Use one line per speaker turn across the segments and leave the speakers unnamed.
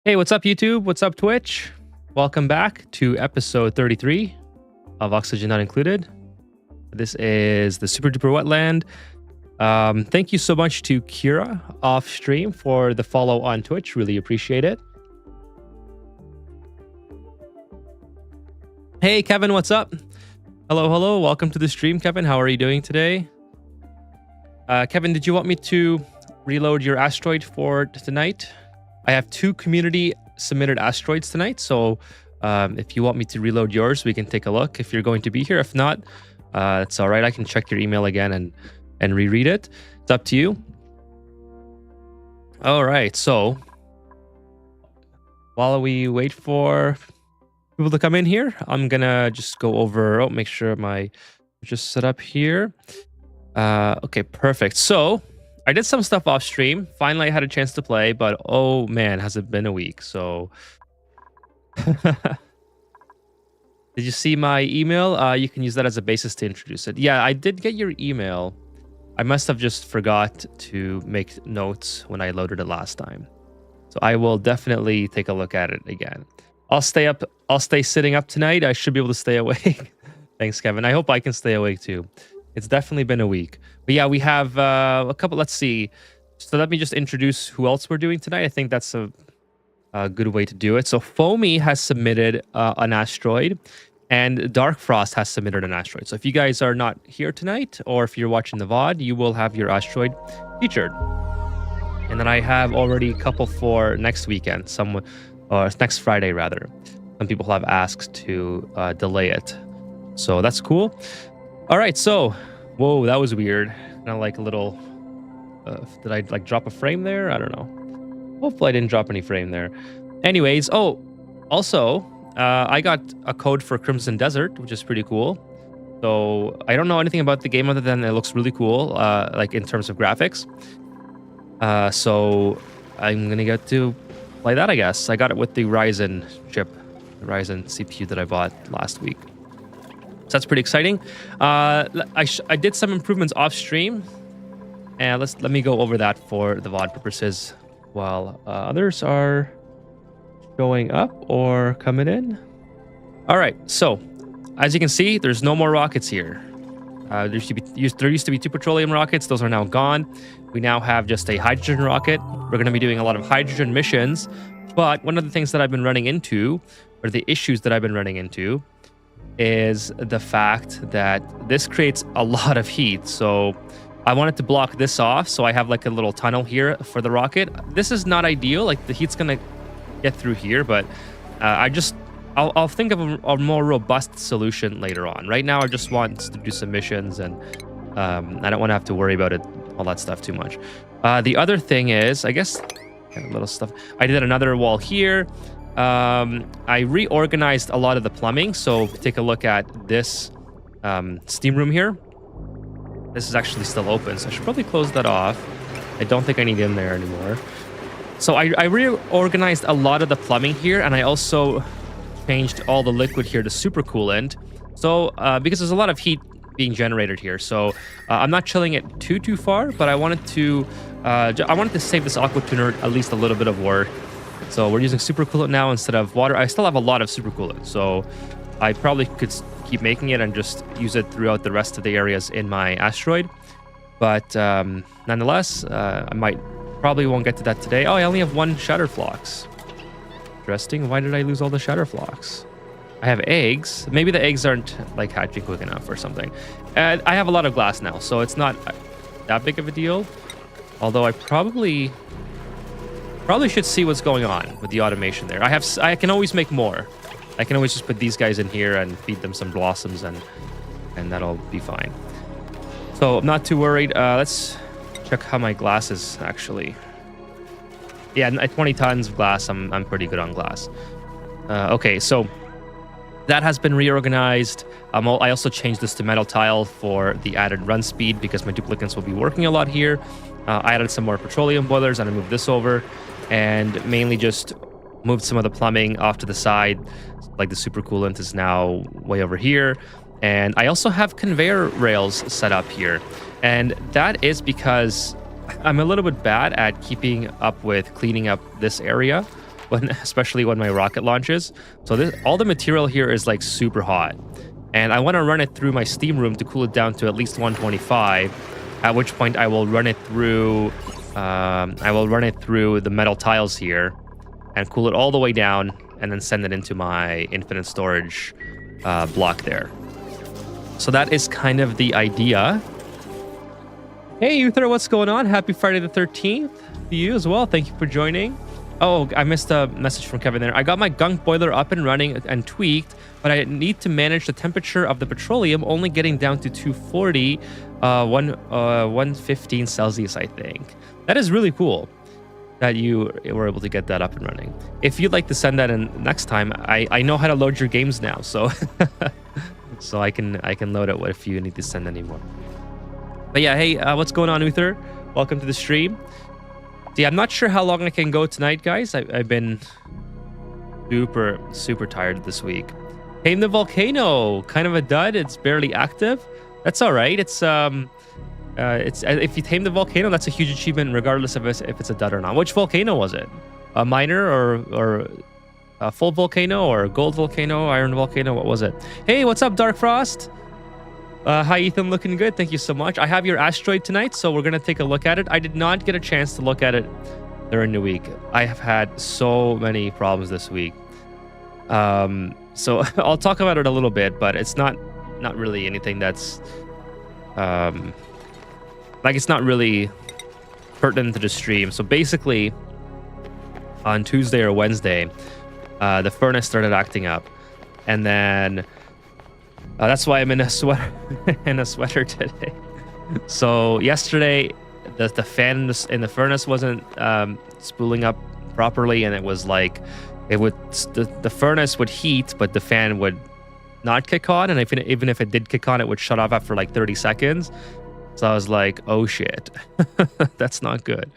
Hey, what's up, YouTube? What's up, Twitch? Welcome back to episode 33 of Oxygen Not Included. This is the Super Duper Wetland. Thank you so much to Kira off stream for the follow on Twitch. Really appreciate it. Hey, Kevin, what's up? Hello. Welcome to the stream, Kevin. How are you doing today? Kevin, did you want me to reload your asteroid for tonight? I have 2 community submitted asteroids tonight, so if you want me to reload yours, we can take a look if you're going to be here. If not, it's all right. I can check your email again and reread it. It's up to you. All right, so while we wait for people to come in here, I'm gonna just go over, make sure my just set up here. Okay, perfect. So I did some stuff off stream. Finally, I had a chance to play, but oh man, has it been a week. So did you see my email? You can use that as a basis to introduce it. Yeah, I did get your email. I must have just forgot to make notes when I loaded it last time. So I will definitely take a look at it again. I'll stay sitting up tonight. I should be able to stay awake. Thanks, Kevin. I hope I can stay awake too. It's definitely been a week. But yeah, we have a couple. Let's see. So let me just introduce who else we're doing tonight. I think that's a good way to do it. So Foamy has submitted an asteroid, and Dark Frost has submitted an asteroid. So if you guys are not here tonight, or if you're watching the VOD, you will have your asteroid featured. And then I have already a couple for next weekend, or next Friday rather. Some people have asked to delay it. So that's cool. All right, so, whoa, that was weird. Kind of like a little, did I like drop a frame there? I don't know. Hopefully I didn't drop any frame there. Anyways, also, I got a code for Crimson Desert, which is pretty cool. So I don't know anything about the game other than it looks really cool, like in terms of graphics. So I'm gonna get to play that, I guess. I got it with the Ryzen chip, the Ryzen CPU that I bought last week. So that's pretty exciting. I did some improvements off stream, and let me go over that for the VOD purposes while others are showing up or coming in. All right, so as you can see, there's no more rockets here. There used to be 2 petroleum rockets. Those are now gone. We now have just a hydrogen rocket. We're going to be doing a lot of hydrogen missions, but one of the things that I've been running into, or the issues that I've been running into, is the fact that this creates a lot of heat. So I wanted to block this off, so I have like a little tunnel here for the rocket. This is not ideal, like the heat's gonna get through here, but I'll think of a more robust solution later on. Right now I just want to do some missions, and I don't want to have to worry about all that stuff too much. The other thing is, I guess, a little stuff. I did another wall here. I reorganized a lot of the plumbing. So take a look at this steam room here. This is actually still open, so I should probably close that off. I don't think I need in there anymore. So I reorganized a lot of the plumbing here, and I also changed all the liquid here to super coolant. So because there's a lot of heat being generated here, so I'm not chilling it too far, but I wanted to save this aqua tuner at least a little bit of work. So we're using super coolant now instead of water. I still have a lot of super coolant, so I probably could keep making it and just use it throughout the rest of the areas in my asteroid. But nonetheless, I probably won't get to that today. Oh, I only have 1 Shatterflox. Interesting. Why did I lose all the Shatterflox? I have eggs. Maybe the eggs aren't like hatching quick enough or something. And I have a lot of glass now, so it's not that big of a deal. Although I probably should see what's going on with the automation there. I can always make more. I can always just put these guys in here and feed them some blossoms, and that'll be fine. So I'm not too worried. Let's check how my glass is actually. Yeah, at 20 tons of glass, I'm pretty good on glass. Okay, so that has been reorganized. I also changed this to metal tile for the added run speed because my duplicates will be working a lot here. I added some more petroleum boilers, and I moved this over, and mainly just moved some of the plumbing off to the side. Like the super coolant is now way over here. And I also have conveyor rails set up here. And that is because I'm a little bit bad at keeping up with cleaning up this area. especially when my rocket launches. So all the material here is like super hot, and I want to run it through my steam room to cool it down to at least 125. At which point I will run it through. I will run it through the metal tiles here, and cool it all the way down, and then send it into my infinite storage block there. So that is kind of the idea. Hey, Uther, what's going on? Happy Friday the 13th to you as well. Thank you for joining. Oh, I missed a message from Kevin there. I got my gunk boiler up and running and tweaked, but I need to manage the temperature of the petroleum, only getting down to 240, 115 Celsius, I think. That is really cool that you were able to get that up and running. If you'd like to send that in next time, I know how to load your games now, so so I can load it if you need to send any more. But yeah, hey, what's going on, Uther? Welcome to the stream. See, I'm not sure how long I can go tonight, guys. I've been super tired this week. Tame the Volcano, kind of a dud. It's barely active. That's all right. It's if you tame the volcano, that's a huge achievement, regardless of if it's a dud or not. Which volcano was it? A minor or a full volcano or a gold volcano, iron volcano? What was it? Hey, what's up, Dark Frost? Hi, Ethan. Looking good. Thank you so much. I have your asteroid tonight, so we're gonna take a look at it. I did not get a chance to look at it during the week. I have had so many problems this week. So I'll talk about it a little bit, but it's not really anything that's like it's not really pertinent to the stream. So basically, on Tuesday or Wednesday, the furnace started acting up, and then that's why I'm in a sweater today. So yesterday, the fan in the furnace wasn't spooling up properly, and it was like the furnace would heat, but the fan would not kick on, and even if it did kick on, it would shut off after like 30 seconds. So I was like, oh shit, that's not good.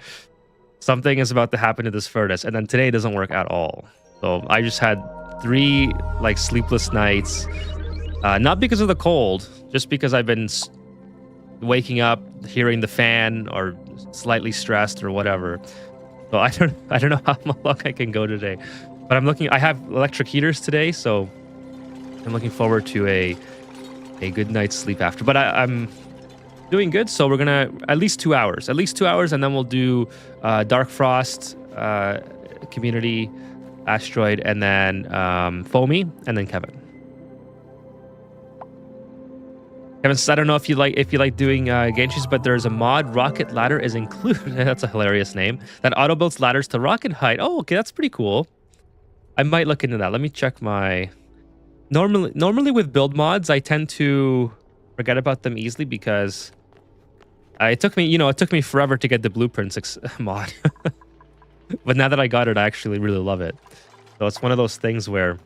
Something is about to happen to this furnace, and then today doesn't work at all. So I just had 3 like sleepless nights. Not because of the cold, just because I've been waking up, hearing the fan, or slightly stressed or whatever. So I don't know how long I can go today, but I have electric heaters today, so I'm looking forward to a good night's sleep after. But I'm doing good, so we're gonna at least 2 hours, and then we'll do Dark Frost, Community, Asteroid, and then Foamy, and then Kevin. Kevin says, I don't know if you like doing Genshis, but there's a mod, Rocket Ladder is included. That's a hilarious name. That auto builds ladders to rocket height. Oh, okay, that's pretty cool. I might look into that. Let me check my... Normally with build mods, I tend to forget about them easily because it took me forever to get the Blueprints mod. But now that I got it, I actually really love it. So it's one of those things where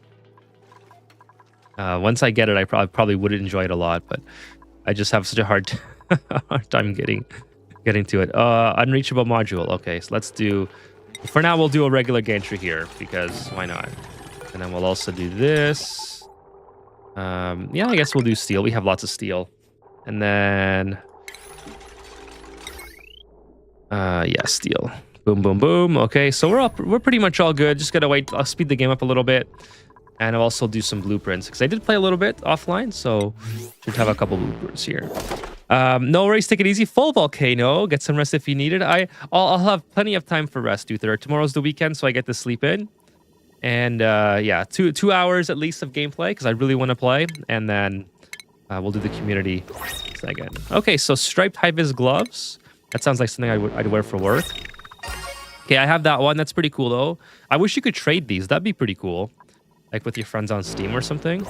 once I get it, I probably would enjoy it a lot, but I just have such a hard time getting to it. Unreachable module. Okay, so let's do... For now, we'll do a regular gantry here, because why not? And then we'll also do this. Yeah, I guess we'll do steel. We have lots of steel. And then... yeah, steel. Boom, boom, boom. Okay, so we're pretty much all good. Just gotta wait. I'll speed the game up a little bit. And I'll also do some blueprints, because I did play a little bit offline, so should have a couple blueprints here. No worries, take it easy. Full volcano. Get some rest if you need it. I'll have plenty of time for rest, Uther. Tomorrow's the weekend, so I get to sleep in. And yeah, two hours at least of gameplay, because I really want to play. And then we'll do the community second. Okay, so striped high-vis gloves. That sounds like something I'd wear for work. Okay, I have that one. That's pretty cool, though. I wish you could trade these. That'd be pretty cool. Like with your friends on Steam or something.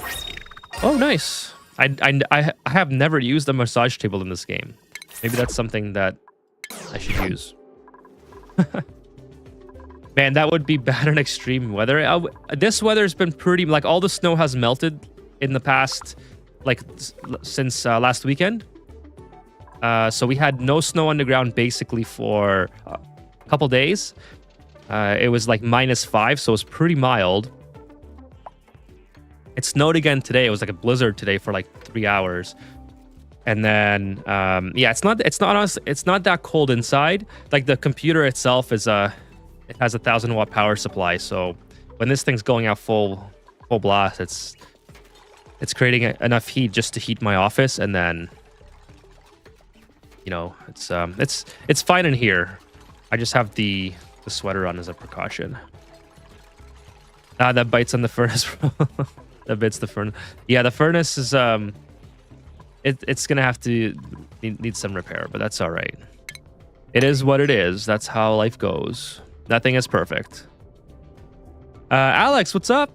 Oh, nice. I have never used a massage table in this game. Maybe that's something that I should use. Man, that would be bad in extreme weather. This weather's been pretty... Like, all the snow has melted in the past... Like, since last weekend. So we had no snow on the ground basically for a couple days. It was like -5, so it was pretty mild. It snowed again today. It was like a blizzard today for like 3 hours. And then, yeah, it's not that cold inside. Like the computer itself is it has a 1,000-watt power supply. So when this thing's going out full blast, it's creating enough heat just to heat my office, and then it's fine in here. I just have the sweater on as a precaution. That bites on the furnace. That bits the furnace. Yeah, the furnace is it's gonna have to need some repair, but that's all right. It is what it is. That's how life goes. Nothing is perfect. Alex, what's up?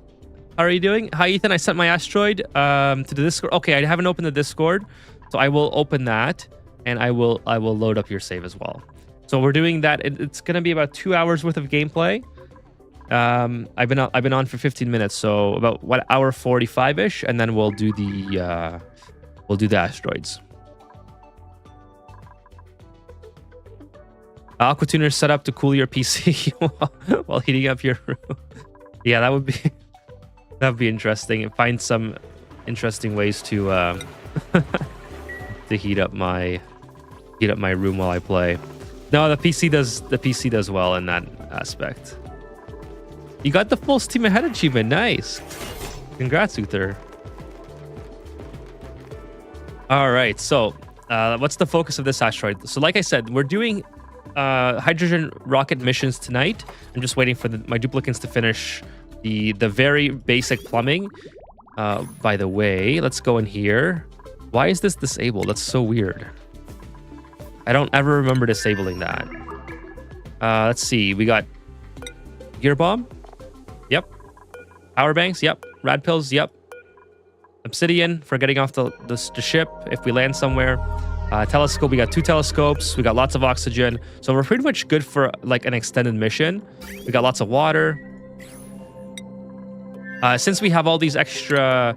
How are you doing? Hi, Ethan. I sent my asteroid to the Discord. Okay, I haven't opened the Discord, so I will open that, and I will load up your save as well. So we're doing that. It's gonna be about 2 hours worth of gameplay. I've been on for 15 minutes, so about what, hour 45-ish, and then we'll do the asteroids. Aquatuner set up to cool your PC while heating up your room. Yeah, that would be interesting. Find some interesting ways to to heat up my room while I play. No, the PC does well in that aspect. You got the full Steam Ahead achievement. Nice. Congrats, Uther. All right, so what's the focus of this asteroid? So like I said, we're doing hydrogen rocket missions tonight. I'm just waiting for my duplicants to finish the very basic plumbing. By the way, let's go in here. Why is this disabled? That's so weird. I don't ever remember disabling that. Let's see. We got gear bomb. Yep. Power banks. Yep. Rad pills. Yep. Obsidian for getting off the ship if we land somewhere. Telescope. We got 2 telescopes. We got lots of oxygen. So we're pretty much good for like an extended mission. We got lots of water. Since we have all these extra,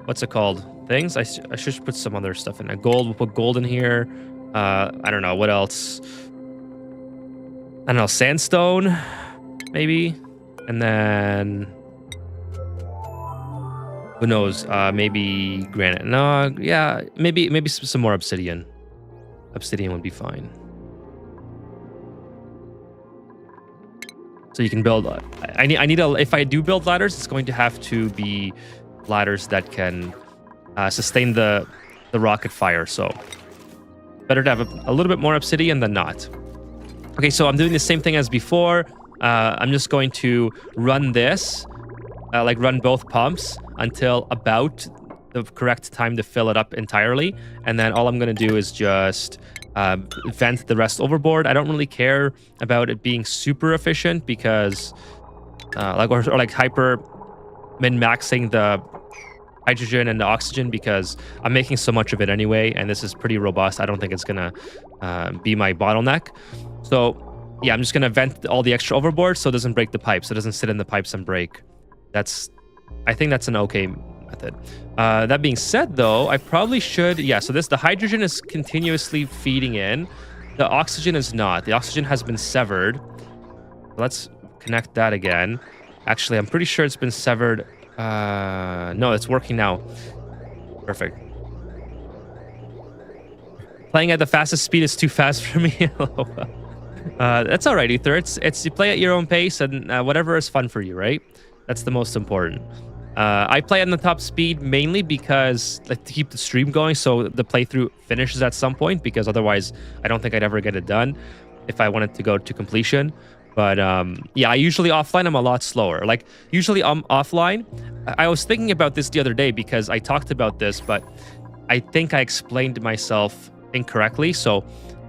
what's it called? Things. I should put some other stuff in there. Gold. We'll put gold in here. I don't know what else. I don't know. Sandstone, maybe. And then, who knows? Maybe granite. No, yeah, maybe some more obsidian. Obsidian would be fine. So you can build. I need if I do build ladders, it's going to have to be ladders that can sustain the rocket fire. So better to have a little bit more obsidian than not. Okay, so I'm doing the same thing as before. I'm just going to run this, run both pumps until about the correct time to fill it up entirely. And then all I'm going to do is just vent the rest overboard. I don't really care about it being super efficient because or hyper min-maxing the hydrogen and the oxygen because I'm making so much of it anyway. And this is pretty robust. I don't think it's going to be my bottleneck. So yeah, I'm just going to vent all the extra overboard so it doesn't break the pipes. So it doesn't sit in the pipes and break. I think that's an okay method. That being said, though, I probably should... Yeah, so the hydrogen is continuously feeding in. The oxygen is not. The oxygen has been severed. Let's connect that again. Actually, I'm pretty sure it's been severed. No, it's working now. Perfect. Playing at the fastest speed is too fast for me. That's all right, Ether. It's you play at your own pace and whatever is fun for you, right? That's the most important. I play on the top speed mainly because to keep the stream going, so the playthrough finishes at some point. Because otherwise, I don't think I'd ever get it done if I wanted to go to completion. But yeah, I usually offline I'm a lot slower. Like usually I'm offline. I was thinking about this the other day because I talked about this, but I think I explained myself incorrectly. So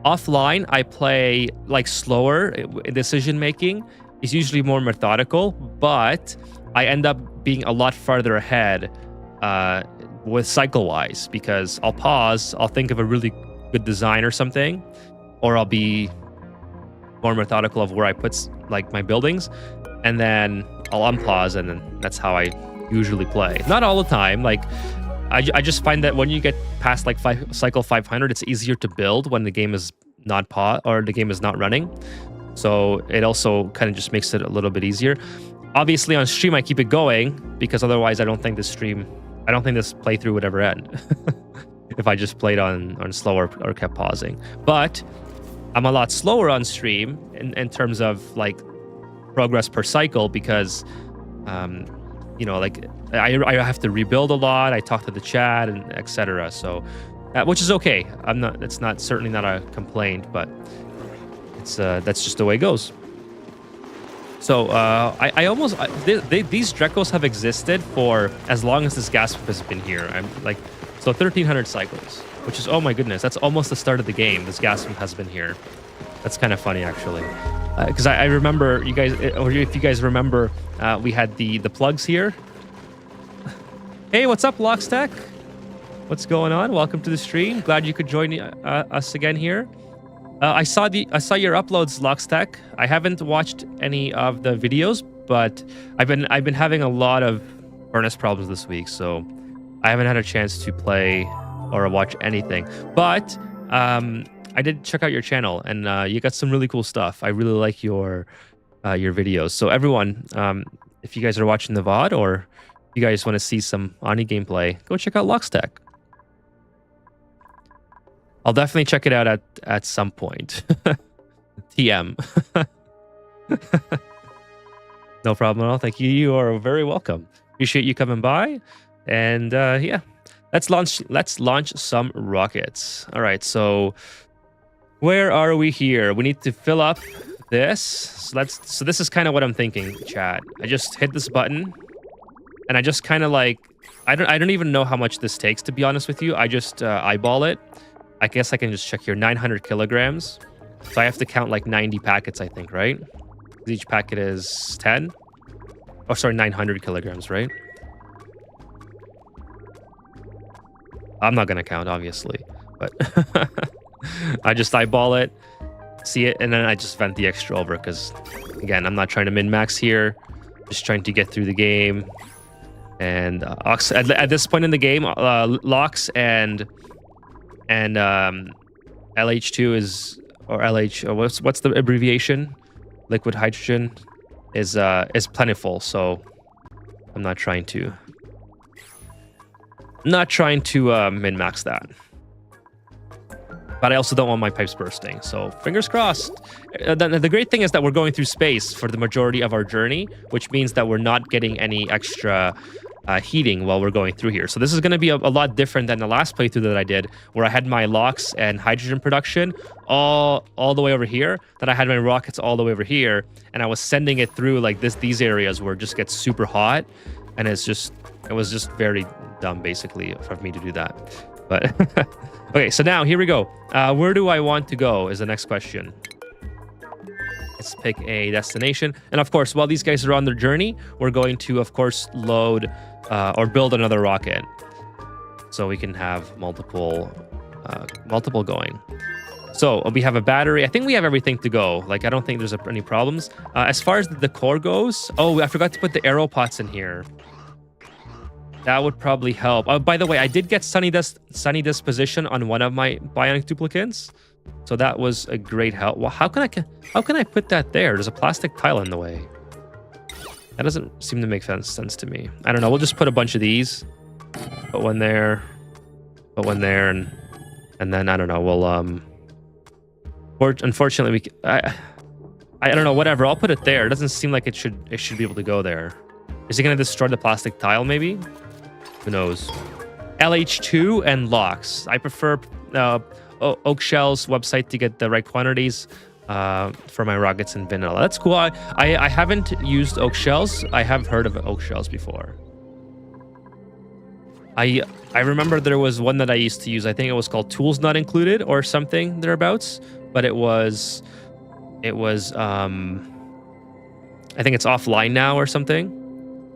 offline, I play like slower. Decision making is usually more methodical, but I end up being a lot farther ahead with cycle-wise because I'll pause, I'll think of a really good design or something, or I'll be more methodical of where I put like my buildings, and then I'll unpause, and then that's how I usually play. Not all the time. Like I just find that when you get past like cycle 500, it's easier to build when the game is not the game is not running. So it also kind of just makes it a little bit easier. Obviously on stream I keep it going because otherwise I don't think this playthrough would ever end if I just played on slower or kept pausing. But I'm a lot slower on stream in terms of like progress per cycle because, you know, like I have to rebuild a lot. I talk to the chat and etc. So, which is okay. It's not certainly not a complaint, but it's that's just the way it goes. So these Drekos have existed for as long as this gas pump has been here. I'm like, so 1,300 cycles, which is, oh my goodness, that's almost the start of the game. This gas pump has been here. That's kind of funny, actually, because I remember you guys, or if you guys remember, we had the plugs here. Hey, what's up, Lockstack? What's going on? Welcome to the stream. Glad you could join us again here. I saw your uploads, Lockstack. I haven't watched any of the videos, but I've been having a lot of furnace problems this week, so I haven't had a chance to play or watch anything. But I did check out your channel, and you got some really cool stuff. I really like your videos. So everyone, if you guys are watching the VOD or you guys want to see some Ani gameplay, go check out Lockstack. I'll definitely check it out at some point. TM. No problem at all. Thank you. You are very welcome. Appreciate you coming by. And yeah, let's launch some rockets. All right, so where are we here? We need to fill up this. So this is kind of what I'm thinking, chat. I just hit this button, and I just kind of like, I don't even know how much this takes, to be honest with you. I just eyeball it. I guess I can just check here. 900 kilograms. So I have to count like 90 packets, I think, right? Each packet is 10. Oh, sorry, 900 kilograms, right? I'm not going to count, obviously. But I just eyeball it, see it, and then I just vent the extra over. Because, again, I'm not trying to min-max here. Just trying to get through the game. And at this point in the game, Lox and LH2 is, or LH, or what's the abbreviation? Liquid hydrogen is plentiful, so I'm not trying to min-max that. But I also don't want my pipes bursting, so fingers crossed. The great thing is that we're going through space for the majority of our journey, which means that we're not getting any extra heating while we're going through here. So this is going to be a lot different than the last playthrough that I did, where I had my LOX and hydrogen production all the way over here. Then I had my rockets all the way over here, and I was sending it through like these areas where it just gets super hot, and it was just very dumb, basically, for me to do that. But okay, so now here we go. Where do I want to go is the next question. Let's pick a destination. And of course, while these guys are on their journey, we're going to, of course, load or build another rocket, so we can have multiple going. So we have a battery. I think we have everything to go. Like, I don't think there's any problems. As far as the core goes, oh, I forgot to put the arrow pots in here. That would probably help. Oh, by the way, I did get sunny disposition on one of my bionic duplicates, so that was a great help. Well, how can I put that there? There's a plastic tile in the way. That doesn't seem to make sense to me. I don't know. We'll just put a bunch of these. Put one there. Put one there, and then I don't know. We'll unfortunately I don't know. Whatever. I'll put it there. It doesn't seem like it should be able to go there. Is it gonna destroy the plastic tile? Maybe. Who knows? LH2 and LOX. I prefer Oak Shell's website to get the right quantities for my rockets and vanilla. That's cool. I haven't used Oak Shells. I have heard of Oak Shells before. I remember there was one that I used to use. I think it was called Tools Not Included or something thereabouts. But it was I think it's offline now or something.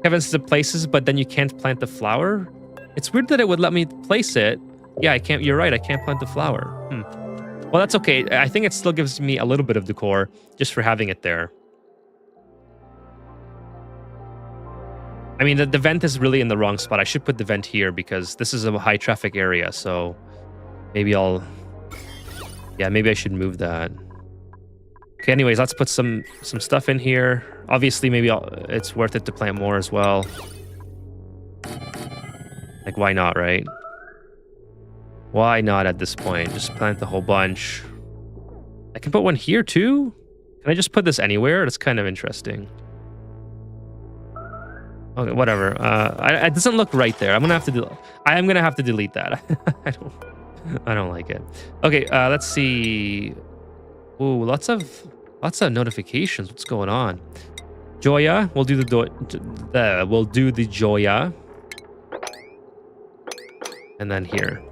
Heavens to places, but then you can't plant the flower. It's weird that it would let me place it. Yeah, I can't. You're right. I can't plant the flower. Well, that's okay. I think it still gives me a little bit of decor just for having it there. I mean, the vent is really in the wrong spot. I should put the vent here because this is a high traffic area. So maybe maybe I should move that. Okay, anyways, let's put some stuff in here. Obviously, maybe it's worth it to plant more as well. Like, why not, right? Why not at this point? Just plant the whole bunch. I can put one here too? Can I just put this anywhere? It's kind of interesting. Okay, whatever. It doesn't look right there. I am gonna have to delete that. I don't like it. Okay, let's see. Ooh, lots of notifications. What's going on? Joya, we'll do the Joya. And then here.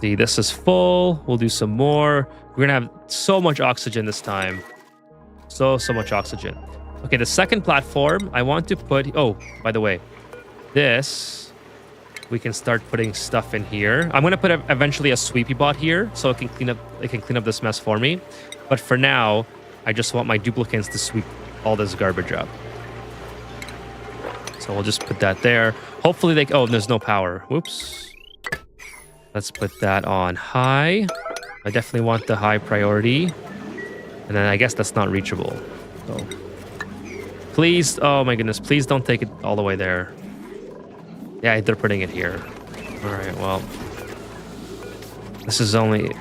See, this is full. We'll do some more. We're gonna have so much oxygen this time. So much oxygen. Okay, the second platform, I want to put... Oh, by the way, this, we can start putting stuff in here. I'm going to put eventually a sweepy bot here so it can clean up this mess for me. But for now, I just want my duplicants to sweep all this garbage up. So we'll just put that there. Hopefully they... Oh, there's no power. Whoops. Let's put that on high. I definitely want the high priority. And then I guess that's not reachable. So... Please, oh my goodness, please don't take it all the way there. Yeah, they're putting it here. All right, well, this is only,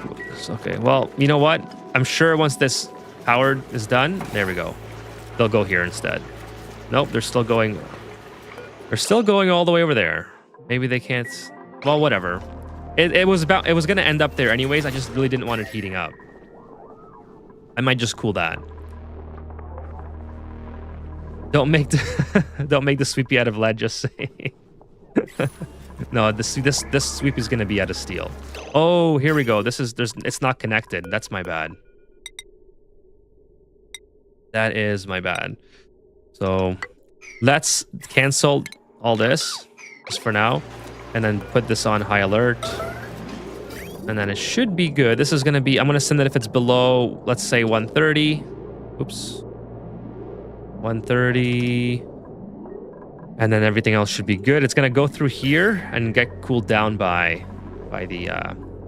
okay. Well, you know what? I'm sure once this power is done, there we go. They'll go here instead. Nope, they're still going. They're still going all the way over there. Maybe they can't. Well, whatever. It was going to end up there anyways. I just really didn't want it heating up. I might just cool that. Don't make the sweepy out of lead, just saying. No, this sweep is gonna be out of steel. Oh, here we go. It's not connected. That's my bad. That is my bad. So let's cancel all this just for now, and then put this on high alert. And then it should be good. This is gonna be, I'm gonna send it if it's below, let's say 130. Oops. 130, and then everything else should be good. It's gonna go through here and get cooled down by the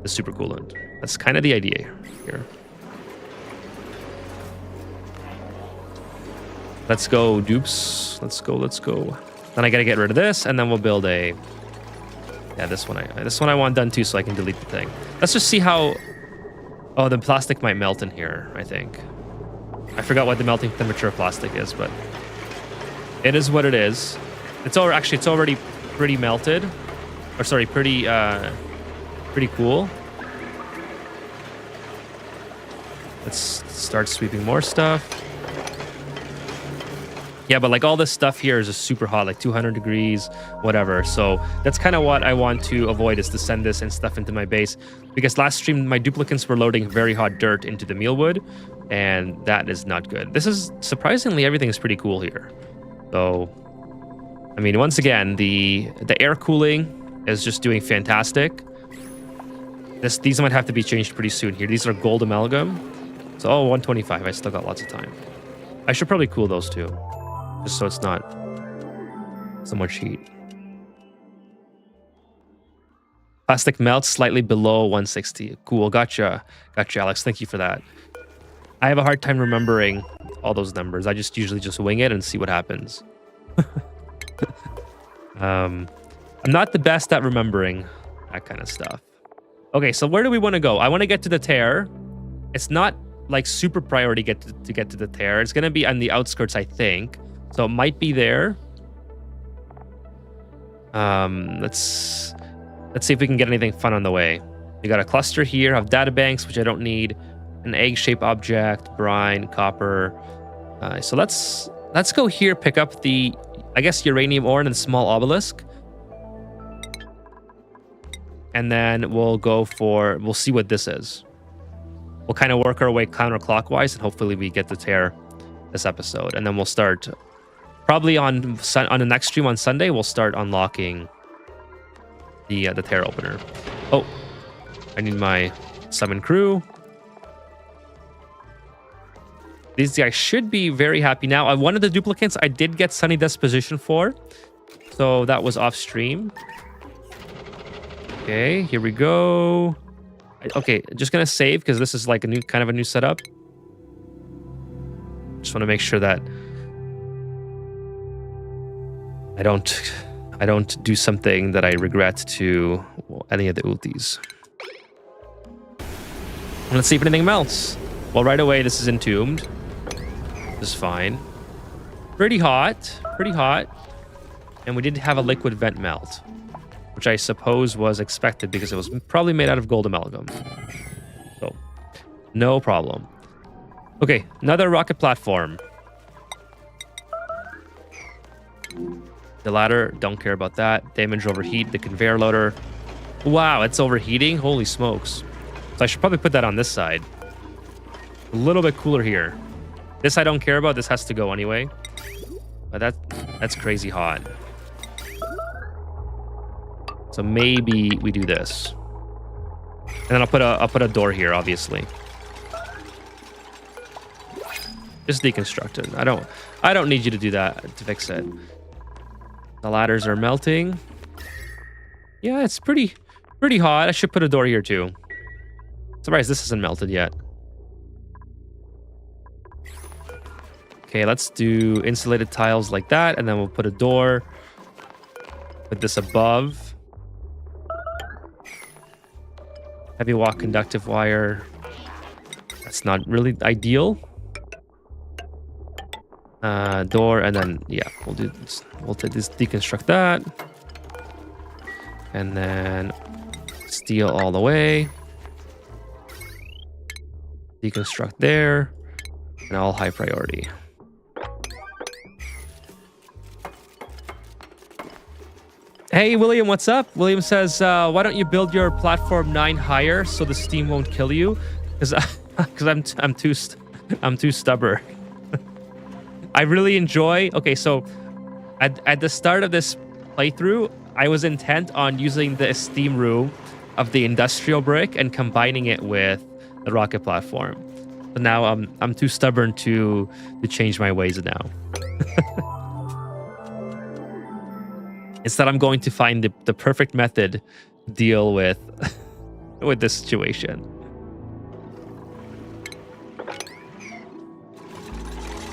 supercoolant. That's kind of the idea here. Let's go, dupes. Let's go. Then I gotta get rid of this, and then we'll build a. Yeah, this one I want done too, so I can delete the thing. Let's just see how. Oh, the plastic might melt in here, I think. I forgot what the melting temperature of plastic is, but it is what it is. It's already pretty melted, or sorry, pretty cool. Let's start sweeping more stuff. Yeah, but like all this stuff here is just super hot, like 200 degrees, whatever. So that's kind of what I want to avoid, is to send this and stuff into my base. Because last stream, my duplicants were loading very hot dirt into the mealwood, and that is not good. This is, surprisingly, everything is pretty cool here. So, I mean, once again, the air cooling is just doing fantastic. These might have to be changed pretty soon here. These are gold amalgam. So, 125, I still got lots of time. I should probably cool those too, just so it's not so much heat. Plastic melts slightly below 160. Cool, gotcha, Alex. Thank you for that. I have a hard time remembering all those numbers. I just usually just wing it and see what happens. I'm not the best at remembering that kind of stuff. Okay, so where do we want to go? I want to get to the tear. It's not like super priority to get to the tear. It's going to be on the outskirts, I think. So it might be there. Let's see if we can get anything fun on the way. We got a cluster here of databanks, which I don't need. An egg-shaped object, brine, copper. So let's go here, pick up the, I guess, uranium ore and a small obelisk. And then we'll see what this is. We'll kind of work our way counterclockwise, and hopefully we get the tear this episode. And then we'll start, probably on the next stream on Sunday, we'll start unlocking the tear opener. Oh, I need my summon crew. These guys should be very happy now. One of the duplicates I did get Sunny Disposition for, so that was off stream. Okay, here we go. Okay, just gonna save because this is like a new setup. Just want to make sure that I don't do something that I regret to any of the ultis. Let's see if anything melts. Well, right away, this is entombed. This is fine. Pretty hot. Pretty hot. And we did have a liquid vent melt, which I suppose was expected because it was probably made out of gold amalgam. So, no problem. Okay, another rocket platform. The ladder, don't care about that. Damage overheat, the conveyor loader. Wow, it's overheating? Holy smokes. So I should probably put that on this side. A little bit cooler here. This I don't care about. This has to go anyway. But that's crazy hot. So maybe we do this. And then I'll put a door here, obviously. Just deconstruct it. I don't need you to do that to fix it. The ladders are melting. Yeah, it's pretty hot. I should put a door here too. Surprised this isn't melted yet. Okay, let's do insulated tiles like that, and then we'll put a door. Put this above. Heavy walk conductive wire. That's not really ideal. Door, and then yeah, we'll do this. We'll deconstruct that, and then steel all the way. Deconstruct there, and all high priority. Hey William, what's up? William says, why don't you build your platform 9 higher so the steam won't kill you? Because I'm too stubborn. I really enjoy. Okay, so at the start of this playthrough, I was intent on using the steam room of the industrial brick and combining it with the rocket platform. But now I'm too stubborn to change my ways now. Instead, I'm going to find the perfect method to deal with this situation.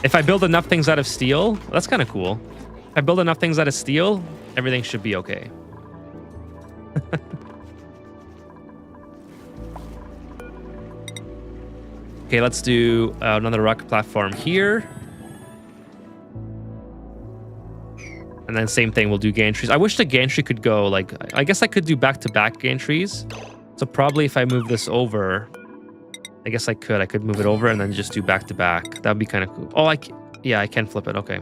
If I build enough things out of steel, well, that's kind of cool. If I build enough things out of steel, everything should be okay. Okay, let's do another rocket platform here. And then same thing, we'll do gantries. I wish the gantry could go like, I guess I could do back-to-back gantries. So probably if I move this over, I guess I could move it over and then just do back-to-back. That'd be kind of cool. Oh, yeah, I can flip it, okay.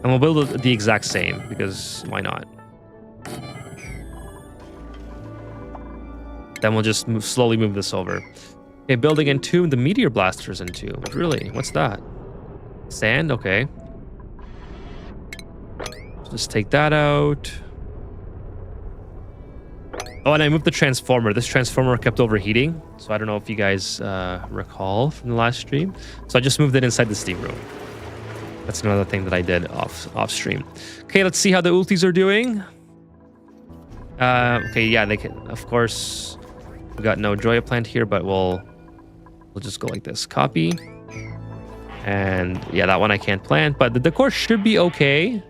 And we'll build it the exact same because why not? Then we'll just slowly move this over. Okay, building entomb, the meteor blaster's entomb. Really, what's that? Sand, okay. Just take that out. Oh, and I moved the transformer. This transformer kept overheating. So I don't know if you guys recall from the last stream. So I just moved it inside the steam room. That's another thing that I did off stream. Okay, let's see how the ultis are doing. Okay, yeah, they can. Of course, we got no Joya plant here, but we'll just go like this. Copy. And yeah, that one I can't plant, but the decor should be okay.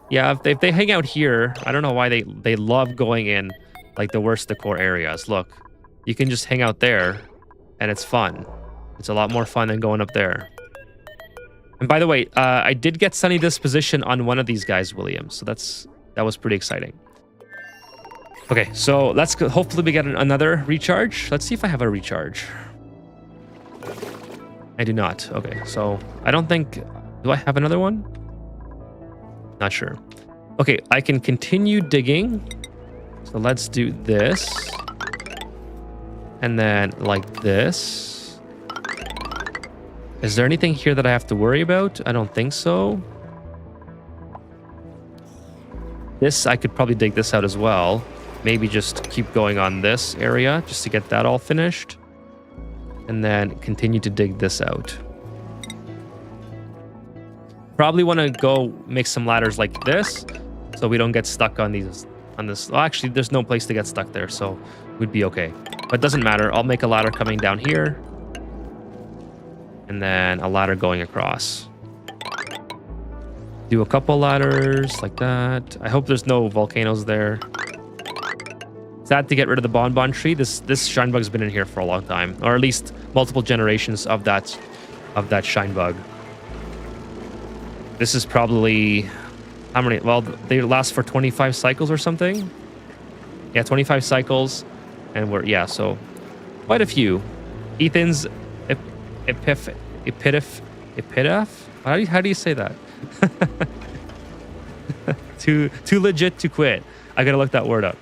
Yeah, if they hang out here, I don't know why they love going in like the worst decor areas. Look, you can just hang out there and it's fun. It's a lot more fun than going up there. And by the way, I did get Sunny Disposition on one of these guys, William. So that was pretty exciting. Okay, so let's go. Hopefully we get another recharge. Let's see if I have a recharge. I do not. Okay, so I don't think... Do I have another one? Not sure. Okay, I can continue digging. So let's do this. And then like this. Is there anything here that I have to worry about? I don't think so. This, I could probably dig this out as well. Maybe just keep going on this area just to get that all finished. And then continue to dig this out. Probably want to go make some ladders like this so we don't get stuck on this. Well, actually, there's no place to get stuck there, so we'd be okay. But it doesn't matter. I'll make a ladder coming down here. And then a ladder going across. Do a couple ladders like that. I hope there's no volcanoes there. Sad to get rid of the bonbon tree. This shine bug's been in here for a long time, or at least multiple generations of that shine bug. This is probably how many? Well, they last for 25 cycles or something. Yeah, 25 cycles, and so quite a few. Ethan's epitaph. How do you say that? Too legit to quit. I gotta look that word up.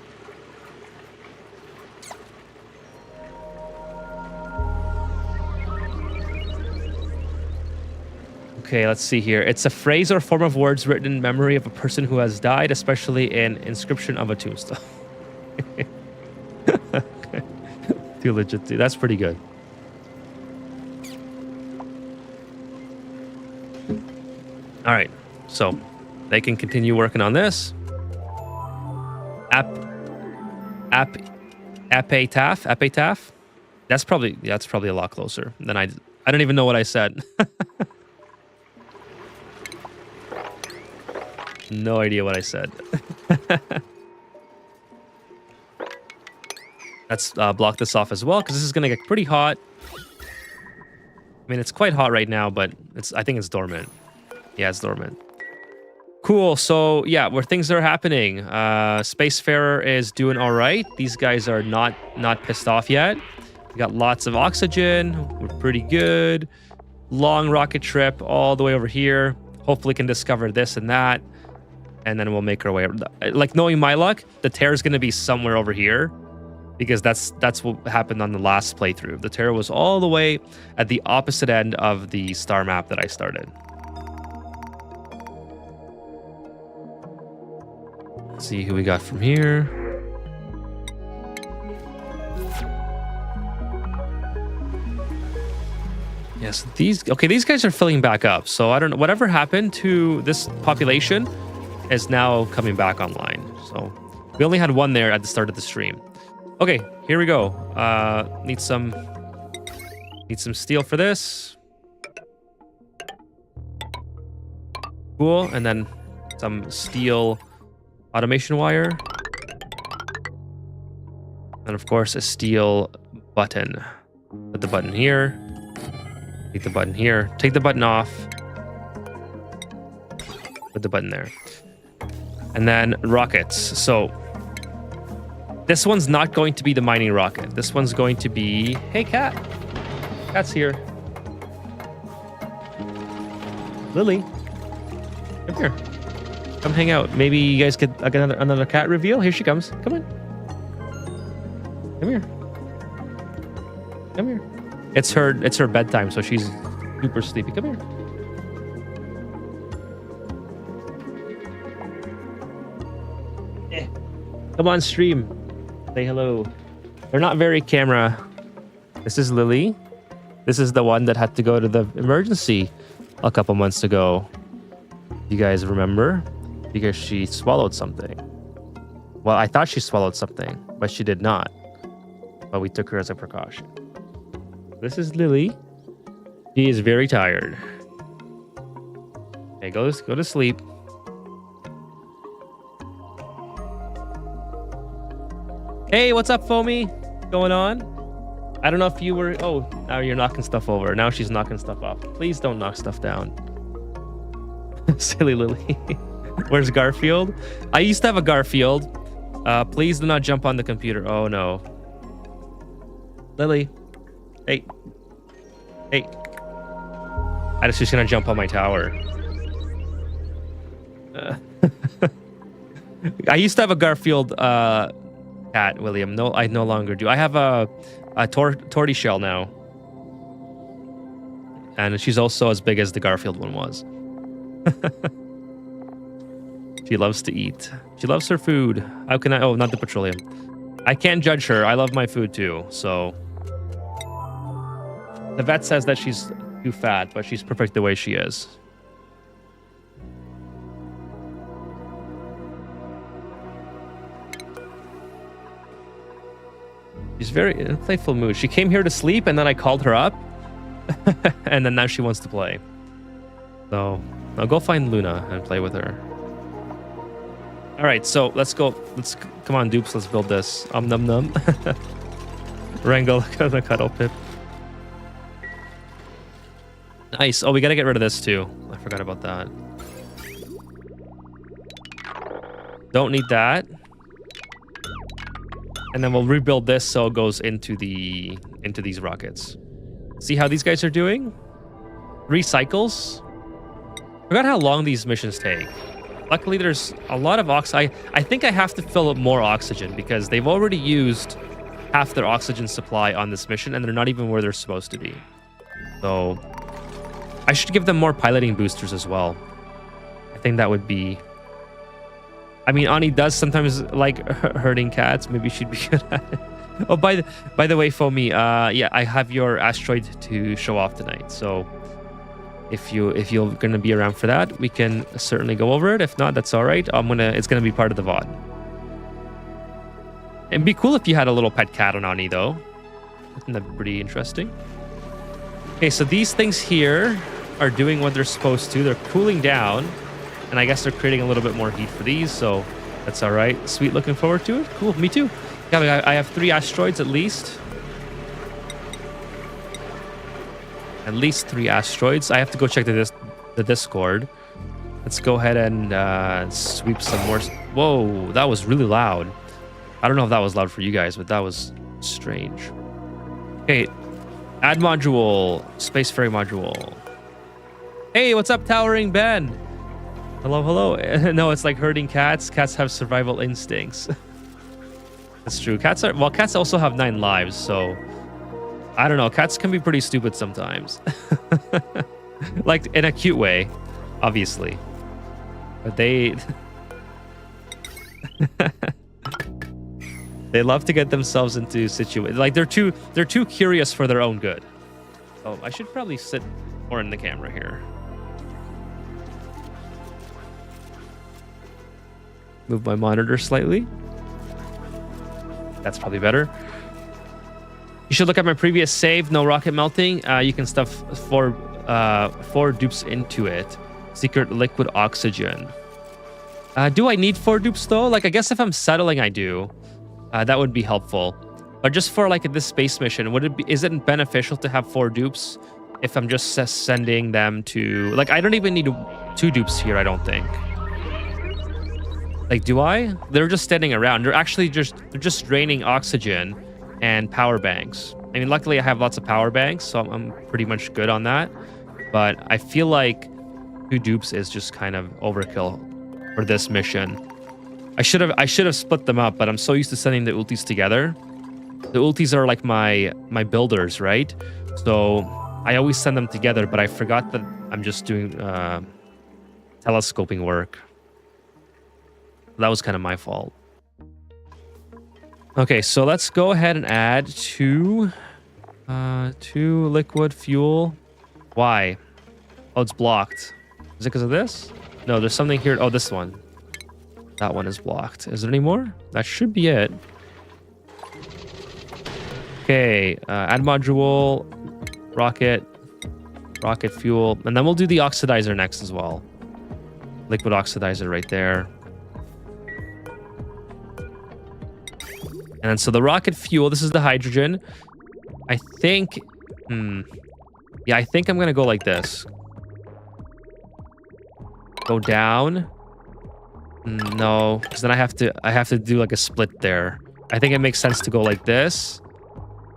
Okay, let's see here. It's a phrase or form of words written in memory of a person who has died, especially in inscription of a tombstone. Okay. Too legit. That's pretty good. All right, so they can continue working on this. Epitaph. That's probably a lot closer than I don't even know what I said. No idea what I said. Let's block this off as well, because this is going to get pretty hot. I mean, it's quite hot right now, but I think it's dormant. Yeah, it's dormant. Cool. So, yeah, where things are happening. Spacefarer is doing all right. These guys are not pissed off yet. We got lots of oxygen. We're pretty good. Long rocket trip all the way over here. Hopefully can discover this and that. And then we'll make our way. Like, knowing my luck, the tear is going to be somewhere over here, because that's what happened on the last playthrough. The tear was all the way at the opposite end of the star map that I started. Let's see who we got from here. Yes, these guys are filling back up. So I don't know, whatever happened to this population is now coming back online. So we only had one there at the start of the stream. Okay, here we go. Need some steel for this. Cool, and then some steel automation wire. And of course, a steel button. Put the button here. Take the button here. Take the button off. Put the button there. And then rockets. So this one's not going to be the mining rocket. This one's going to be... Hey, cat. Cat's here. Lily. Come here. Come hang out. Maybe you guys could get another cat reveal. Here she comes. Come on. Come here. Come here. It's her bedtime, so she's super sleepy. Come here. Come on, stream. Say hello. They're not very camera. This is Lily. This is the one that had to go to the emergency a couple months ago. You guys remember? Because she swallowed something. Well, I thought she swallowed something, but she did not. But we took her as a precaution. This is Lily. She is very tired. Okay, go to sleep. Hey, what's up, Foamy? What's going on? I don't know if you were... Oh, now you're knocking stuff over. Now she's knocking stuff off. Please don't knock stuff down. Silly Lily. Where's Garfield? I used to have a Garfield. Please do not jump on the computer. Oh, no. Lily. Hey. Hey. She's gonna jump on my tower. I used to have a Garfield cat, William. No, I no longer do. I have a tortoiseshell now. And she's also as big as the Garfield one was. She loves to eat. She loves her food. How can I... Oh, not the petroleum. I can't judge her. I love my food too, so... The vet says that she's too fat, but she's perfect the way she is. She's very in a playful mood. She came here to sleep, and then I called her up. And then now she wants to play. So, I'll go find Luna and play with her. All right, so let's go. Come on, dupes. Let's build this. Num num. Wrangle the cuddle pip. Nice. Oh, we gotta get rid of this too. I forgot about that. Don't need that. And then we'll rebuild this so it goes into these rockets. See how these guys are doing? 3 cycles. Forgot how long these missions take. Luckily, there's a lot of oxygen. I think I have to fill up more oxygen because they've already used half their oxygen supply on this mission, and they're not even where they're supposed to be. So I should give them more piloting boosters as well. I think that would be... I mean, Ani does sometimes like herding cats. Maybe she'd be good at it. Oh, by the way, Foamy, yeah, I have your asteroid to show off tonight. So if you're gonna be around for that, we can certainly go over it. If not, that's all right. It's gonna be part of the VOD. It'd be cool if you had a little pet cat on Ani, though. Isn't that pretty interesting? Okay, so these things here are doing what they're supposed to. They're cooling down, and I guess they're creating a little bit more heat for these, so that's all right. Sweet, looking forward to it. Cool, me too. Yeah, I have 3 asteroids at least. At least 3 asteroids. I have to go check the Discord. Let's go ahead and sweep some more. Whoa, that was really loud. I don't know if that was loud for you guys, but that was strange. Okay, add module, space ferry module. Hey, what's up, Towering Ben? Hello, hello. No, it's like herding cats. Cats have survival instincts. That's true. Cats also have 9 lives, so I don't know. Cats can be pretty stupid sometimes. Like in a cute way, obviously. But they they love to get themselves into situations. Like they're too curious for their own good. Oh, I should probably sit more in the camera here. Move my monitor slightly. That's probably better. You should look at my previous save. No rocket melting. You can stuff 4 dupes into it. Secret liquid oxygen. Do I need 4 dupes though? Like, I guess if I'm settling, I do. That would be helpful. But just for like this space mission, is it beneficial to have 4 dupes if I'm just sending them to... Like, I don't even need 2 dupes here, I don't think. Like, do I? They're just standing around. They're just draining oxygen and power banks. I mean, luckily I have lots of power banks, so I'm pretty much good on that. But I feel like 2 dupes is just kind of overkill for this mission. I should have split them up, but I'm so used to sending the ultis together. The ultis are like my builders, right? So I always send them together, but I forgot that I'm just doing telescoping work. That was kind of my fault. Okay, so let's go ahead and add 2 liquid fuel. Why? Oh, it's blocked. Is it because of this? No, there's something here. Oh, this one. That one is blocked. Is there any more? That should be it. Okay, add module, rocket fuel, and then we'll do the oxidizer next as well. Liquid oxidizer right there. And then, so the rocket fuel, this is the hydrogen. I think, yeah, I think I'm gonna go like this. Go down. No, because then I have to do like a split there. I think it makes sense to go like this,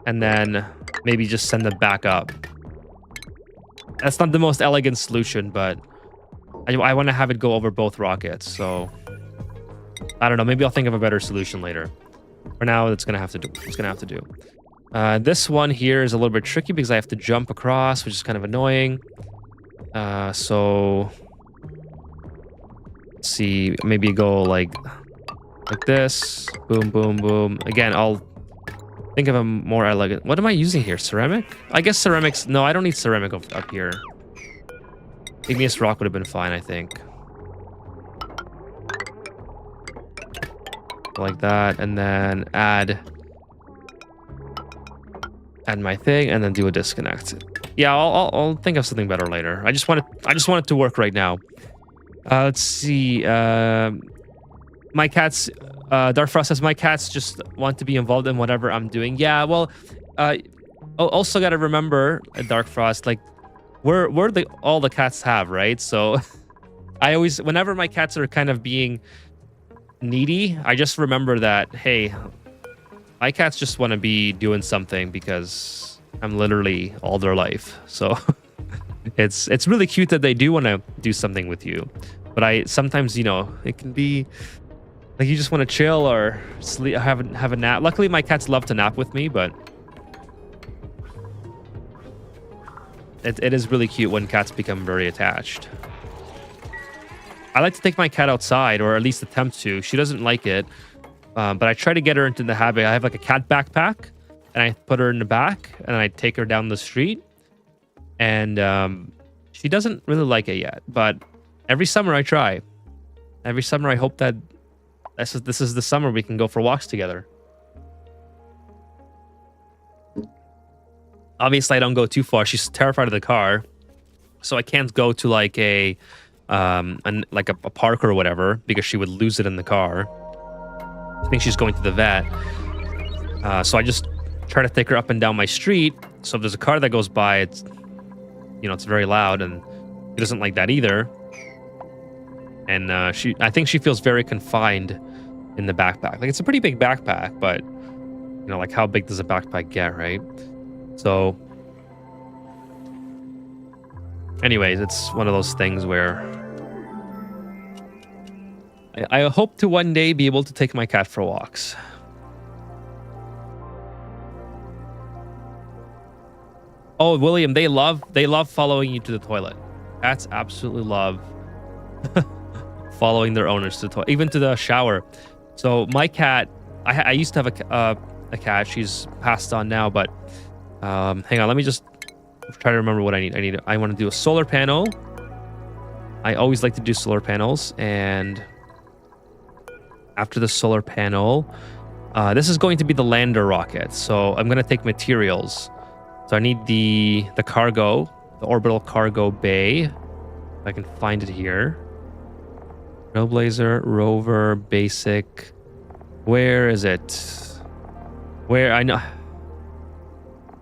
and then maybe just send them back up. That's not the most elegant solution, but I want to have it go over both rockets. So I don't know. Maybe I'll think of a better solution later. For now, it's gonna have to do. This one here is a little bit tricky because I have to jump across, which is kind of annoying. So let's see, maybe go like this. Boom, boom, boom. Again, I'll think of a more elegant. What am I using here? Ceramic? I guess ceramics. No, I don't need ceramic up here. Igneous rock would have been fine, I think. Like that, and then add my thing, and then do a disconnect. Yeah, I'll think of something better later. I just want it to work right now. Let's see. My cats, Dark Frost says, my cats just want to be involved in whatever I'm doing. Yeah, well, also got to remember, Dark Frost, like, we're all the cats have, right? So I always, whenever my cats are kind of being needy, I just remember that, hey, my cats just want to be doing something because I'm literally all their life. So it's really cute that they do want to do something with you. But I sometimes, you know, it can be like you just want to chill or sleep, have a nap. Luckily, my cats love to nap with me, but it is really cute when cats become very attached. I like to take my cat outside, or at least attempt to. She doesn't like it, but I try to get her into the habit. I have like a cat backpack, and I put her in the back, and I take her down the street. And she doesn't really like it yet, but every summer I try. Every summer I hope that this is the summer we can go for walks together. Obviously, I don't go too far. She's terrified of the car, so I can't go to like a park or whatever because she would lose it in the car. I think she's going to the vet. So I just try to take her up and down my street. So if there's a car that goes by, it's, you know, it's very loud, and she doesn't like that either. And I think she feels very confined in the backpack. Like, it's a pretty big backpack, but you know, like, how big does a backpack get, right? So anyways, it's one of those things where I hope to one day be able to take my cat for walks. Oh, William, they love following you to the toilet. Cats absolutely love following their owners to the toilet, even to the shower. So my cat, I used to have a cat. She's passed on now, but hang on, let me just try to remember what I need. I want to do a solar panel. I always like to do solar panels, and after the solar panel, this is going to be the lander rocket. So I'm going to take materials. So I need the cargo, the orbital cargo bay. If I can find it here. Trailblazer, rover, basic. Where is it? Where I know.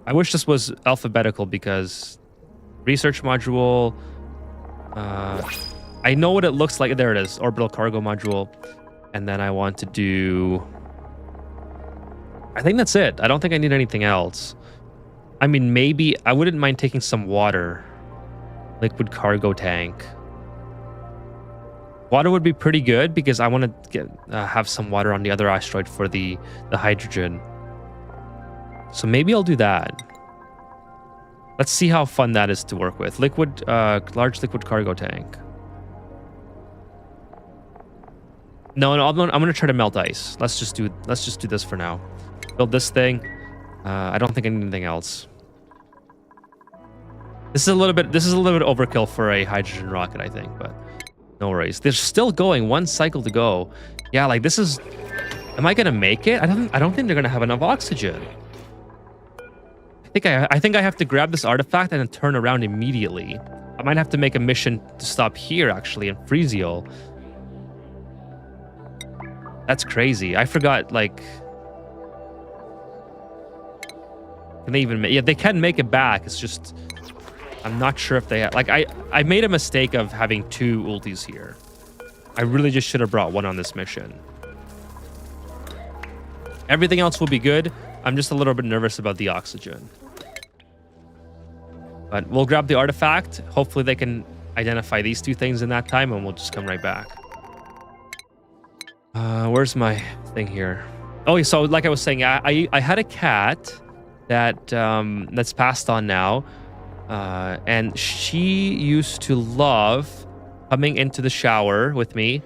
I wish this was alphabetical because research module. I know what it looks like. There it is, orbital cargo module. And then I want to do. I think that's it. I don't think I need anything else. I mean, maybe I wouldn't mind taking some water. Liquid cargo tank. Water would be pretty good because I want to have some water on the other asteroid for the hydrogen. So maybe I'll do that. Let's see how fun that is to work with. Large liquid cargo tank. No, I'm gonna try to melt ice. Let's just do this for now. Build this thing. I don't think I need anything else. This is a little bit overkill for a hydrogen rocket, I think, but no worries. They're still going. One cycle to go. Yeah, like this is. Am I gonna make it? I don't think they're gonna have enough oxygen. I think I have to grab this artifact and then turn around immediately. I might have to make a mission to stop here actually in Freesial. That's crazy. I forgot, like. Can they even make? Yeah, they can make it back. It's just. I'm not sure if they have. Like, I made a mistake of having 2 ultis here. I really just should have brought 1 on this mission. Everything else will be good. I'm just a little bit nervous about the oxygen. But we'll grab the artifact. Hopefully they can identify these 2 things in that time, and we'll just come right back. Where's my thing here? Oh, so like I was saying, I had a cat that that's passed on now. And she used to love coming into the shower with me,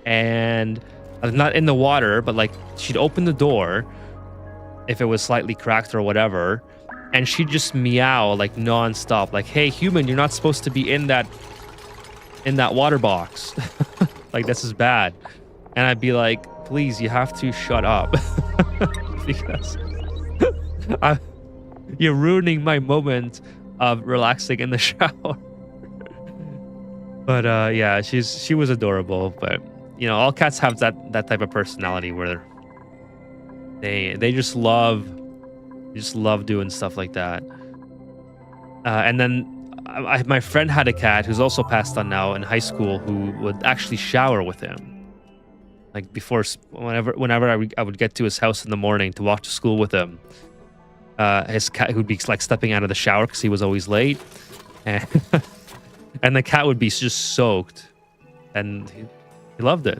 and not in the water, but like she'd open the door if it was slightly cracked or whatever, and she'd just meow like nonstop, like, "Hey, human, you're not supposed to be in that water box. Like, this is bad." And I'd be like, "Please, you have to shut up," because you're ruining my moment of relaxing in the shower. But yeah, she was adorable. But you know, all cats have that type of personality where they just love doing stuff like that. And then my friend had a cat who's also passed on now in high school who would actually shower with him. Like before, whenever I would get to his house in the morning to walk to school with him, his cat would be like stepping out of the shower because he was always late, and and the cat would be just soaked, and he loved it.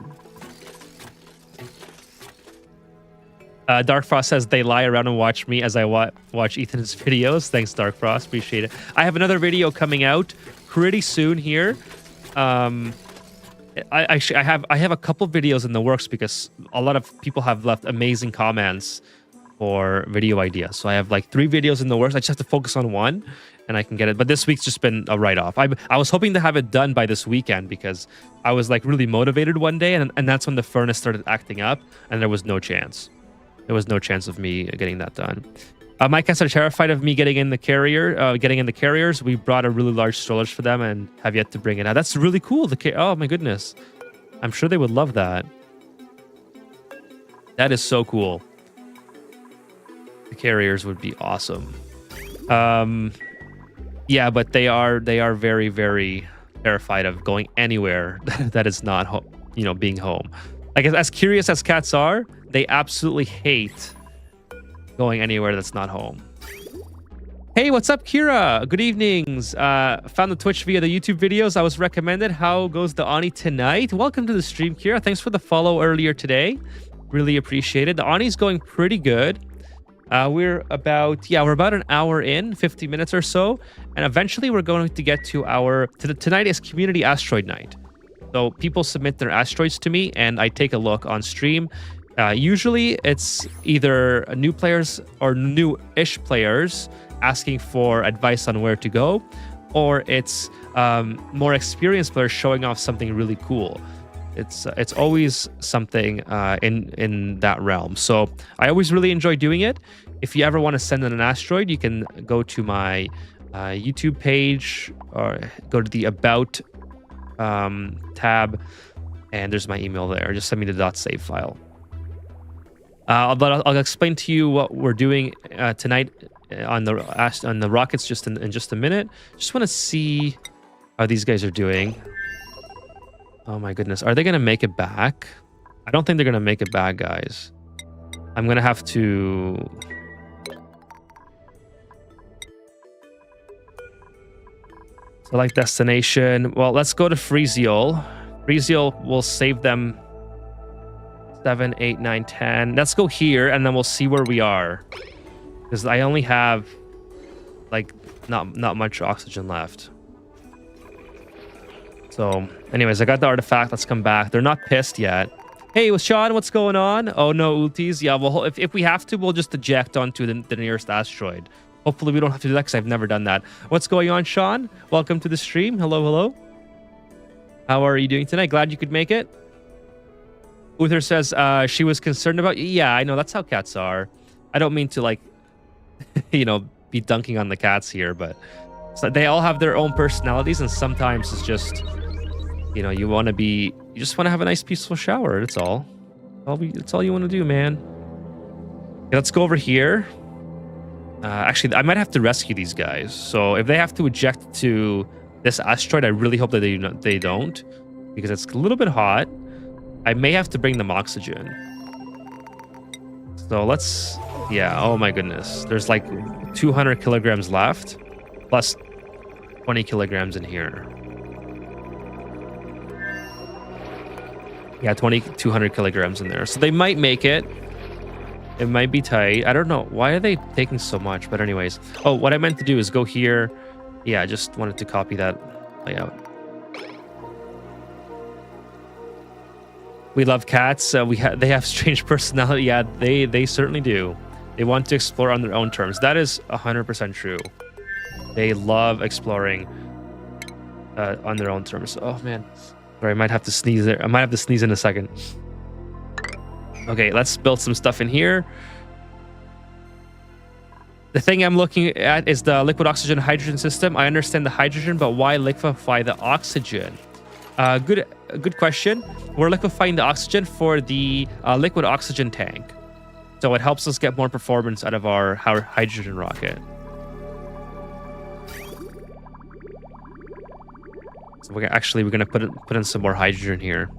Dark Frost says they lie around and watch me as I watch Ethan's videos. Thanks, Dark Frost. Appreciate it. I have another video coming out pretty soon here. I have a couple videos in the works because a lot of people have left amazing comments for video ideas. So I have like 3 videos in the works. I just have to focus on one and I can get it. But this week's just been a write-off. I was hoping to have it done by this weekend because I was like really motivated one day, and that's when the furnace started acting up and there was no chance. There was no chance of me getting that done. My cats are terrified of me getting in the carriers. We brought a really large storage for them and have yet to bring it out. That's really cool. Oh my goodness. I'm sure they would love that. That is so cool. The carriers would be awesome. Yeah, but they are very, very terrified of going anywhere that is not being home. Like as curious as cats are, they absolutely hate going anywhere that's not home. Hey, what's up, Kira? Good evenings. Found the Twitch via the YouTube videos I was recommended. How goes the Ani tonight? Welcome to the stream, Kira. Thanks for the follow earlier today. Really appreciate it. The Ani's going pretty good. We're about an hour in, 50 minutes or so, and eventually we're going to get to tonight is Community Asteroid Night. So people submit their asteroids to me, and I take a look on stream. Usually, it's either new players or new-ish players asking for advice on where to go, or it's more experienced players showing off something really cool. It's always something in that realm. So I always really enjoy doing it. If you ever want to send in an asteroid, you can go to my YouTube page or go to the About tab, and there's my email there. Just send me the .save file. But I'll explain to you what we're doing tonight on the rockets in just a minute. Just want to see how these guys are doing. Oh my goodness. Are they going to make it back? I don't think they're going to make it back, guys. I'm going to have to... select destination. Well, let's go to Freezial. Freezial will save them 7, 8, 9, 10. Let's go here, and then we'll see where we are. Because I only have, like, not much oxygen left. So, anyways, I got the artifact. Let's come back. They're not pissed yet. Hey, Sean, what's going on? Oh, no, ultis. Yeah, well, if we have to, we'll just eject onto the nearest asteroid. Hopefully, we don't have to do that because I've never done that. What's going on, Sean? Welcome to the stream. Hello, hello. How are you doing tonight? Glad you could make it. Uther says she was concerned about you. Yeah, I know. That's how cats are. I don't mean to, like, be dunking on the cats here, but so they all have their own personalities, and sometimes it's just... you just want to have a nice peaceful shower. That's all. That's all you want to do, man. Okay, let's go over here. Actually, I might have to rescue these guys. So if they have to eject to this asteroid, I really hope that they don't, because it's a little bit hot. I may have to bring them oxygen. So let's... yeah, oh my goodness. There's like 200 kilograms left, plus 20 kilograms in here. Yeah, 200 kilograms in there. So they might make it. It might be tight. I don't know. Why are they taking so much? But anyways. Oh, what I meant to do is go here. Yeah, I just wanted to copy that layout. We love cats. They have strange personality. Yeah, they certainly do. They want to explore on their own terms. That is 100% true. They love exploring on their own terms. Oh, man. Sorry, I might have to sneeze there. I might have to sneeze in a second. Okay, let's build some stuff in here. The thing I'm looking at is the liquid oxygen hydrogen system. I understand the hydrogen, but why liquefy the oxygen? Good a good question. We're liquefying the oxygen for the liquid oxygen tank. So it helps us get more performance out of our hydrogen rocket. So we're gonna put in some more hydrogen here.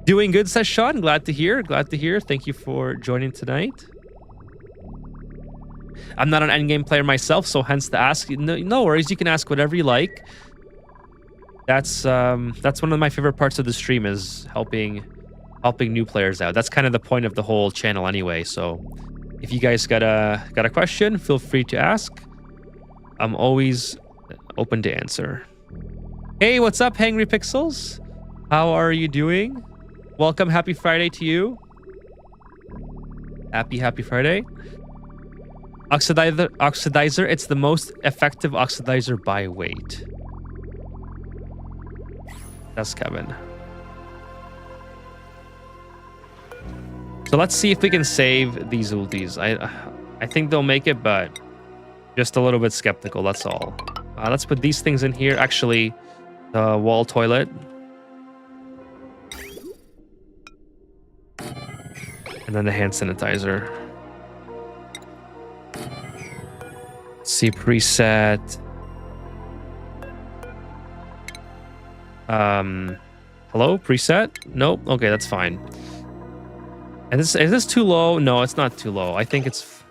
Doing good, says Sean. Glad to hear. Glad to hear. Thank you for joining tonight. I'm not an endgame player myself, so hence the ask. No worries. You can ask whatever you like. That's one of my favorite parts of the stream is helping new players out. That's kind of the point of the whole channel anyway. So if you guys got a question, feel free to ask. I'm always open to answer. Hey, what's up, Hangry Pixels? How are you doing? Welcome. Happy Friday to you. Happy Friday. Oxidizer. It's the most effective oxidizer by weight. That's Kevin. So let's see if we can save these ultis. I think they'll make it, but just a little bit skeptical. That's all. Let's put these things in here. Actually, the wall toilet. And then the hand sanitizer. Let's see, preset. Hello, preset? Nope. Okay, that's fine. And is this too low? No, it's not too low. I think it's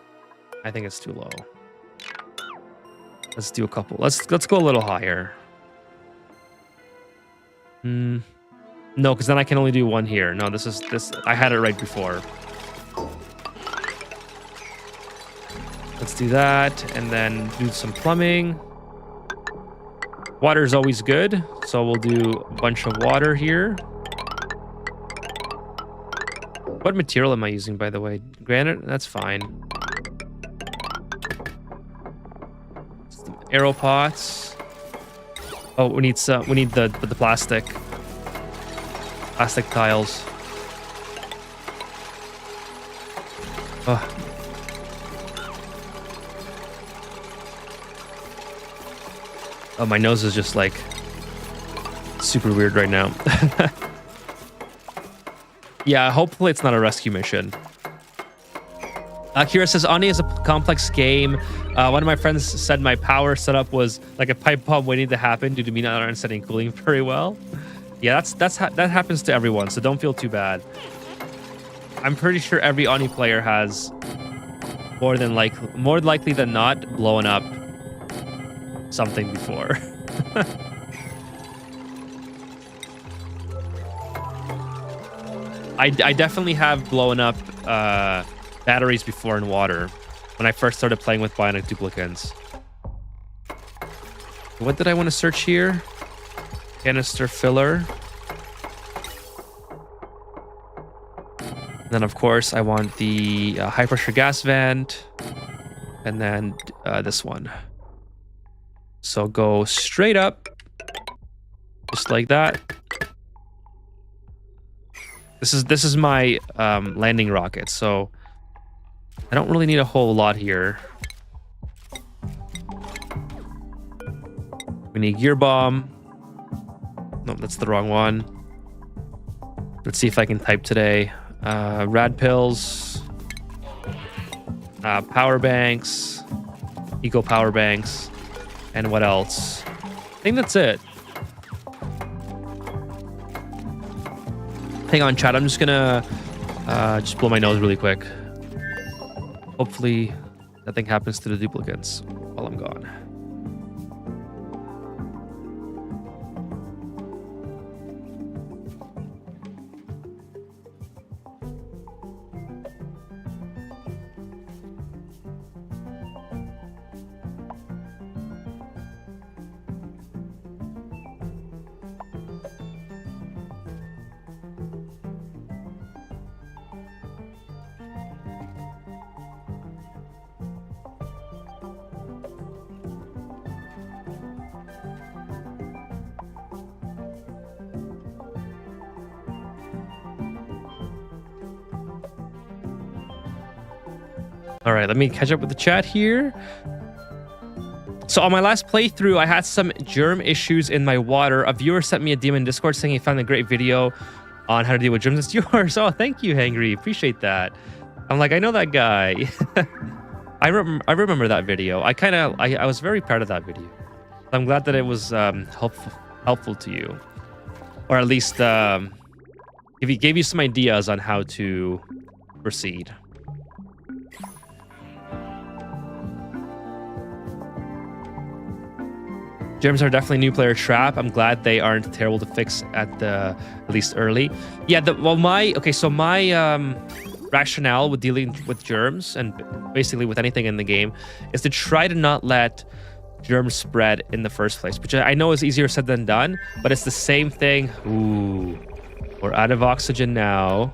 too low. Let's do a couple. Let's go a little higher. No, because then I can only do one here. No, this. I had it right before. Let's do that, and then do some plumbing. Water is always good, so we'll do a bunch of water here. What material am I using, by the way? Granite? That's fine. Some arrow pots. Oh, we need the plastic tiles. Oh. Oh, my nose is just like super weird right now. Yeah, hopefully it's not a rescue mission. Kira says, Ani is a complex game. One of my friends said my power setup was like a pipe bomb waiting to happen due to me not understanding cooling very well. Yeah, that happens to everyone, so don't feel too bad. I'm pretty sure every Ani player has more likely than not blown up something before. I definitely have blown up batteries before in water when I first started playing with bionic duplicants. What did I want to search here? Canister filler. And then of course I want the high pressure gas vent, and then this one. So go straight up, just like that. This is my landing rocket, so I don't really need a whole lot here. We need gear bomb. No, that's the wrong one. Let's see if I can type today. Rad pills, power banks, eco power banks, and what else? I think that's it. Hang on, chat. I'm just gonna just blow my nose really quick. Hopefully nothing happens to the duplicates while I'm gone. All right, let me catch up with the chat here. So on my last playthrough, I had some germ issues in my water. A viewer sent me a DM in Discord saying he found a great video on how to deal with germs. It's yours. Oh, thank you, Hangry. Appreciate that. I'm like, I know that guy. I remember that video. I was very proud of that video. I'm glad that it was helpful to you, or at least if he gave you some ideas on how to proceed. Germs are definitely a new player trap. I'm glad they aren't terrible to fix at least early. Yeah, my rationale with dealing with germs and basically with anything in the game is to try to not let germs spread in the first place, which I know is easier said than done, but it's the same thing. Ooh, we're out of oxygen now.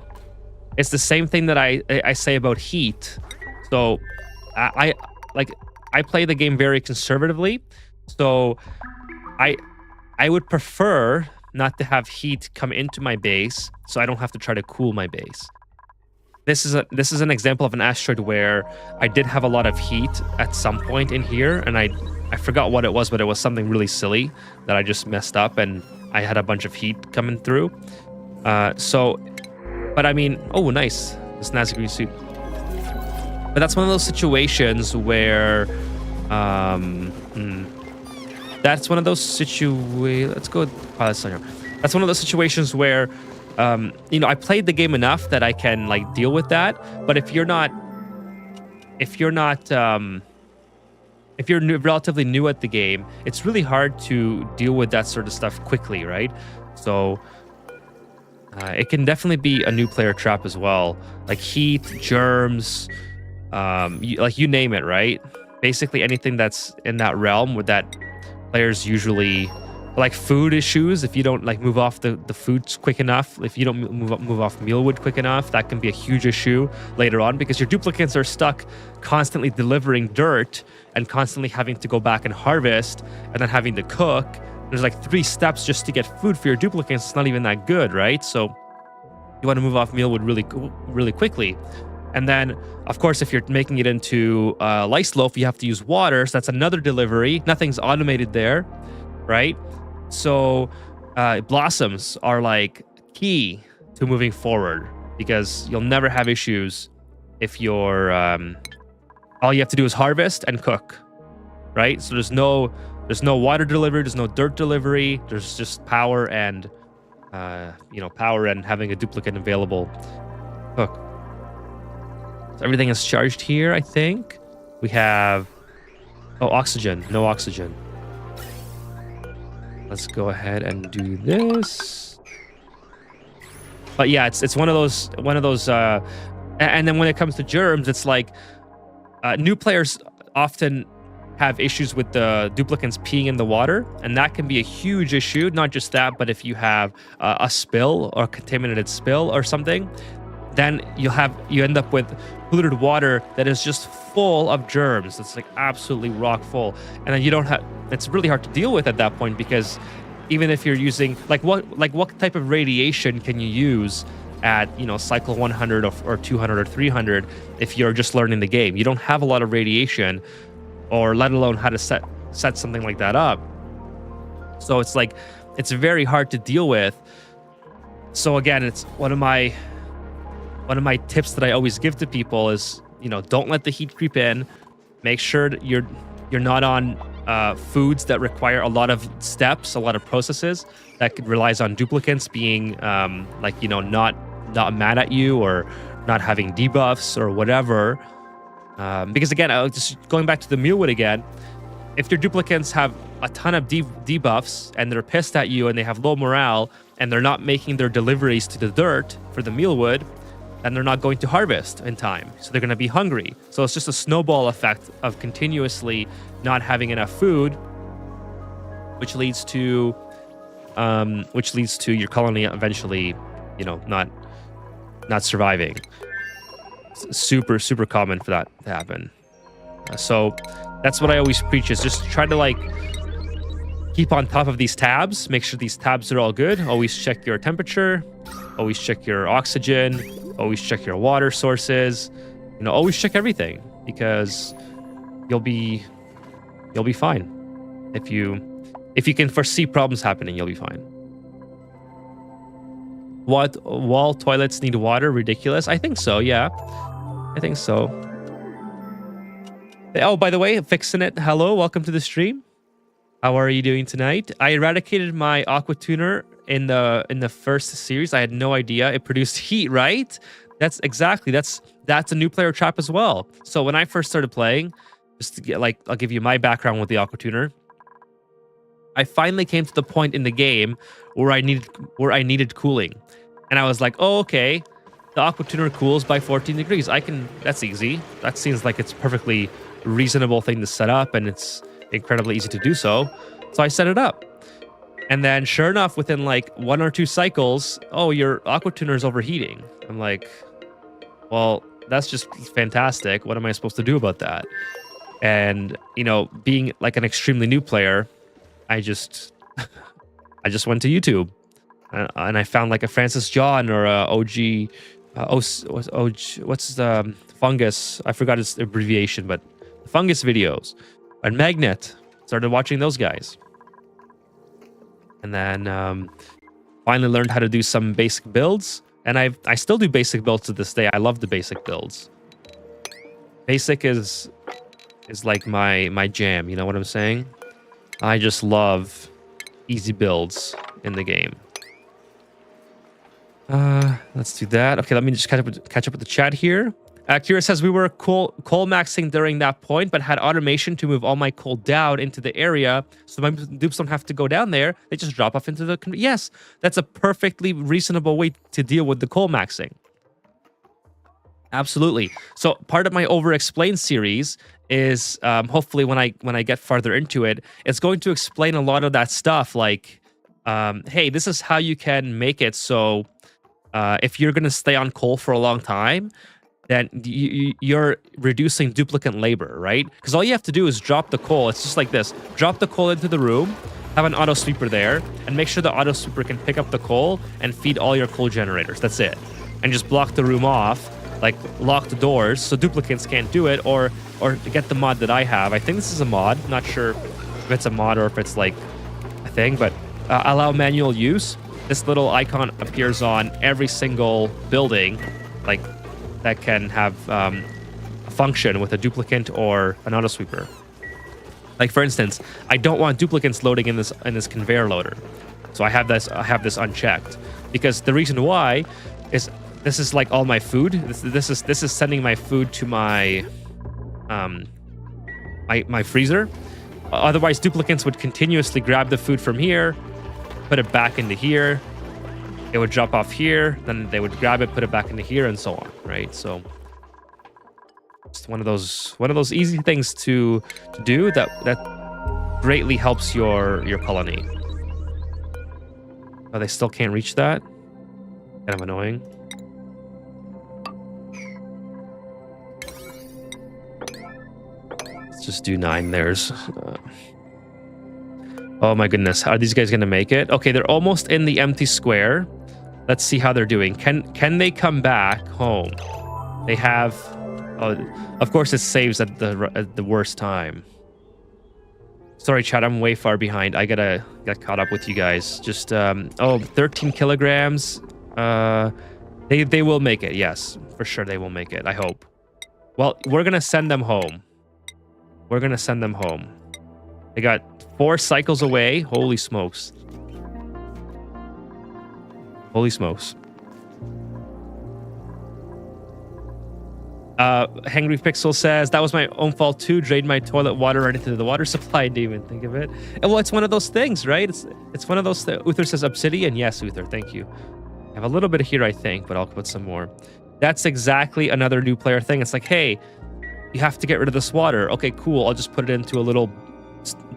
It's the same thing that I say about heat. So I play the game very conservatively. So I would prefer not to have heat come into my base, so I don't have to try to cool my base. This is an example of an asteroid where I did have a lot of heat at some point in here, and I forgot what it was, but it was something really silly that I just messed up, and I had a bunch of heat coming through. But I mean, oh, nice, this Nazi green suit. But that's one of those situations where, that's one of those situations. Let's go. That's one of those situations where, I played the game enough that I can like deal with that. But if you're relatively new at the game, it's really hard to deal with that sort of stuff quickly, right? So it can definitely be a new player trap as well, like heat, germs, you name it, right? Basically anything that's in that realm with that. Players usually like food issues. If you don't like move off the foods quick enough, if you don't move off mealwood quick enough, that can be a huge issue later on because your duplicates are stuck constantly delivering dirt and constantly having to go back and harvest and then having to cook. There's like 3 steps just to get food for your duplicates. It's not even that good, right? So you want to move off mealwood really quickly. And then, of course, if you're making it into lice loaf, you have to use water. So that's another delivery. Nothing's automated there, right? So blossoms are like key to moving forward because you'll never have issues if you're all you have to do is harvest and cook, right? So there's no water delivery, there's no dirt delivery. There's just power and power and having a duplicate available. Cook. So everything is charged here, I think. We have... Oh, oxygen. No oxygen. Let's go ahead and do this. But yeah, it's one of those... and then when it comes to germs, it's like... new players often have issues with the duplicates peeing in the water, and that can be a huge issue. Not just that, but if you have a spill or a contaminated spill or something, then you end up with polluted water that is just full of germs. It's like absolutely rock full, and then you don't have. It's really hard to deal with at that point because even if you're using what type of radiation can you use at cycle 100 or 200 or 300 if you're just learning the game? You don't have a lot of radiation, or let alone how to set something like that up. So it's like it's very hard to deal with. So again, it's one of my tips that I always give to people is, don't let the heat creep in. Make sure that you're not on foods that require a lot of steps, a lot of processes that relies on duplicates being not mad at you or not having debuffs or whatever. Because again, just going back to the mealwood again, if your duplicates have a ton of debuffs and they're pissed at you and they have low morale and they're not making their deliveries to the dirt for the mealwood, and they're not going to harvest in time. So they're going to be hungry. So it's just a snowball effect of continuously not having enough food, which leads to your colony eventually, not surviving. It's super, super common for that to happen. So that's what I always preach is just try to keep on top of these tabs. Make sure these tabs are all good. Always check your temperature. Always check your oxygen. Always check your water sources. Always check everything because you'll be You'll be fine. If you can foresee problems happening, you'll be fine. What wall toilets need water? Ridiculous. I think so. Yeah, I think so. Oh, by the way, fixing it. Hello, welcome to the stream. How are you doing tonight? I eradicated my aqua tuner in the first series. I had no idea it produced heat. Right? That's a new player trap as well. So when I first started playing, just to get I'll give you my background with the aqua tuner. I finally came to the point in the game where I needed cooling, and I was like, oh, okay, the aqua tuner cools by 14 degrees. That's easy. That seems like it's perfectly reasonable thing to set up, and it's incredibly easy to do so. So I set it up, and then sure enough, within like 1 or 2 cycles, oh, your aqua tuner is overheating. I'm like, well, that's just fantastic. What am I supposed to do about that? And being like an extremely new player, I just went to YouTube, and I found like a Francis John or a OG, what's the fungus? I forgot its abbreviation, but the fungus videos. And Magnet, started watching those guys, and then finally learned how to do some basic builds. And I still do basic builds to this day. I love the basic builds. Basic is like my jam. You know what I'm saying? I just love easy builds in the game. Let's do that. Okay, let me just catch up with the chat here. Kira says we were coal maxing during that point, but had automation to move all my coal down into the area, so my dupes don't have to go down there. They just drop off into the... Yes, that's a perfectly reasonable way to deal with the coal maxing. Absolutely. So part of my over-explain series is hopefully when I get farther into it, it's going to explain a lot of that stuff. Like, hey, this is how you can make it so if you're going to stay on coal for a long time, then you're reducing duplicate labor, right? Because all you have to do is drop the coal. It's just like this. Drop the coal into the room, have an auto sweeper there, and make sure the auto sweeper can pick up the coal and feed all your coal generators. That's it. And just block the room off, like lock the doors so duplicates can't do it, or get the mod that I have. I think this is a mod. Not sure if it's a mod or if it's like a thing, but allow manual use. This little icon appears on every single building, like that can have a function with a duplicant or an auto sweeper. Like for instance, I don't want duplicates loading in this conveyor loader, so I have this unchecked, because the reason why is this is like all my food. This is sending my food to my my freezer. Otherwise, duplicates would continuously grab the food from here, put it back into here. It would drop off here, then they would grab it, put it back into here, and so on, right? So it's one of those easy things to do that greatly helps your colony. Oh, they still can't reach that? Kind of annoying. Let's just do 9 theirs. Oh my goodness, how are these guys gonna make it? Okay, they're almost in the empty square. Let's see how they're doing. Can they come back home? They have... Oh, of course it saves at the worst time. Sorry, chat, I'm way far behind. I gotta get caught up with you guys. Just, 13 kilograms. They will make it, yes. For sure they will make it, I hope. Well, we're gonna send them home. We're gonna send them home. They got 4 cycles away. Holy smokes. Holy smokes. Hangry Pixel says, that was my own fault too. Drained my toilet water right into the water supply. Didn't even think of it. And well, it's one of those things, right? It's one of those Uther says obsidian. Yes, Uther, thank you. I have a little bit here, I think, but I'll put some more. That's exactly another new player thing. It's like, hey, you have to get rid of this water. Okay, cool. I'll just put it into a little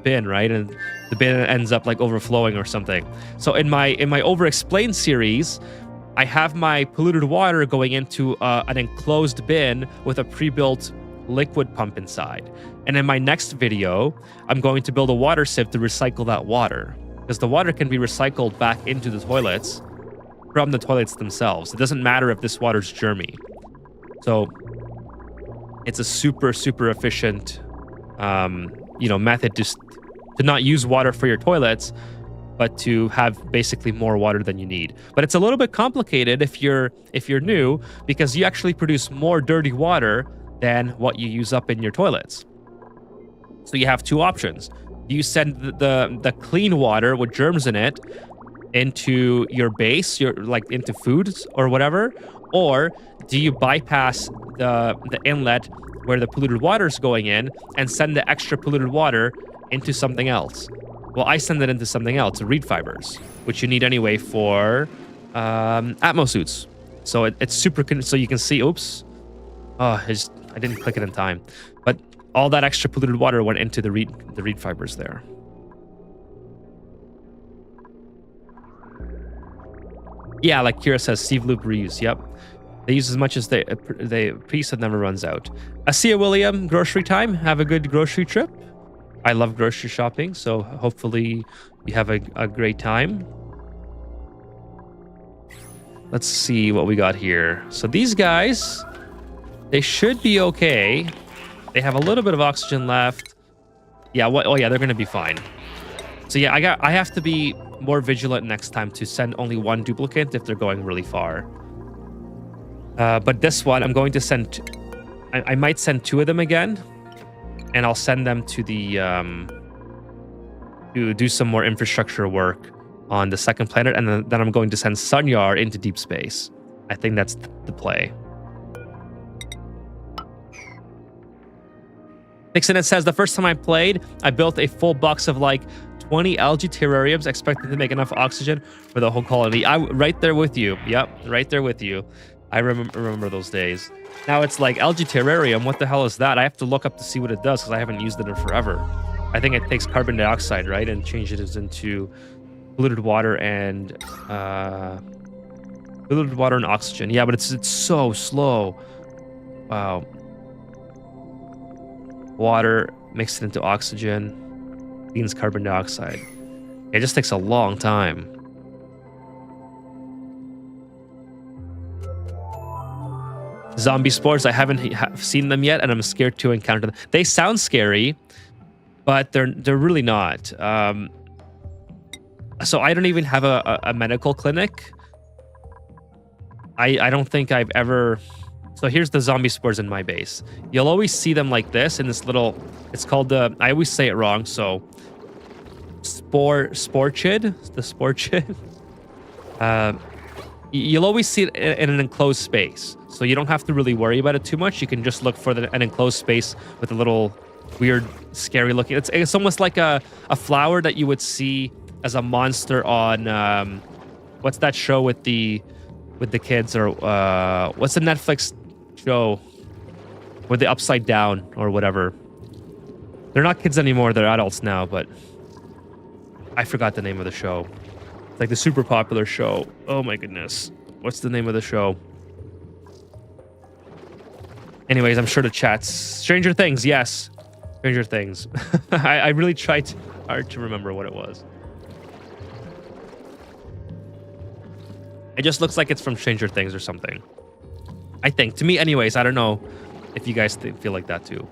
bin, right? And the bin ends up like overflowing or something. So in my over-explain series, I have my polluted water going into an enclosed bin with a pre-built liquid pump inside. And in my next video, I'm going to build a water sieve to recycle that water, because the water can be recycled back into the toilets from the toilets themselves. It doesn't matter if this water's germy. So it's a super, super efficient method to not use water for your toilets, but to have basically more water than you need. But it's a little bit complicated if you're new, because you actually produce more dirty water than what you use up in your toilets. So you have two options. You send the clean water with germs in it into your base, into foods or whatever, or do you bypass the inlet where the polluted water is going in and send the extra polluted water into something else? Well, I send it into something else, reed fibers, which you need anyway for Atmo suits. So it's super, so you can see, oops. Oh, I didn't click it in time. But all that extra polluted water went into the reed fibers there. Yeah, like Kira says, sieve loop reuse. Yep. They use as much as they preset never runs out. Asia William, grocery time. Have a good grocery trip. I love grocery shopping, so hopefully you have a great time. Let's see what we got here. So these guys, they should be okay. They have a little bit of oxygen left. Yeah, oh yeah, they're gonna be fine. So yeah, I have to be more vigilant next time to send only one duplicate if they're going really far. But this one, I'm going to send... I might send two of them again. And I'll send them to the... to do some more infrastructure work on the second planet. And then I'm going to send Sunyar into deep space. I think that's the play. Nixon says, the first time I played, I built a full box of like 20 algae terrariums, expecting to make enough oxygen for the whole colony. Right there with you. Yep, right there with you. I remember those days. Now it's like algae terrarium. What the hell is that? I have to look up to see what it does because I haven't used it in forever. I think it takes carbon dioxide, right, and changes it into polluted water and oxygen. Yeah, but it's so slow. Wow. Water, mix it into oxygen, cleans carbon dioxide. It just takes a long time. Zombie spores, I haven't seen them yet, and I'm scared to encounter them. They sound scary, but they're really not. So I don't even have a medical clinic. I don't think I've ever... So here's the zombie spores in my base. You'll always see them like this in this little... It's called the... I always say it wrong, so... Sporchid? The sporchid? You'll always see it in an enclosed space. So you don't have to really worry about it too much. You can just look for an enclosed space with a little weird, scary looking... It's almost like a flower that you would see as a monster on... what's that show with the kids? Or what's the Netflix show with the upside down or whatever? They're not kids anymore. They're adults now, but I forgot the name of the show. It's like the super popular show. Oh my goodness. What's the name of the show? Anyways, I'm sure the chat's Stranger Things. Yes. Stranger Things. I really tried hard to remember what it was. It just looks like it's from Stranger Things or something. I think. To me, anyways. I don't know if you guys feel like that too.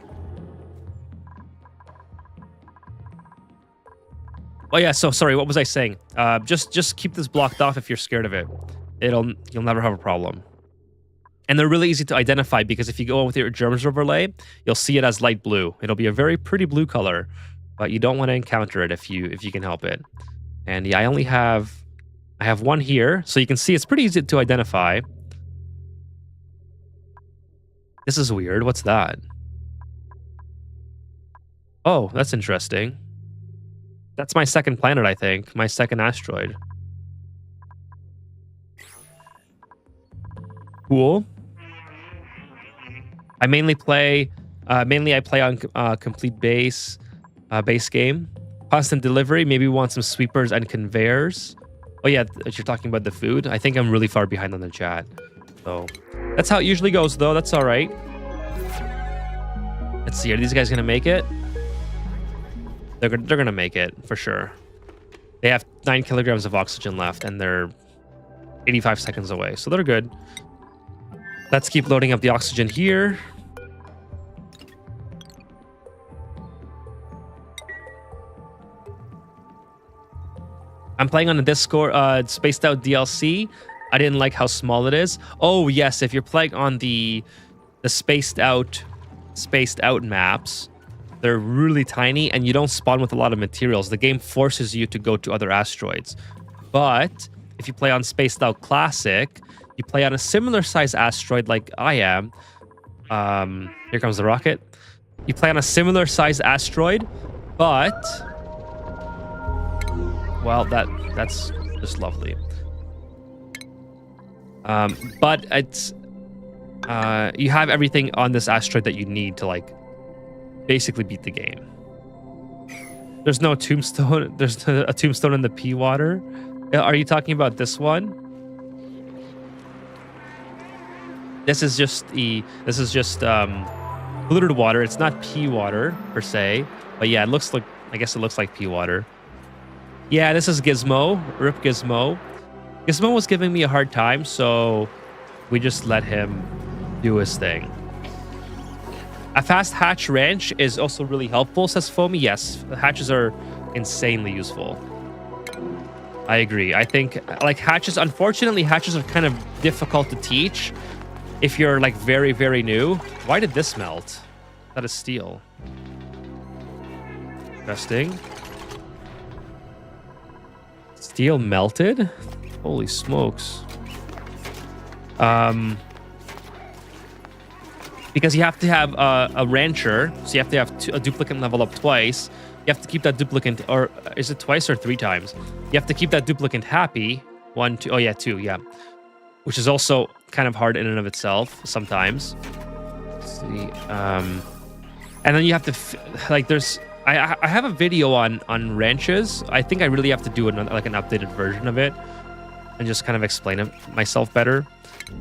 Oh yeah, so sorry, what was I saying? Just keep this blocked off if you're scared of it. You'll never have a problem. And they're really easy to identify because if you go with your germs overlay, you'll see it as light blue. It'll be a very pretty blue color, but you don't want to encounter it if you can help it. And yeah, I have one here, so you can see it's pretty easy to identify. This is weird. What's that? Oh, that's interesting. That's my second planet, I think. My second asteroid. Cool. I mainly play on complete base game. Constant delivery. Maybe we want some sweepers and conveyors. Oh yeah, you're talking about the food. I think I'm really far behind on the chat. So that's how it usually goes, though. That's all right. Let's see. Are these guys gonna make it? They're gonna make it for sure. They have 9 kilograms of oxygen left, and they're 85 seconds away, so they're good. Let's keep loading up the oxygen here. I'm playing on the Discord Spaced Out DLC. I didn't like how small it is. Oh yes, if you're playing on the spaced out maps, they're really tiny and you don't spawn with a lot of materials. The game forces you to go to other asteroids. But if you play on Spaced Out Classic, you play on a similar size asteroid like I am. Here comes the rocket. You play on a similar size asteroid, but well, that's just lovely. But it's you have everything on this asteroid that you need to like basically beat the game. There's no tombstone. There's a tombstone in the pea water. Are you talking about this one? This is just polluted water. It's not pea water per se, but yeah, it looks like, I guess it looks like pea water. Yeah, this is Gizmo. Rip Gizmo. Gizmo was giving me a hard time, so we just let him do his thing. A fast hatch wrench is also really helpful, says Foamy. Yes, hatches are insanely useful. I agree. I think like hatches, unfortunately, hatches are kind of difficult to teach if you're like very, very new. Why did this melt? That is steel. Interesting. Steel melted? Holy smokes. Because you have to have a rancher, so you have to have a duplicant level up twice. You have to keep that duplicant, or is it twice or 3 times? You have to keep that duplicant happy. 1, 2, oh yeah, 2, yeah. Which is also kind of hard in and of itself sometimes. Let's see. And then you have to, like, there's, I have a video on ranches. I think I really have to do another, like an updated version of it and just kind of explain it myself better.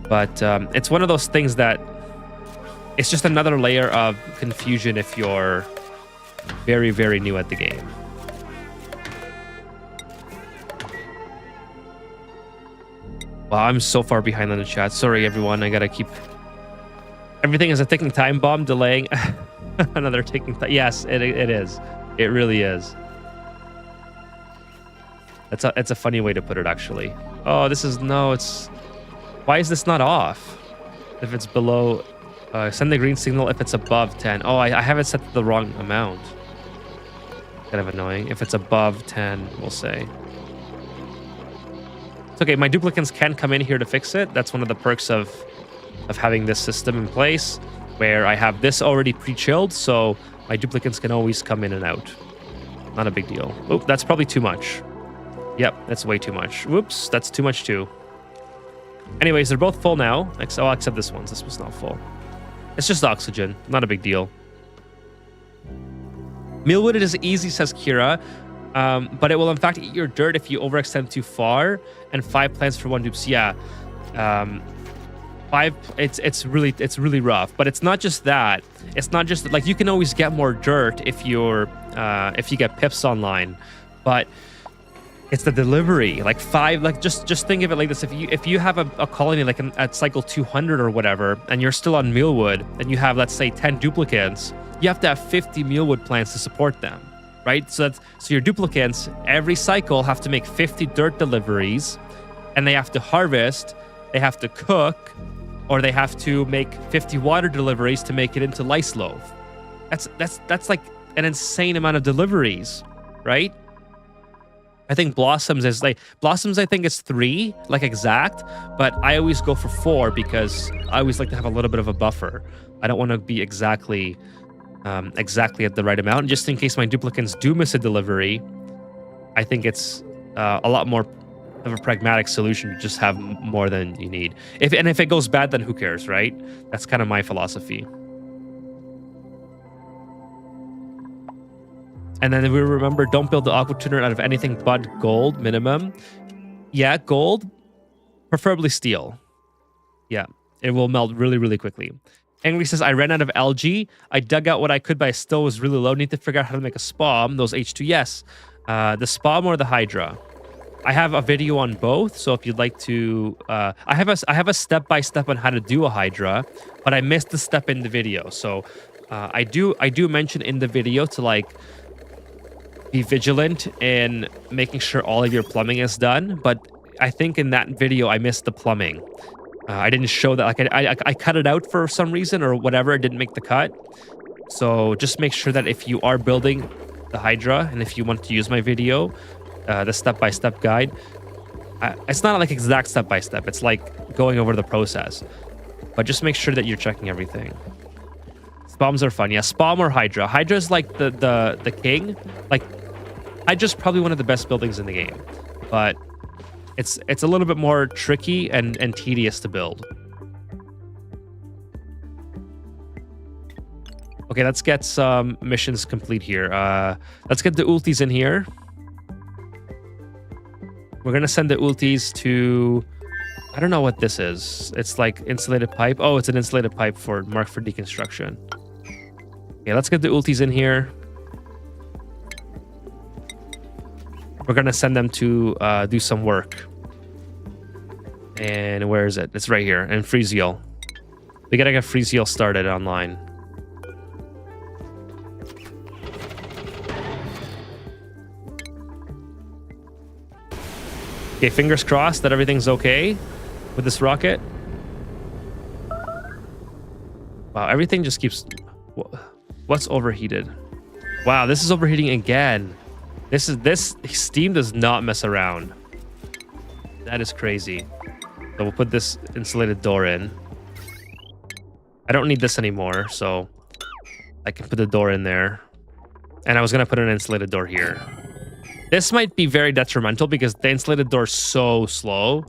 But it's one of those things that it's just another layer of confusion if you're very, very new at the game. Wow, I'm so far behind on the chat. Sorry, everyone. I gotta keep... Everything is a ticking time bomb, delaying another ticking time. Yes, it is. It really is. It's a funny way to put it, actually. Oh, this is... No, it's... Why is this not off? If it's below... send the green signal if it's above 10. Oh, I have it set to the wrong amount. Kind of annoying. If it's above 10, we'll say. It's okay. My duplicants can come in here to fix it. That's one of the perks of having this system in place, where I have this already pre-chilled, so my duplicants can always come in and out. Not a big deal. Oh, that's probably too much. Yep, that's way too much. Whoops, that's too much too. Anyways, they're both full now. Oh, except this one. This was not full. It's just oxygen. Not a big deal. Mealwood is easy, says Kira. But it will in fact eat your dirt if you overextend too far. And 5 plants for 1 dupes. Yeah. 5. It's really rough. But it's not just that. It's not just like you can always get more dirt if you get pips online. But it's the delivery. Like 5. Like just think of it like this. If you have a colony like at cycle 200 or whatever, and you're still on mealwood, and you have, let's say, 10 duplicates, you have to have 50 mealwood plants to support them, right? So your duplicates every cycle have to make 50 dirt deliveries, and they have to harvest, they have to cook, or they have to make 50 water deliveries to make it into lice loaf. That's like an insane amount of deliveries, right? I think Blossoms is like... Blossoms, I think, is 3, like exact. But I always go for 4 because I always like to have a little bit of a buffer. I don't want to be exactly at the right amount. Just in case my duplicants do miss a delivery, I think it's a lot more of a pragmatic solution to just have more than you need. If it goes bad, then who cares, right? That's kind of my philosophy. And then we remember, don't build the aqua tuner out of anything but gold minimum. Yeah, gold, preferably steel. Yeah, it will melt really, really quickly. Angry says, I ran out of algae. I dug out what I could, but I still was really low. Need to figure out how to make a spalm. Those H2, yes. The spalm or the hydra. I have a video on both, so if you'd like to... I have a step-by-step on how to do a hydra, but I missed the step in the video. So I do mention in the video to, like... be vigilant in making sure all of your plumbing is done. But I think in that video, I missed the plumbing. I didn't show that. Like I cut it out for some reason or whatever. It didn't make the cut. So just make sure that if you are building the Hydra and if you want to use my video, the step-by-step guide, it's not like exact step-by-step. It's like going over the process. But just make sure that you're checking everything. Spawns are fun. Yeah, Spawn or Hydra. Hydra's like the king. Like, Hydra's probably one of the best buildings in the game. But it's a little bit more tricky and tedious to build. Okay, let's get some missions complete here. Let's get the ultis in here. We're going to send the ultis to... I don't know what this is. It's like insulated pipe. Oh, it's an insulated pipe marked for deconstruction. Okay, let's get the ultis in here. We're going to send them to do some work. And where is it? It's right here in Freezeal. We got to get Freezeal started online. Okay, fingers crossed that everything's okay with this rocket. Wow, everything just keeps... What's overheated? Wow, this is overheating again. This Steam does not mess around. That is crazy. So we'll put this insulated door in. I don't need this anymore, so I can put the door in there. And I was going to put an insulated door here. This might be very detrimental because the insulated door is so slow.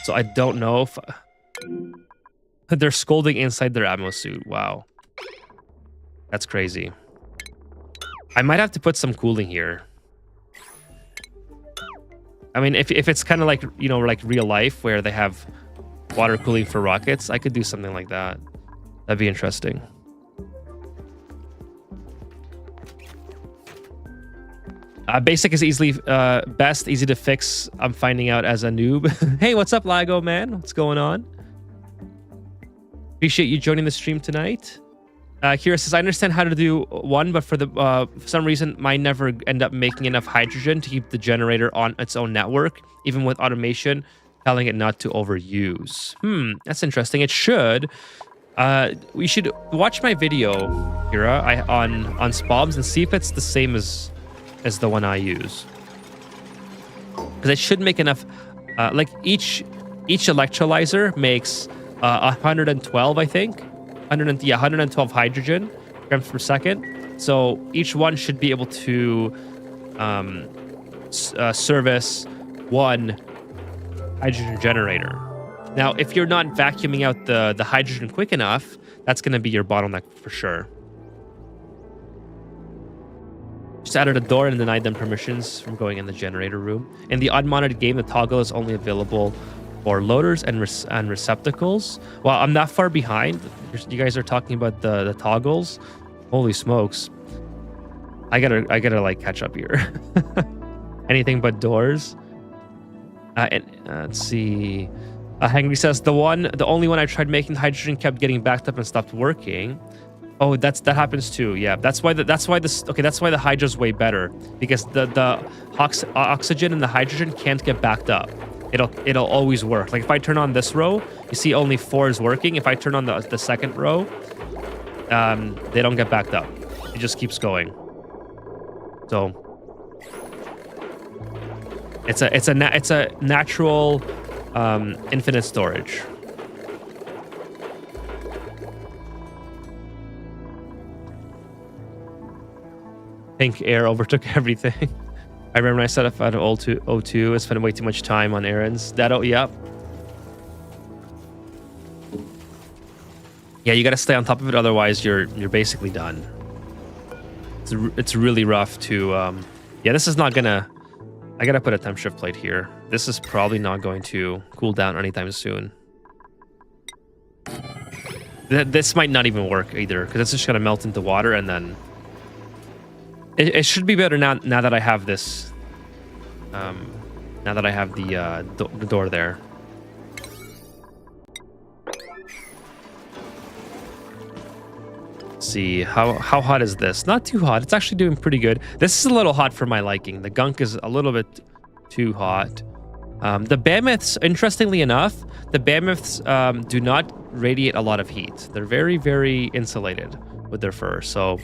So I don't know if... They're scolding inside their ammo suit. Wow. That's crazy. I might have to put some cooling here. I mean, if it's kind of like, you know, like real life where they have water cooling for rockets, I could do something like that. That'd be interesting. Basic is easily best, easy to fix. I'm finding out as a noob. Hey, what's up, Lago, man? What's going on? Appreciate you joining the stream tonight. Kira says, I understand how to do one, but for some reason, mine never end up making enough hydrogen to keep the generator on its own network, even with automation telling it not to overuse. That's interesting. It should. We should watch my video, Kira, on SPOBs and see if it's the same as the one I use, because it should make enough. Like each electrolyzer makes 112, I think. 112 hydrogen grams per second. So each one should be able to service one hydrogen generator. Now, if you're not vacuuming out the hydrogen quick enough, that's going to be your bottleneck for sure. Just added a door and denied them permissions from going in the generator room. In the unmodded game, the toggle is only available for loaders and receptacles. Well, I'm not far behind. You guys are talking about the toggles. Holy smokes! I gotta like catch up here. Anything but doors. Let's see. Hangry says the only one I tried making hydrogen kept getting backed up and stopped working. Oh, that happens too. Yeah, that's why the Hydra's way better, because the oxygen and the hydrogen can't get backed up. It'll always work. Like if I turn on this row, you see only 4 is working. If I turn on the second row, they don't get backed up. It just keeps going. So it's a natural infinite storage. Pink air overtook everything. I remember when I set up at O2, I spent way too much time on errands. Yep. Yeah, you got to stay on top of it, otherwise you're basically done. It's really rough to yeah, this is not gonna... I gotta put a temp shift plate here. This is probably not going to cool down anytime soon. This might not even work either, because it's just gonna melt into water, and then it should be better now that I have this. Now that I have the door there. see. How hot is this? Not too hot. It's actually doing pretty good. This is a little hot for my liking. The gunk is a little bit too hot. The mammoths, interestingly enough, the mammoths do not radiate a lot of heat. They're very, very insulated with their fur. So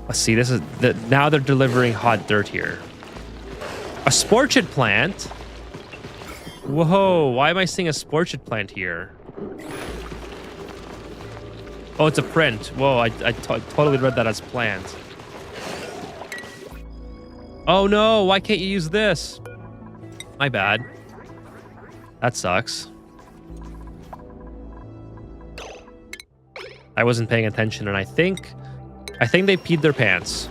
let's see. This is now they're delivering hot dirt here. A sporchid plant. Whoa! Why am I seeing a sporchid plant here? Oh, it's a print. Whoa! I totally read that as plant. Oh no! Why can't you use this? My bad. That sucks. I wasn't paying attention, and I think they peed their pants.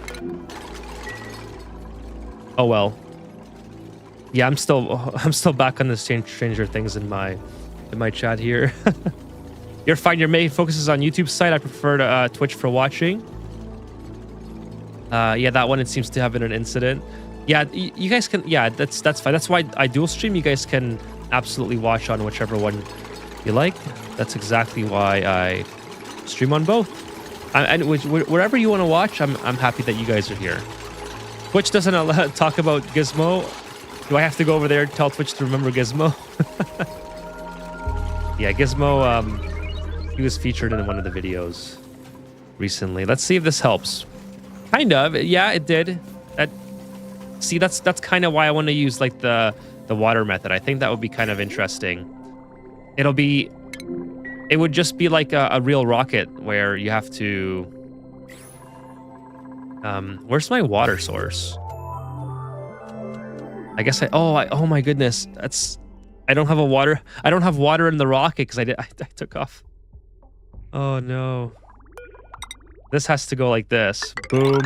Oh well. Yeah, I'm still back on the Stranger Things in my chat here. You're fine. Your main focus is on YouTube site. I prefer to, Twitch for watching. Yeah, that one, it seems to have been an incident. Yeah, you guys can. Yeah, that's fine. That's why I dual stream. You guys can absolutely watch on whichever one you like. That's exactly why I stream on both. And wherever you want to watch, I'm happy that you guys are here. Twitch doesn't talk about Gizmo. Do I have to go over there and tell Twitch to remember Gizmo? Yeah, Gizmo, he was featured in one of the videos recently. Let's see if this helps. Kind of. Yeah, it did. See, that's kind of why I want to use like the water method. I think that would be kind of interesting. It would just be like a real rocket where you have to... where's my water source? I guess oh my goodness. I don't have water in the rocket because I took off. Oh no. This has to go like this. Boom.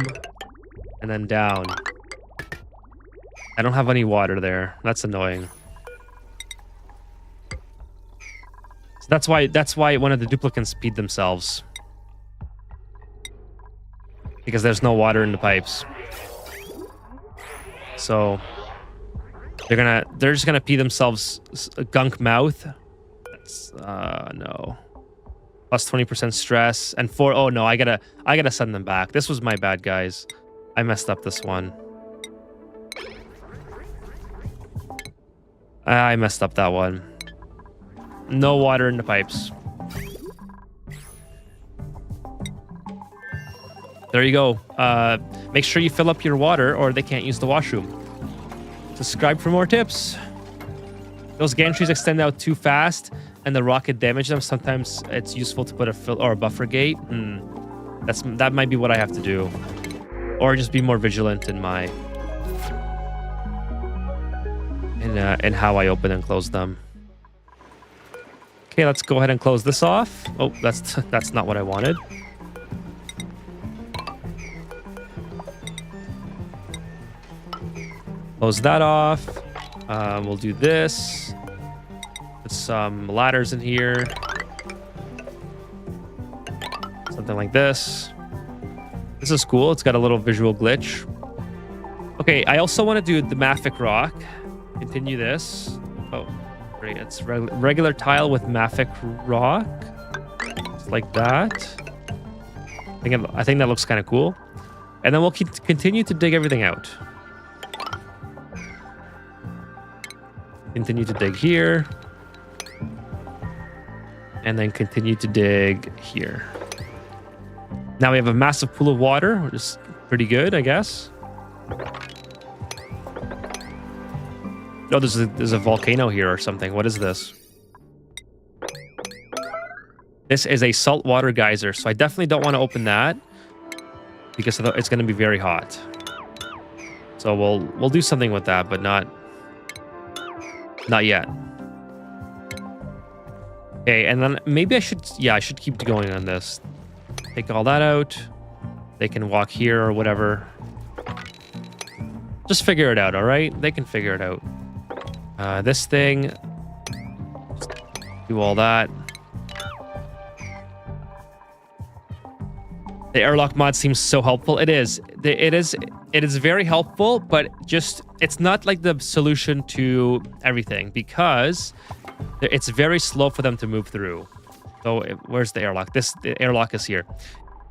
And then down. I don't have any water there. That's annoying. So that's why one of the duplicants peed themselves. Because there's no water in the pipes. So they're just gonna pee themselves a gunk mouth. That's no. Plus 20% stress and oh no, I gotta send them back. This was my bad, guys. I messed up this one. I messed up that one. No water in the pipes. There you go. Make sure you fill up your water or they can't use the washroom. Subscribe for more tips. Those gantries extend out too fast and the rocket damage them. Sometimes it's useful to put a buffer gate. That might be what I have to do. Or just be more vigilant in my... in how I open and close them. Okay, let's go ahead and close this off. Oh, that's not what I wanted. Close that off. We'll do this. Put some ladders in here. Something like this. This is cool. It's got a little visual glitch. Okay, I also want to do the Mafic rock. Continue this. Oh, great. It's regular tile with Mafic rock. Just like that. I think that looks kind of cool. And then we'll continue to dig everything out. Continue to dig here. And then continue to dig here. Now we have a massive pool of water, which is pretty good, I guess. Oh, there's a volcano here or something. What is this? This is a saltwater geyser, so I definitely don't want to open that because it's going to be very hot. So we'll do something with that, but not yet. Okay, and then maybe I should keep going on this. Take all that out. They can walk here or whatever. Just figure it out, all right? They can figure it out. This thing. Do all that. The airlock mod seems so helpful. It is. It is very helpful, but just it's not like the solution to everything because it's very slow for them to move through. So where's the airlock? The airlock is here.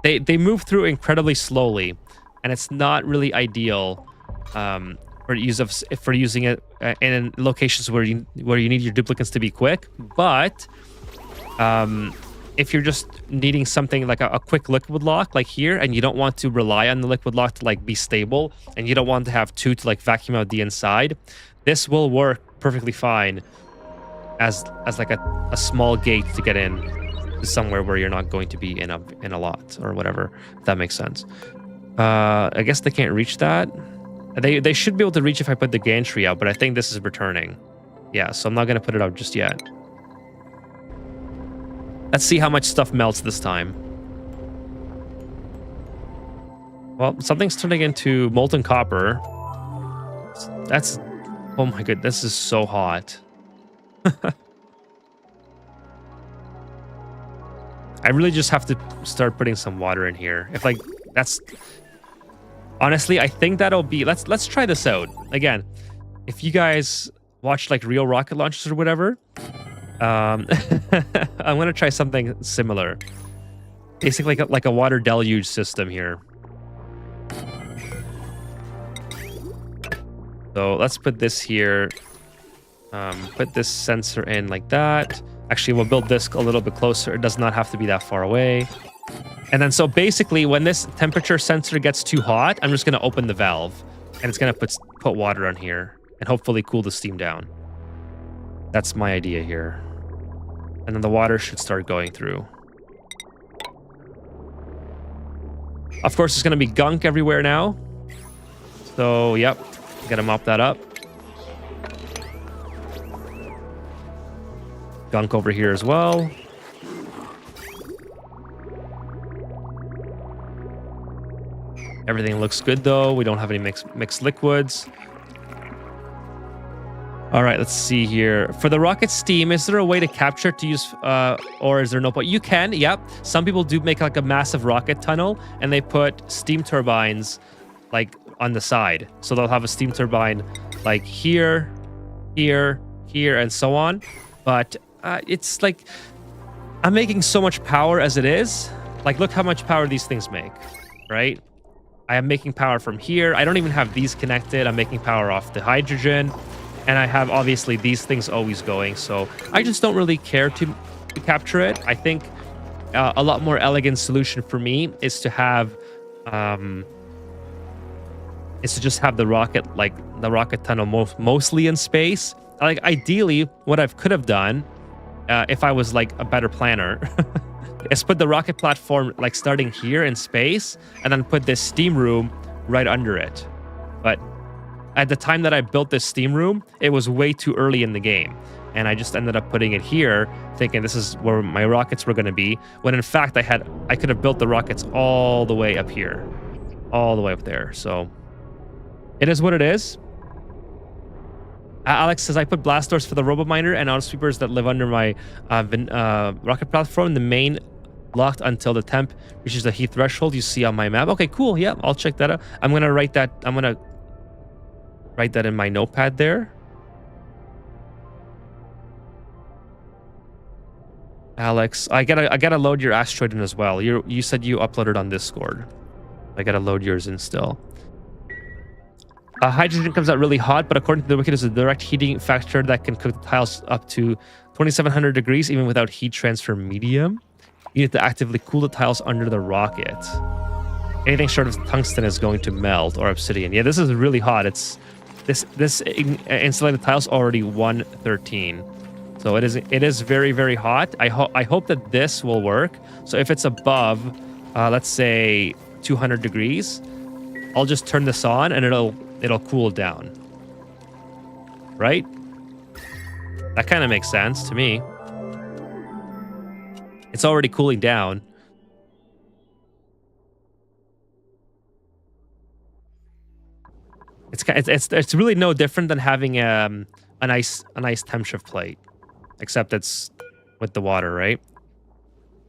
they move through incredibly slowly, and it's not really ideal for using it in locations where you need your duplicates to be quick. But if you're just needing something like a quick liquid lock like here, and you don't want to rely on the liquid lock to like be stable, and you don't want to have two to like vacuum out the inside, this will work perfectly fine as like a small gate to get in to somewhere where you're not going to be in a lot or whatever, if that makes sense. I guess they can't reach that. They should be able to reach if I put the gantry out, but I think this is returning. Yeah, so I'm not going to put it out just yet. Let's see how much stuff melts this time. Well, something's turning into molten copper. That's... Oh my god, this is so hot. I really just have to start putting some water in here. If like, that's... Honestly, I think that'll be... Let's try this out. Again, if you guys watch like real rocket launches or whatever... I'm going to try something similar. Basically like a water deluge system here. So let's put this here. Put this sensor in like that. Actually, we'll build this a little bit closer. It does not have to be that far away. And then so basically when this temperature sensor gets too hot, I'm just going to open the valve. And it's going to put water on here. And hopefully cool the steam down. That's my idea here. And then the water should start going through. Of course, there's going to be gunk everywhere now. So, yep. Gotta mop that up. Gunk over here as well. Everything looks good, though. We don't have any mixed liquids. All right, let's see here. For the rocket steam, is there a way to capture it to use, or is there no point? You can, yep. Some people do make like a massive rocket tunnel, and they put steam turbines like on the side. So they'll have a steam turbine like here, here, here, and so on. But it's like, I'm making so much power as it is. Like, look how much power these things make, right? I am making power from here. I don't even have these connected. I'm making power off the hydrogen. And I have, obviously, these things always going. So I just don't really care to capture it. I think a lot more elegant solution for me is to have... is to just have the rocket tunnel mostly in space. Like, ideally, what I could have done, if I was like a better planner, is put the rocket platform like starting here in space, and then put this steam room right under it. But at the time that I built this steam room, it was way too early in the game. And I just ended up putting it here, thinking this is where my rockets were going to be, when in fact I could have built the rockets all the way up here. All the way up there. So it is what it is. Alex says, I put blast doors for the robo-miner and auto sweepers that live under my rocket platform. The main locked until the temp reaches the heat threshold you see on my map. Okay, cool. Yeah, I'll check that out. I'm going to write that in my notepad there. Alex, I gotta load your asteroid in as well. You said you uploaded on Discord. I gotta load yours in still. Hydrogen comes out really hot, but according to the wiki, there's a direct heating factor that can cook the tiles up to 2700 degrees, even without heat transfer medium. You need to actively cool the tiles under the rocket. Anything short of tungsten is going to melt, or obsidian. Yeah, this is really hot. It's this insulated tile's already 113. So it is very, very hot. I hope that this will work. So if it's above, let's say 200 degrees, I'll just turn this on and it'll cool down. Right? That kind of makes sense to me. It's already cooling down. It's really no different than having a nice temp shift plate, except it's with the water, right?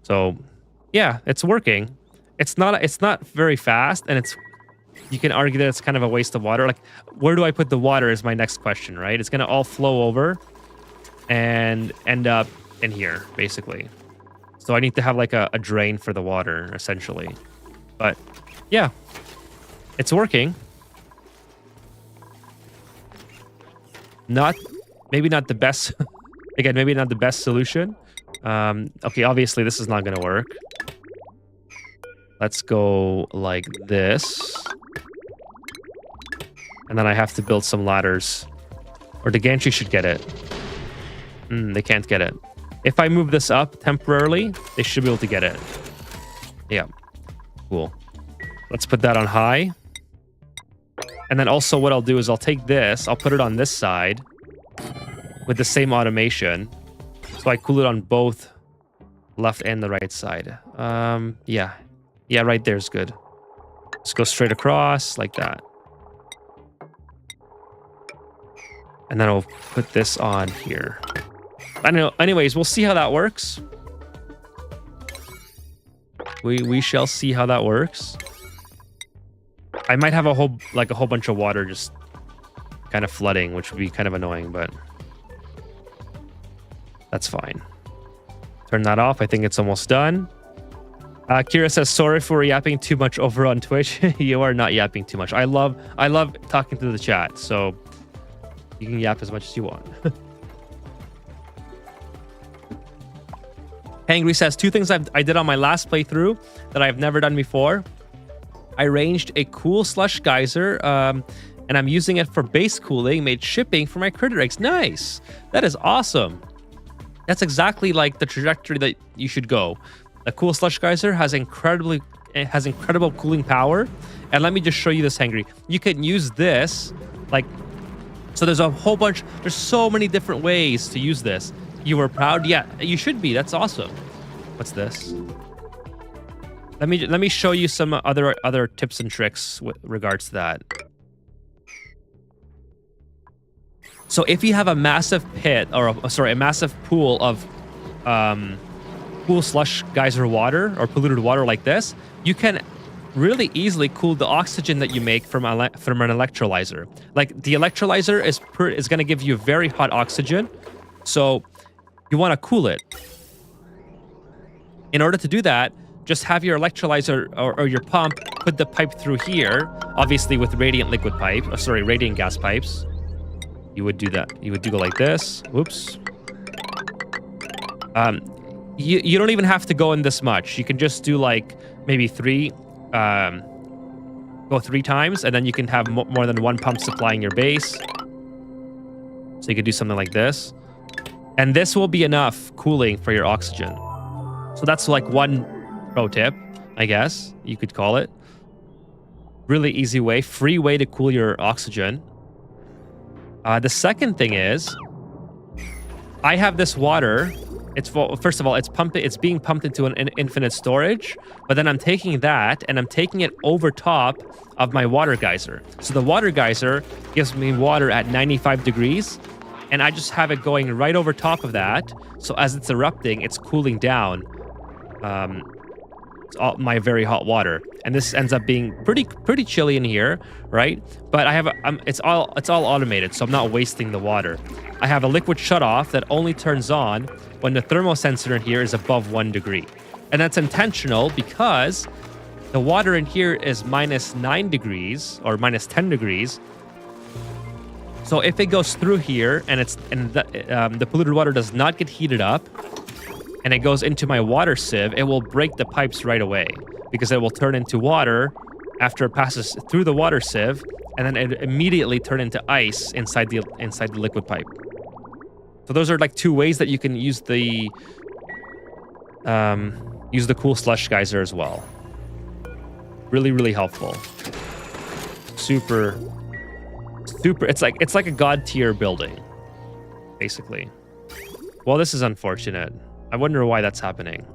So yeah, it's working. It's not very fast, and you can argue that it's kind of a waste of water. Like, where do I put the water is my next question, right? It's gonna all flow over and end up in here, basically. So I need to have like a drain for the water, essentially. But yeah, it's working. Maybe not the best. Again, maybe not the best solution. Okay, obviously this is not going to work. Let's go like this. And then I have to build some ladders. Or the gantry should get it. They can't get it. If I move this up temporarily, they should be able to get it. Yeah. Cool. Let's put that on high. And then also what I'll do is I'll take this, I'll put it on this side with the same automation. So I cool it on both left and the right side. Yeah. Yeah, right there's good. Just go straight across like that. And then I'll put this on here. I don't know. Anyways, we'll see how that works. We shall see how that works. I might have a whole bunch of water just kind of flooding, which would be kind of annoying, but that's fine. Turn that off. I think it's almost done. Kira says, sorry for yapping too much over on Twitch. You are not yapping too much. I love talking to the chat, so you can yap as much as you want. Hangry says, 2 things I did on my last playthrough that I've never done before. I arranged a cool slush geyser, and I'm using it for base cooling, made shipping for my critter eggs. Nice. That is awesome. That's exactly like the trajectory that you should go. A cool slush geyser has incredible cooling power. And let me just show you this, Hangry. You can use this, so there's a whole bunch, there's so many different ways to use this. You were proud? Yeah, you should be. That's awesome. What's this? Let me show you some other tips and tricks with regards to that. So if you have a massive pit, or a massive pool of cool slush geyser water or polluted water like this, you can really easily cool the oxygen that you make from an electrolyzer. Like the electrolyzer is going to give you very hot oxygen, so you want to cool it. In order to do that, just have your electrolyzer or your pump put the pipe through here, obviously with radiant gas pipes. You would do that. You would go like this. Whoops. You don't even have to go in this much. You can just do like maybe 3. Go 3 times, and then you can have more than 1 pump supplying your base. So you could do something like this. And this will be enough cooling for your oxygen. So that's like one pro tip, I guess you could call it. Really easy way, free way to cool your oxygen. The second thing is, I have this water. First of all, it's being pumped into an infinite storage, but then I'm taking that and I'm taking it over top of my water geyser. So the water geyser gives me water at 95 degrees, and I just have it going right over top of that. So as it's erupting, it's cooling down my very hot water, and this ends up being pretty chilly in here, right? But I have it's all automated, so I'm not wasting the water. I have a liquid shutoff that only turns on when the thermosensor in here is above 1 degree, and that's intentional because the water in here is minus 9 degrees or minus 10 degrees. So if it goes through here and the polluted water does not get heated up, and it goes into my water sieve, it will break the pipes right away because it will turn into water after it passes through the water sieve, and then it immediately turn into ice inside the liquid pipe. So those are like 2 ways that you can use the cool slush geyser as well. Really, really helpful. Super. It's like a god tier building, basically. Well, this is unfortunate. I wonder why that's happening.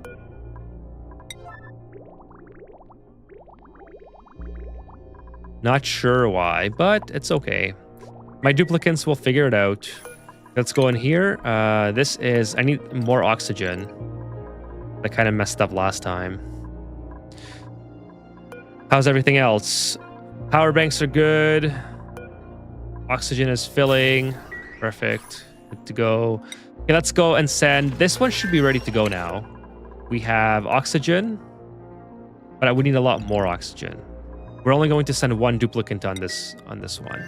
Not sure why, but it's okay. My duplicants will figure it out. Let's go in here. I need more oxygen. I kind of messed up last time. How's everything else? Power banks are good. Oxygen is filling. Perfect. Good to go. Okay, let's go and send. This one should be ready to go now. We have oxygen, but we need a lot more oxygen. We're only going to send one duplicant on this one.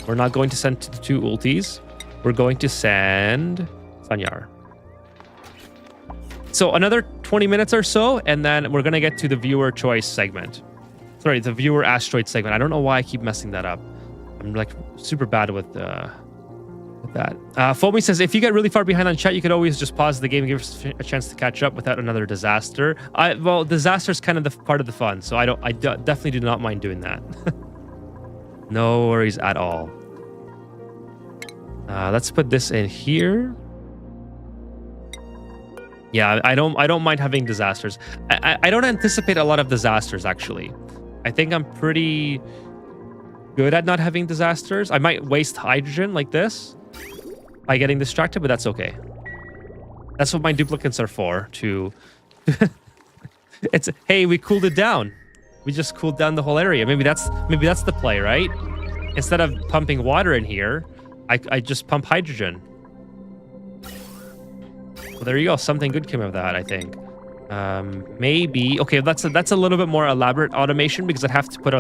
We're not going to send two ultis. We're going to send Sanyar. So another 20 minutes or so, and then we're going to get to the viewer choice segment. Sorry, the viewer asteroid segment. I don't know why I keep messing that up. I'm like super bad with that. Foamy says, if you get really far behind on chat, you could always just pause the game and give us a chance to catch up without another disaster. Well, disaster is kind of the part of the fun, so I definitely do not mind doing that. No worries at all. Let's put this in here. Yeah, I don't mind having disasters. I don't anticipate a lot of disasters, actually. I think I'm pretty good at not having disasters. I might waste hydrogen like this by getting distracted, but that's okay. That's what my duplicants are for, to... Hey, we cooled it down. We just cooled down the whole area. Maybe that's the play, right? Instead of pumping water in here, I just pump hydrogen. Well, there you go. Something good came of that, I think. Maybe. Okay, that's a little bit more elaborate automation because I'd have to put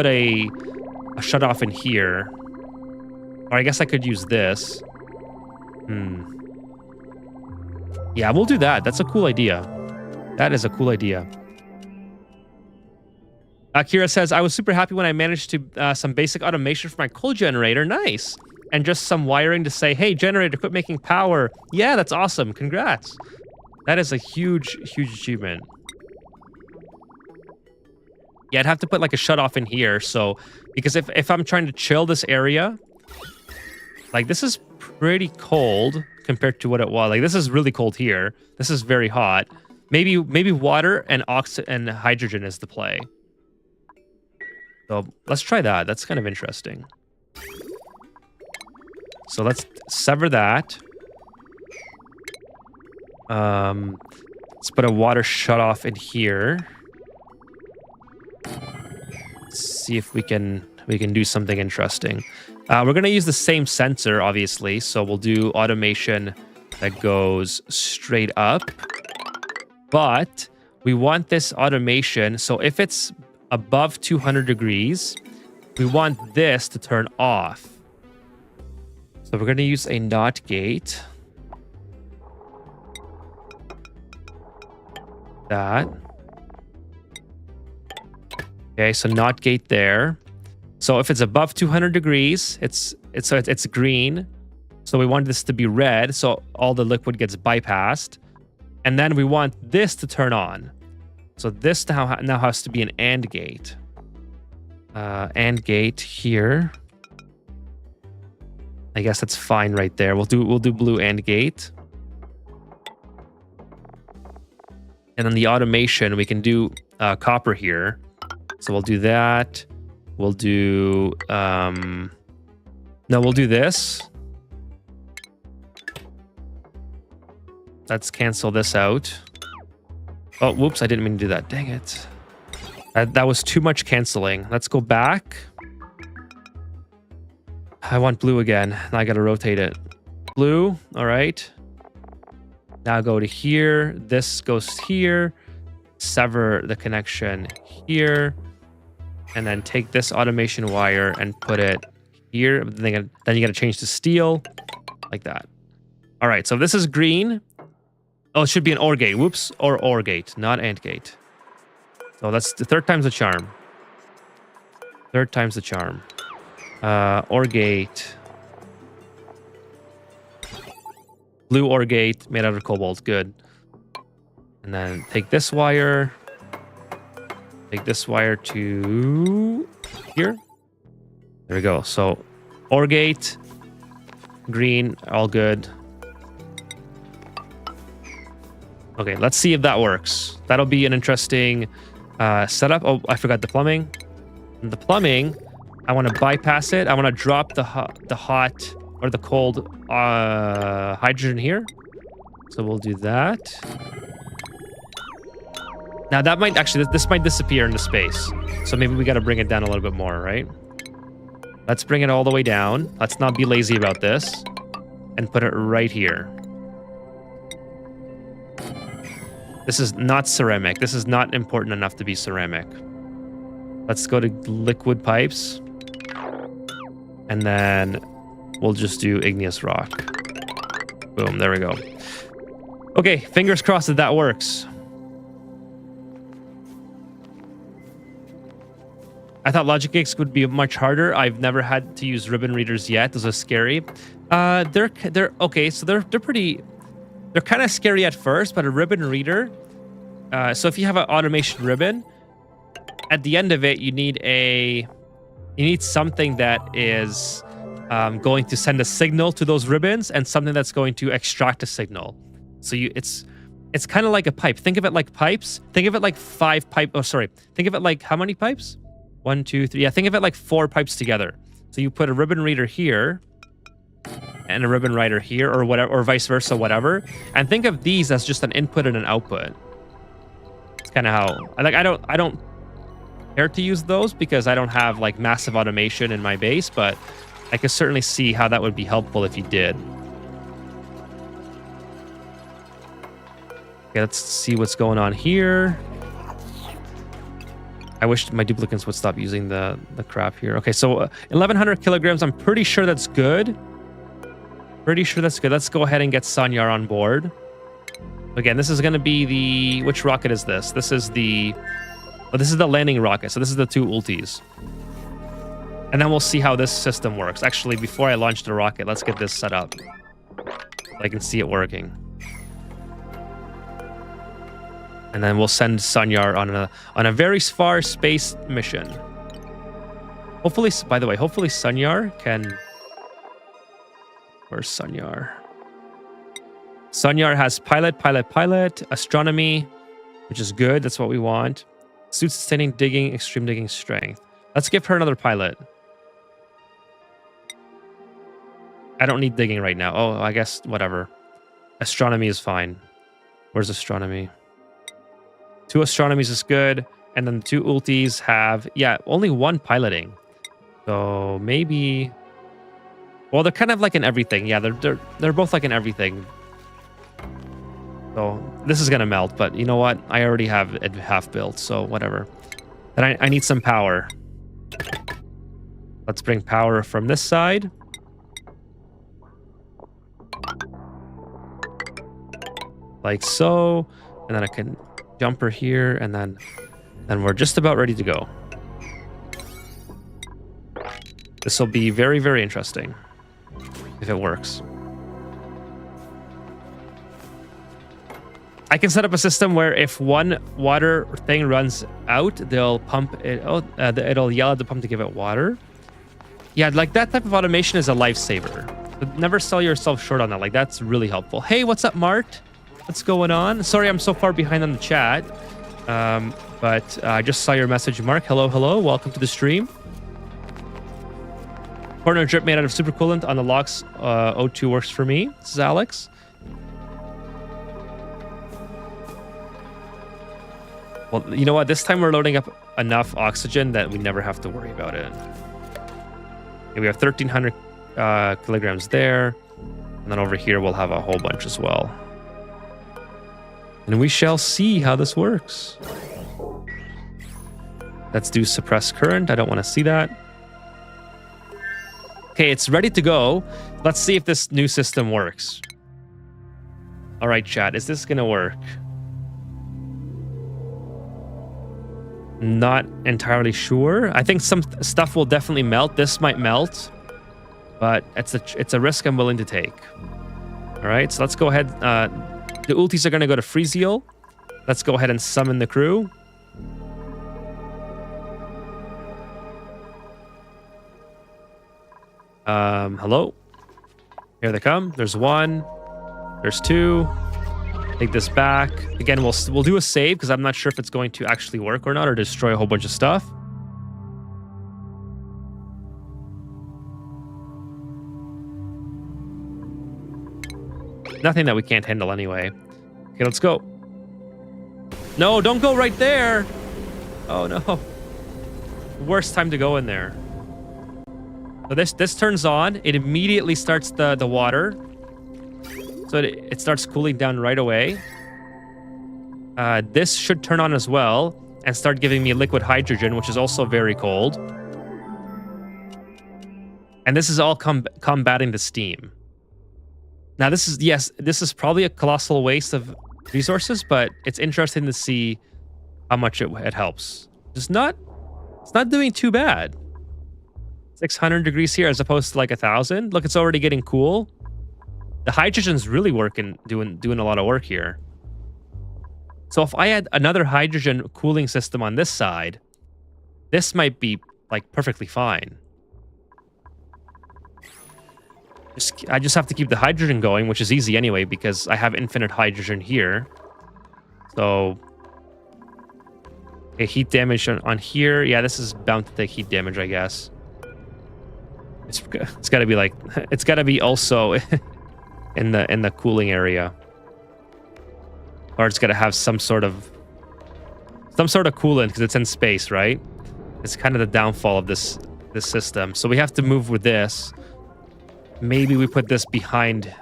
a shut off in here. Or I guess I could use this. Yeah, we'll do that. That's a cool idea. That is a cool idea. Akira says, I was super happy when I managed to some basic automation for my coal generator. Nice. And just some wiring to say, hey, generator, quit making power. Yeah, that's awesome. Congrats. That is a huge, huge achievement. Yeah, I'd have to put like a shut off in here. So, because if I'm trying to chill this area, like this is pretty cold compared to what it was. Like this is really cold here. This is very hot. Maybe water and and hydrogen is the play. So let's try that. That's kind of interesting. So let's sever that. Let's put a water shut off in here. Let's see if we can do something interesting. We're gonna use the same sensor, obviously. So we'll do automation that goes straight up. But we want this automation. So if it's above 200 degrees, we want this to turn off. So we're going to use a NOT gate. That. Okay, so NOT gate there. So if it's above 200 degrees, it's green. So we want this to be red, so all the liquid gets bypassed. And then we want this to turn on. So this now has to be an AND gate. AND gate here. I guess that's fine right there. We'll do blue AND gate. And then the automation, we can do copper here. So we'll do that. We'll do no, we'll do this. Let's cancel this out. Oh, whoops, I didn't mean to do that. Dang it. That was too much canceling. Let's go back. I want blue again. Now I gotta rotate it. Blue, all right. Now go to here. This goes here. Sever the connection here. And then take this automation wire and put it here. Then you gotta change to steel. Like that. All right, so this is green. Oh, it should be an OR gate. Whoops. Or gate, not AND gate. So that's the third time's the charm. Third time's the charm. OR gate. Blue OR gate made out of cobalt. Good. And then take this wire. Take this wire to here. There we go. So OR gate. Green. All good. Okay, let's see if that works. That'll be an interesting setup. Oh, I forgot the plumbing. And the plumbing, I want to bypass it. I want to drop the hot or the cold hydrogen here. So we'll do that. Now that might actually, this might disappear into space. So maybe we got to bring it down a little bit more, right? Let's bring it all the way down. Let's not be lazy about this. And put it right here. This is not ceramic. This is not important enough to be ceramic. Let's go to liquid pipes. And then we'll just do igneous rock. Boom, there we go. Okay, fingers crossed that works. I thought logic gates would be much harder. I've never had to use ribbon readers yet. Those are scary. They're okay, so they're kind of scary at first, but a ribbon reader. So if you have an automation ribbon, at the end of it, you need something that is going to send a signal to those ribbons and something that's going to extract a signal. So it's kind of like a pipe. Think of it like pipes. Think of it like 5 pipe. Oh, sorry. Think of it like how many pipes? 1, 2, 3. Yeah, think of it like 4 pipes together. So you put a ribbon reader here and a ribbon writer here, or whatever, or vice versa, whatever. And think of these as just an input and an output. It's kind of how I don't care to use those because I don't have like massive automation in my base, but I could certainly see how that would be helpful if you did. Okay, let's see what's going on here. I wish my duplicates would stop using the crap here. Okay, so 1,100 kilograms. I'm pretty sure that's good. Pretty sure that's good. Let's go ahead and get Sanyar on board. Again, this is going to be the... Which rocket is this? This is the... Oh, this is the landing rocket. So this is the 2 ultis. And then we'll see how this system works. Actually, before I launch the rocket, let's get this set up. So I can see it working. And then we'll send Sanyar on a very far space mission. Hopefully, by the way, hopefully Sanyar can... Where's Sanyar? Sanyar has pilot, astronomy, which is good. That's what we want. Suit sustaining, digging, extreme digging, strength. Let's give her another pilot. I don't need digging right now. Oh, I guess whatever. Astronomy is fine. Where's astronomy? 2 astronomies is good. And then 2 ultis have, yeah, only 1 piloting. So maybe... Well, they're kind of like in everything. Yeah, they're both like in everything. So this is going to melt, but you know what? I already have it half built, so whatever. Then I need some power. Let's bring power from this side. Like so. And then I can jump her here, and then we're just about ready to go. This will be very, very interesting if it works. I can set up a system where if one water thing runs out, they'll pump it. Oh, it'll yell at the pump to give it water. Yeah, like that type of automation is a lifesaver. But never sell yourself short on that. Like that's really helpful. Hey, what's up, Mart? What's going on? Sorry, I'm so far behind on the chat. But I just saw your message, Mark. Hello, hello. Welcome to the stream. Corner drip made out of supercoolant on the locks. O2 works for me. This is Alex. Well, you know what? This time we're loading up enough oxygen that we never have to worry about it. Okay, we have 1,300 kilograms there. And then over here, we'll have a whole bunch as well. And we shall see how this works. Let's do suppress current. I don't want to see that. Okay, it's ready to go. Let's see if this new system works. All right, chat, is this going to work? Not entirely sure. I think some stuff will definitely melt. This might melt, but it's a risk I'm willing to take. All right, so let's go ahead. The ultis are going to go to Freezeal. Let's go ahead and summon the crew. Hello. Here they come. There's 1. There's 2. Take this back. Again, we'll do a save because I'm not sure if it's going to actually work or not, or destroy a whole bunch of stuff. Nothing that we can't handle anyway. Okay, let's go. No, don't go right there. Oh no. Worst time to go in there. So this turns on. It immediately starts the water. So it starts cooling down right away. This should turn on as well and start giving me liquid hydrogen, which is also very cold. And this is all combating the steam. Now, this is probably a colossal waste of resources, but it's interesting to see how much it helps. It's not doing too bad. 600 degrees here as opposed to like 1,000. Look, it's already getting cool. The hydrogen's really working, doing a lot of work here. So if I had another hydrogen cooling system on this side, this might be like perfectly fine. I just have to keep the hydrogen going, which is easy anyway because I have infinite hydrogen here. So, okay, heat damage on here. Yeah, this is bound to take heat damage, I guess. It's got to be like, it's got to be also in the cooling area, or it's got to have some sort of coolant because it's in space, right? It's kind of the downfall of this system. So we have to move with this. Maybe we put this behind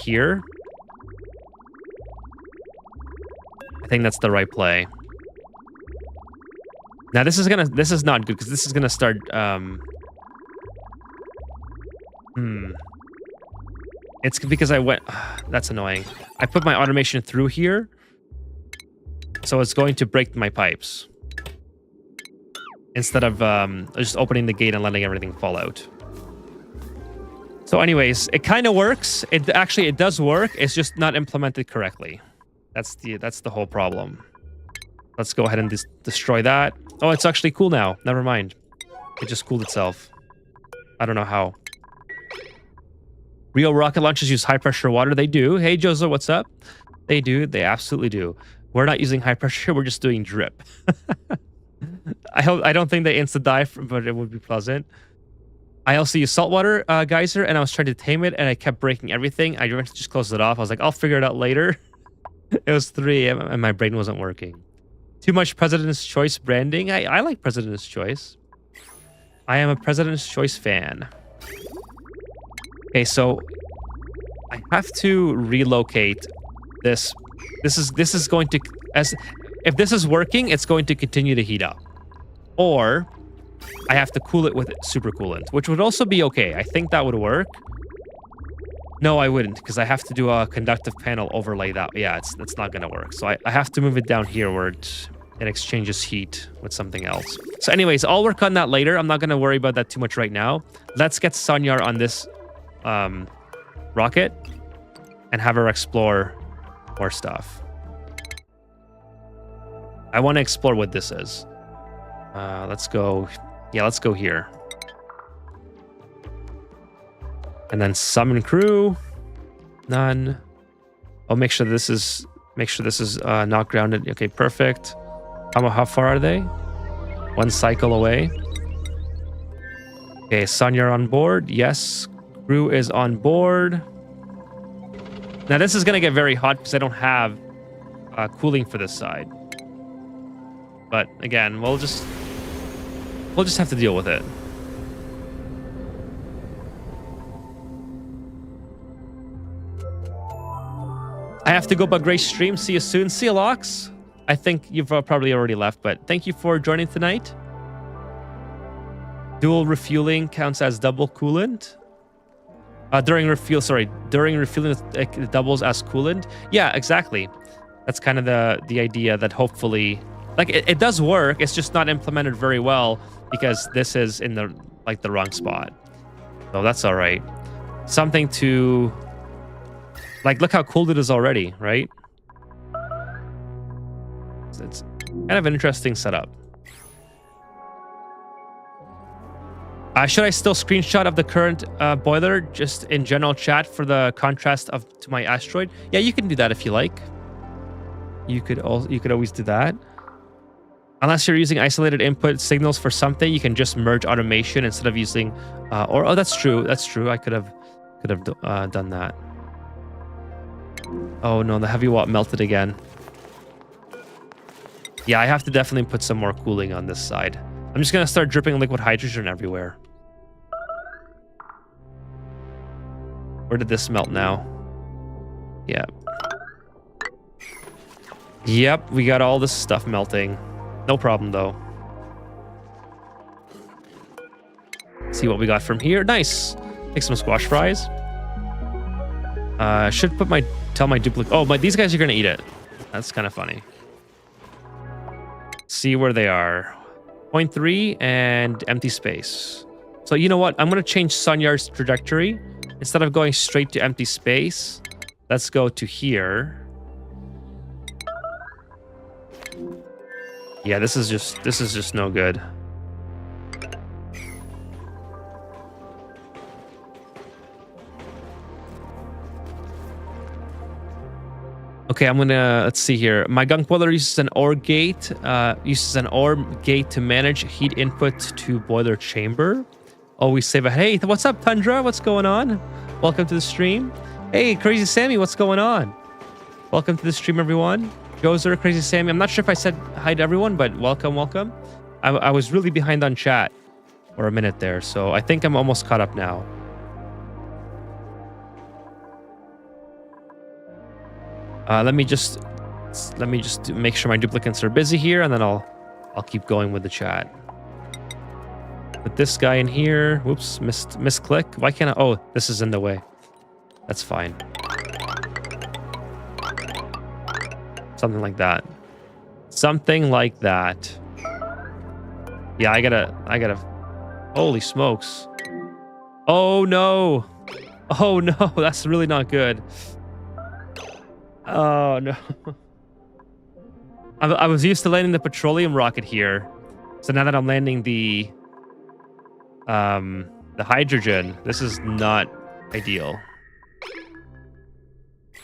here. I think that's the right play. Now this is not good because this is gonna start. It's because I went. That's annoying. I put my automation through here, so it's going to break my pipes instead of just opening the gate and letting everything fall out. So, anyways, it kind of works. It does work. It's just not implemented correctly. That's the whole problem. Let's go ahead and destroy that. Oh, it's actually cool now. Never mind. It just cooled itself. I don't know how. Real rocket launchers use high pressure water. They do. Hey, Jozo, what's up? They do. They absolutely do. We're not using high pressure. We're just doing drip. I don't think they insta-die, but it would be pleasant. I also use saltwater geyser, and I was trying to tame it, and I kept breaking everything. I just closed it off. I was like, I'll figure it out later. It was 3 a.m., and my brain wasn't working. Too much President's Choice branding. I like President's Choice. I am a President's Choice fan. Okay, so I have to relocate this. This is going to, if this is working, it's going to continue to heat up. Or I have to cool it with super coolant, which would also be okay. I think that would work. No, I wouldn't, because I have to do a conductive panel overlay that. Yeah, it's not going to work. So I have to move it down here where it exchanges heat with something else. So anyways, I'll work on that later. I'm not going to worry about that too much right now. Let's get Sanyar on this rocket and have her explore more stuff. I want to explore what this is. Let's go. Yeah, let's go here. And then summon crew. None. Oh, make sure this is not grounded. Okay, perfect. How far are they? 1 cycle away. Okay, Sanyar on board. Yes. Crew is on board. Now this is gonna get very hot because I don't have cooling for this side. But again, we'll just have to deal with it. I have to go by Grace stream. See you soon. See you, Lox. I think you've probably already left, but thank you for joining tonight. Dual refueling counts as double coolant. During refueling, it doubles as coolant. Yeah, exactly. That's kind of the idea that hopefully, like, it does work. It's just not implemented very well because this is in the wrong spot. So that's all right. Something to, like, look how cool it is already, right? It's kind of an interesting setup. Should I still screenshot of the current boiler just in general chat for the contrast to my asteroid? Yeah, you can do that if you like. You could always do that. Unless you're using isolated input signals for something, you can just merge automation instead of using. Oh, that's true. That's true. I could have done that. Oh no, the heavy watt melted again. Yeah, I have to definitely put some more cooling on this side. I'm just gonna start dripping liquid hydrogen everywhere. Where did this melt now? Yeah. Yep, we got all this stuff melting. No problem, though. See what we got from here. Nice. Take some squash fries. Should tell my duplicate. Oh, but these guys are gonna eat it. That's kind of funny. See where they are. 0.3 and empty space. So you know what? I'm gonna change Sonyard's trajectory. Instead of going straight to empty space, let's go to here. Yeah, this is just no good. Okay, I'm gonna, let's see here. My gunk boiler uses an OR gate, to manage heat input to boiler chamber. Always save a, hey, what's up, Tundra? What's going on? Welcome to the stream. Hey, Crazy Sammy, what's going on? Welcome to the stream, everyone. Gozer, Crazy Sammy. I'm not sure if I said hi to everyone, but welcome. I was really behind on chat for a minute there, so I think I'm almost caught up now. Let me just make sure my duplicates are busy here, and then I'll keep going with the chat. Put this guy in here. Whoops, misclick. Why can't I? Oh, this is in the way. That's fine. Something like that. Something like that. Yeah, I gotta. Holy smokes! Oh no! Oh no! That's really not good. Oh no. I was used to landing the petroleum rocket here. So now that I'm landing the hydrogen, this is not ideal.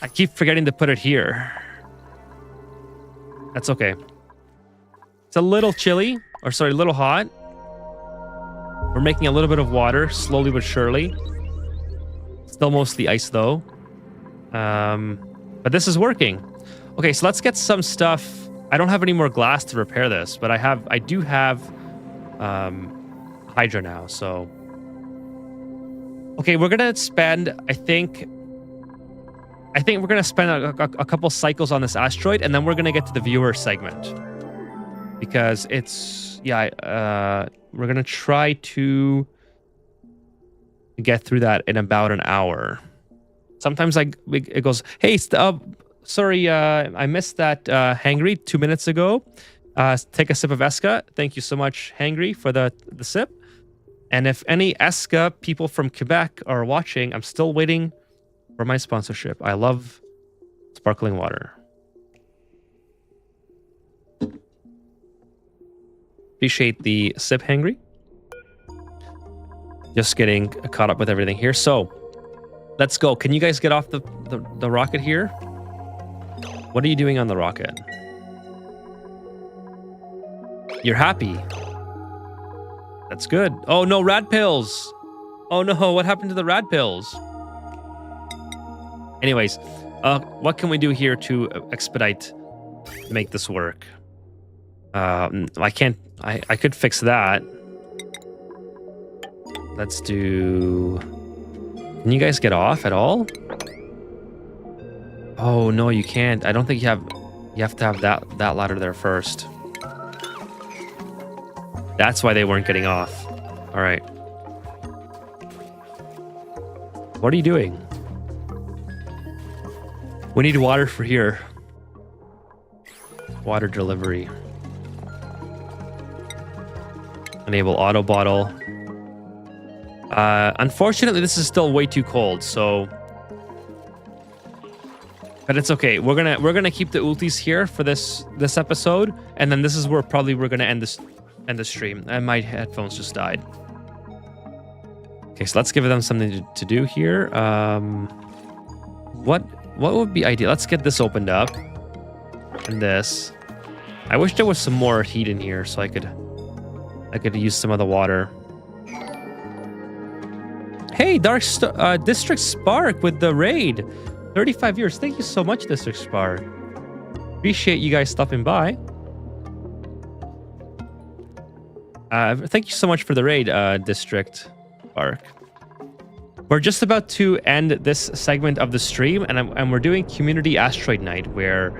I keep forgetting to put it here. That's okay. It's a little chilly, or sorry, a little hot. We're making a little bit of water, slowly but surely. Still mostly ice though. But this is working. Okay, so let's get some stuff. I don't have any more glass to repair this, but I do have Hydra now, so. Okay, we're gonna spend, I think we're gonna spend a couple cycles on this asteroid, and then we're gonna get to the viewer segment. Because it's, yeah, we're gonna try to get through that in about an hour. Sometimes it goes, hey, sorry, I missed that Hangry 2 minutes ago. Take a sip of Eska. Thank you so much, Hangry, for the sip. And if any Eska people from Quebec are watching, I'm still waiting for my sponsorship. I love sparkling water. Appreciate the sip, Hangry. Just getting caught up with everything here. So, let's go. Can you guys get off the rocket here? What are you doing on the rocket? You're happy. That's good. Oh no, rad pills. Oh no, what happened to the rad pills? Anyways, what can we do here to expedite, make this work? I could fix that. Let's do... Can you guys get off at all? Oh no, you can't. I don't think you have to have that ladder there first. That's why they weren't getting off. All right. What are you doing? We need water for here. Water delivery. Enable auto bottle. Unfortunately, this is still way too cold, so... But it's okay. We're gonna keep the ultis here for this episode, and then this is where probably we're gonna end the stream. And my headphones just died. Okay, so let's give them something to do here. What would be ideal? Let's get this opened up. And this. I wish there was some more heat in here so I could use some of the water. Hey, District Spark with the raid. 35 years. Thank you so much, District Spark. Appreciate you guys stopping by. Thank you so much for the raid, District Spark. we're just about to end this segment of the stream, and we're doing Community Asteroid Night, where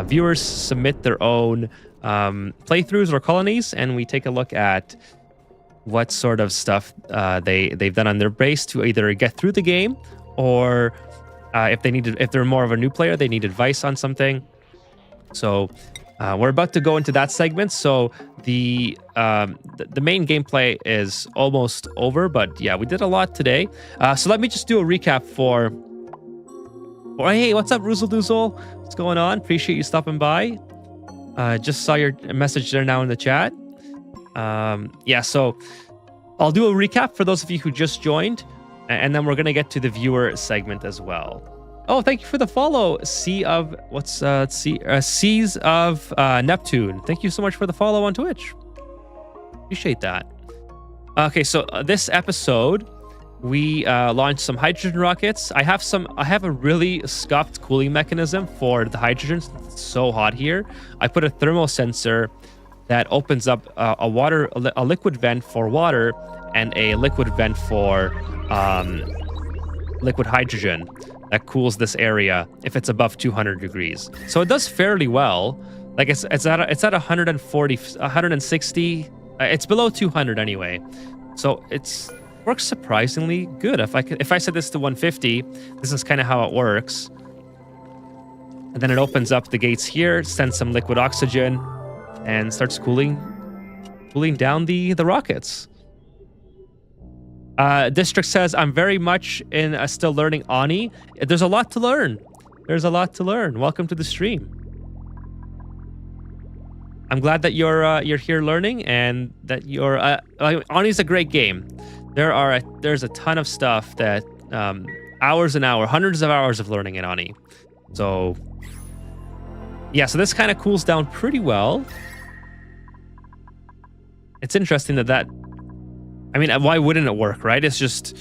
viewers submit their own playthroughs or colonies, and we take a look at what sort of stuff they've done on their base to either get through the game, or if they're more of a new player, they need advice on something. So we're about to go into that segment. So the main gameplay is almost over, but yeah, we did a lot today. So let me just do a recap for hey, what's up, Roozle Doozle? What's going on? Appreciate you stopping by. Just saw your message there now in the chat. Yeah, so I'll do a recap for those of you who just joined, and then we're gonna get to the viewer segment as well. Oh, thank you for the follow, Seas of Neptune. Thank you so much for the follow on Twitch. Appreciate that. Okay, so this episode, we launched some hydrogen rockets. I have a really scuffed cooling mechanism for the hydrogen. It's so hot here. I put a thermal sensor that opens up a liquid vent for water and a liquid vent for liquid hydrogen that cools this area if it's above 200 degrees. So it does fairly well. Like it's at 140, 160. It's below 200 anyway. So it's works surprisingly good. If I set this to 150, this is kind of how it works. And then it opens up the gates here, sends some liquid oxygen, and starts cooling down the rockets. District says, I'm very much in still learning Ani. There's a lot to learn. Welcome to the stream. I'm glad that you're here learning, and that Ani's a great game. There's a ton of stuff that hours and hours, hundreds of hours of learning in Ani. So yeah, so this kind of cools down pretty well. It's interesting that I mean, why wouldn't it work, right? It's just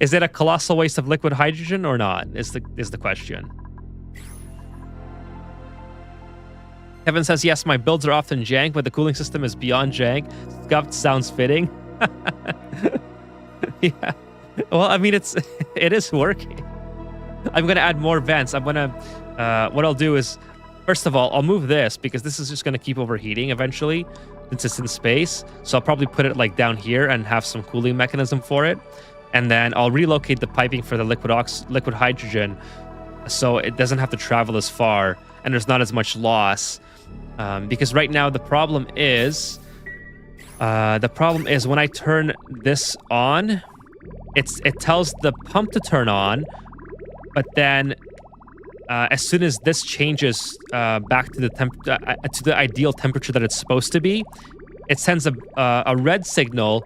is it a colossal waste of liquid hydrogen or not? Is the question. Kevin says, yes, my builds are often jank, but the cooling system is beyond jank. Scuffed sounds fitting. Yeah. Well, I mean, it is working. I'm gonna add more vents. What I'll do is, first of all, I'll move this because this is just gonna keep overheating eventually since it's in space. So I'll probably put it like down here and have some cooling mechanism for it. And then I'll relocate the piping for the liquid hydrogen so it doesn't have to travel as far and there's not as much loss. Because right now the problem is when I turn this on, it tells the pump to turn on, but then as soon as this changes back to the ideal temperature that it's supposed to be, it sends a red signal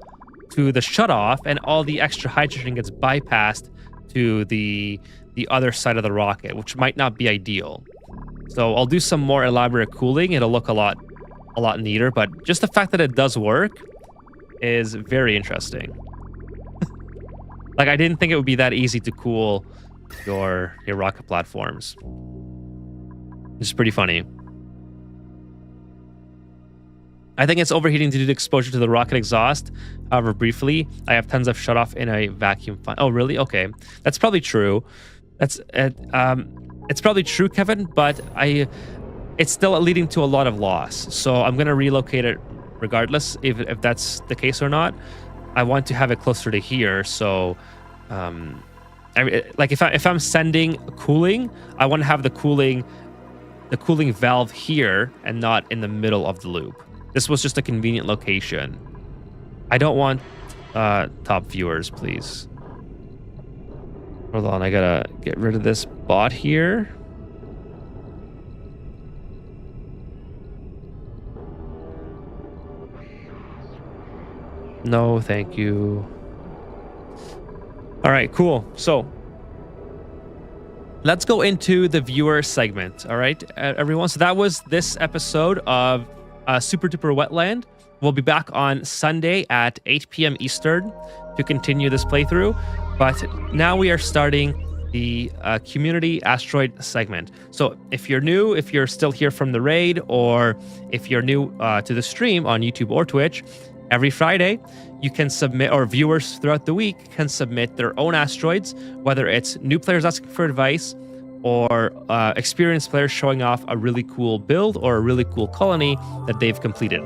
to the shutoff, and all the extra hydrogen gets bypassed to the other side of the rocket, which might not be ideal. So I'll do some more elaborate cooling. It'll look a lot neater, but just the fact that it does work is very interesting. Like, I didn't think it would be that easy to cool your rocket platforms. It's pretty funny. I think it's overheating due to exposure to the rocket exhaust. However, briefly, I have tons of shutoff in a vacuum. Oh, really? Okay, that's probably true. It's probably true, Kevin. But it's still leading to a lot of loss. So I'm gonna relocate it regardless if that's the case or not. I want to have it closer to here. So, like if I'm sending cooling, I want to have the cooling valve here and not in the middle of the loop. This was just a convenient location. I don't want top viewers, please. Hold on, I gotta get rid of this bot here. No, thank you. All right, cool. So let's go into the viewer segment. All right, everyone. So that was this episode of Super Duper Wetland. We'll be back on Sunday at 8 p.m. Eastern to continue this playthrough. But now we are starting the Community Asteroid segment. So if you're new, if you're still here from the raid, or if you're new to the stream on YouTube or Twitch, Every Friday, you can submit, or viewers throughout the week can submit their own asteroids, whether it's new players asking for advice or experienced players showing off a really cool build or a really cool colony that they've completed.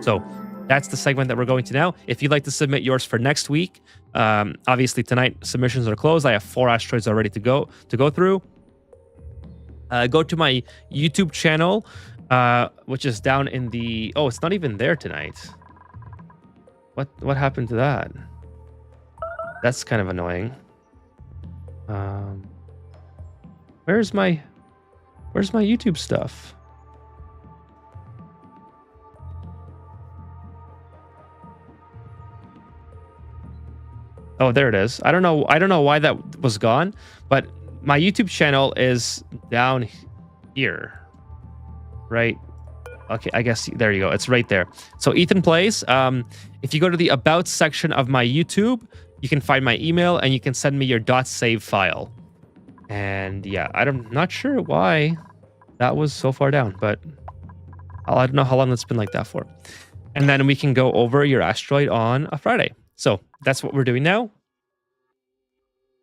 So that's the segment that we're going to now. If you'd like to submit yours for next week, obviously tonight submissions are closed. I have 4 asteroids already to go through. Go to my YouTube channel, which is down in the... Oh, it's not even there tonight. What happened to that? That's kind of annoying. Where's my YouTube stuff? Oh, there it is. I don't know why that was gone, but my YouTube channel is down here. Right? Okay, I guess there you go. It's right there. So Ethan Plays. If you go to the About section of my YouTube, you can find my email and you can send me your .save file. And yeah, I'm not sure why that was so far down, but I don't know how long it's been like that for. And then we can go over your asteroid on a Friday. So that's what we're doing now.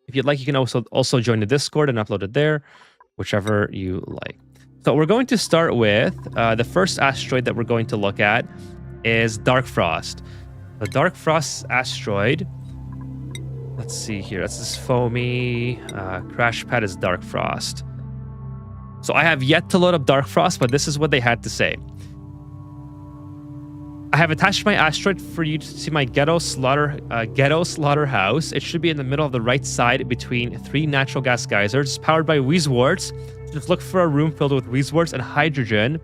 If you'd like, you can also join the Discord and upload it there, whichever you like. So we're going to start with the first asteroid that we're going to look at is Dark Frost. The Dark Frost asteroid. Let's see here. That's this foamy. Crash pad is Dark Frost. So I have yet to load up Dark Frost, but this is what they had to say. I have attached my asteroid for you to see my ghetto slaughterhouse. It should be in the middle of the right side between 3 natural gas geysers, powered by Wheezeworts. Just look for a room filled with Wheezeworts and hydrogen.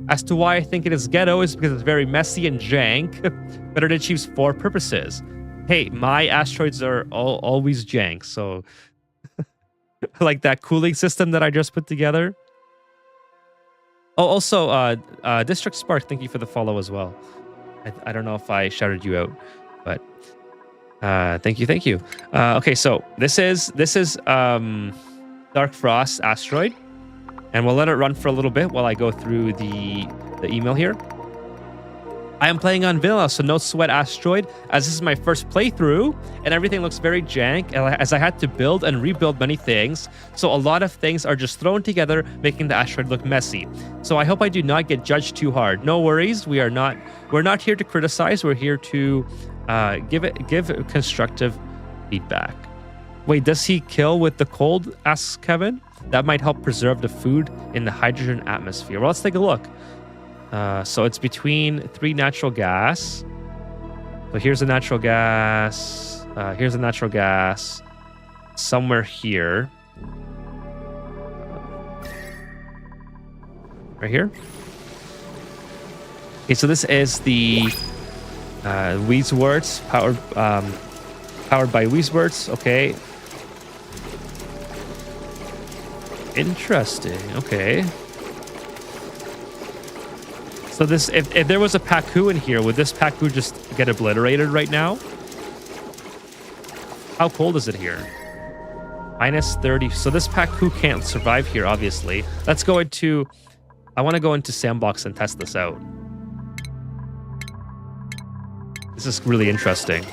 As to why I think it is ghetto is because it's very messy and jank, but it achieves 4 purposes. Hey, my asteroids are always jank, so like that cooling system that I just put together. Oh, also, District Spark, thank you for the follow as well. I don't know if I shouted you out, but thank you. Okay, so this is Dark Frost asteroid, and we'll let it run for a little bit while I go through the email here. I am playing on vanilla, so no sweat asteroid, as this is my first playthrough, and everything looks very jank, as I had to build and rebuild many things, so a lot of things are just thrown together, making the asteroid look messy. So I hope I do not get judged too hard. No worries, we're not here to criticize, we're here to give constructive feedback. Wait, does he kill with the cold? Asks Kevin. That might help preserve the food in the hydrogen atmosphere. Well, let's take a look. So it's between 3 natural gas. So here's a natural gas. Here's a natural gas. Somewhere here. Right here. Okay, so this is the Wheezeworts, powered by Wheezeworts. Okay. Interesting. Okay. So this, if there was a Pacu in here, would this Pacu just get obliterated right now? How cold is it here? Minus 30. So this Pacu can't survive here, obviously. Let's go into... I want to go into Sandbox and test this out. This is really interesting.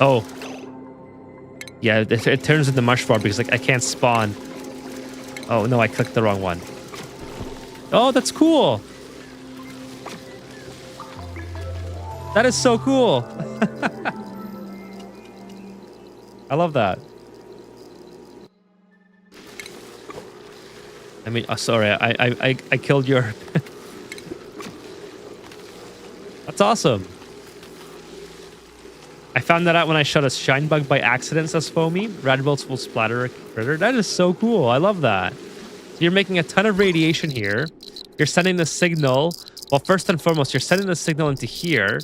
Oh. Yeah, it turns into mush farm because like I can't spawn. Oh no, I clicked the wrong one. Oh, that's cool. That is so cool. I love that. I mean, sorry, I killed your. That's awesome. I found that out when I shot a shine bug by accident, says Foamy. Red bolts will splatter a critter. That is so cool. I love that. So you're making a ton of radiation here. You're sending the signal. Well, first and foremost, you're sending the signal into here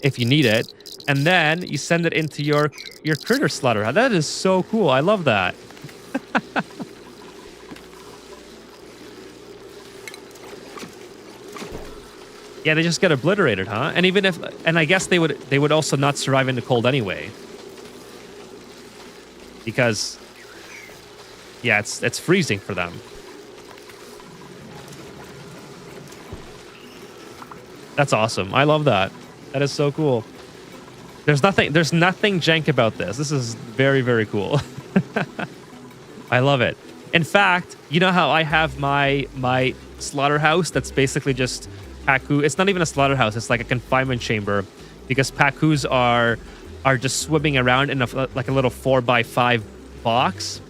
if you need it. And then you send it into your critter slaughter. That is so cool. I love that. Yeah, they just get obliterated, huh? And even if, and I guess they would also not survive in the cold anyway, because yeah, it's freezing for them. That's awesome. I love that. That is so cool. There's nothing jank about this. This is very, very cool. I love it. In fact, you know how I have my slaughterhouse that's basically just pacu. It's not even a slaughterhouse. It's like a confinement chamber because pacus are just swimming around in like a little 4x5 box.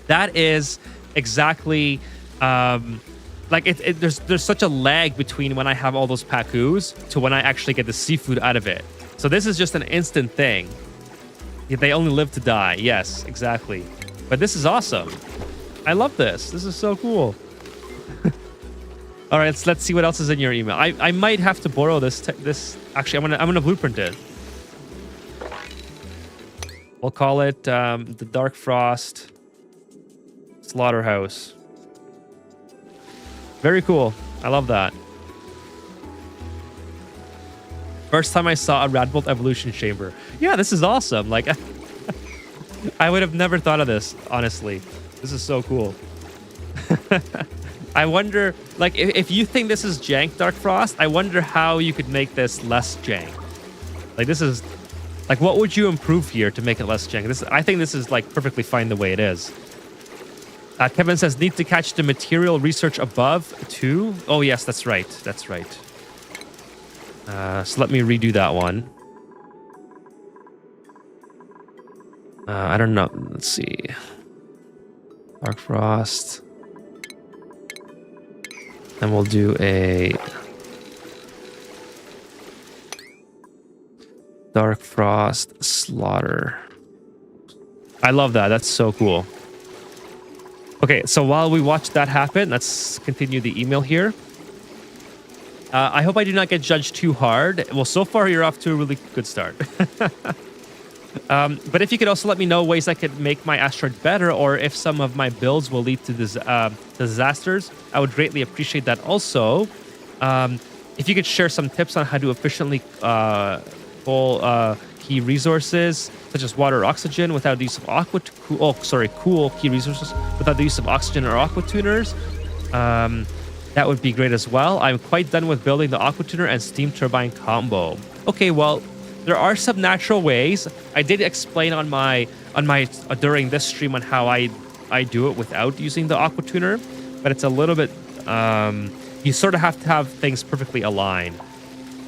That is exactly like there's such a lag between when I have all those pacus to when I actually get the seafood out of it. So this is just an instant thing. They only live to die. Yes, exactly. But this is awesome. I love this. This is so cool. All right, let's see what else is in your email. I might have to borrow this. Actually, I'm gonna blueprint it. We'll call it the Dark Frost Slaughterhouse. Very cool. I love that. First time I saw a Radbolt evolution chamber. Yeah, this is awesome. Like, I would have never thought of this, honestly. This is so cool. I wonder, like, if you think this is jank, Dark Frost, I wonder how you could make this less jank. Like, this is, like, what would you improve here to make it less jank? I think this is, like, perfectly fine the way it is. Kevin says, need to catch the material research above, too? Oh, yes, that's right. That's right. So let me redo that one. I don't know. Let's see. Dark Frost. Then we'll do a Dark Frost Slaughter. I love that. That's so cool. Okay, so while we watch that happen, let's continue the email here. I hope I do not get judged too hard. Well, so far you're off to a really good start. But if you could also let me know ways I could make my asteroid better, or if some of my builds will lead to disasters, I would greatly appreciate that. Also, if you could share some tips on how to efficiently pull key resources such as water or oxygen without the use of cool key resources without the use of oxygen or aqua tuners. That would be great as well. I'm quite done with building the aqua tuner and steam turbine combo. Okay, well, there are some natural ways. I did explain on my during this stream on how I do it without using the aqua tuner, but it's a little bit you sort of have to have things perfectly aligned.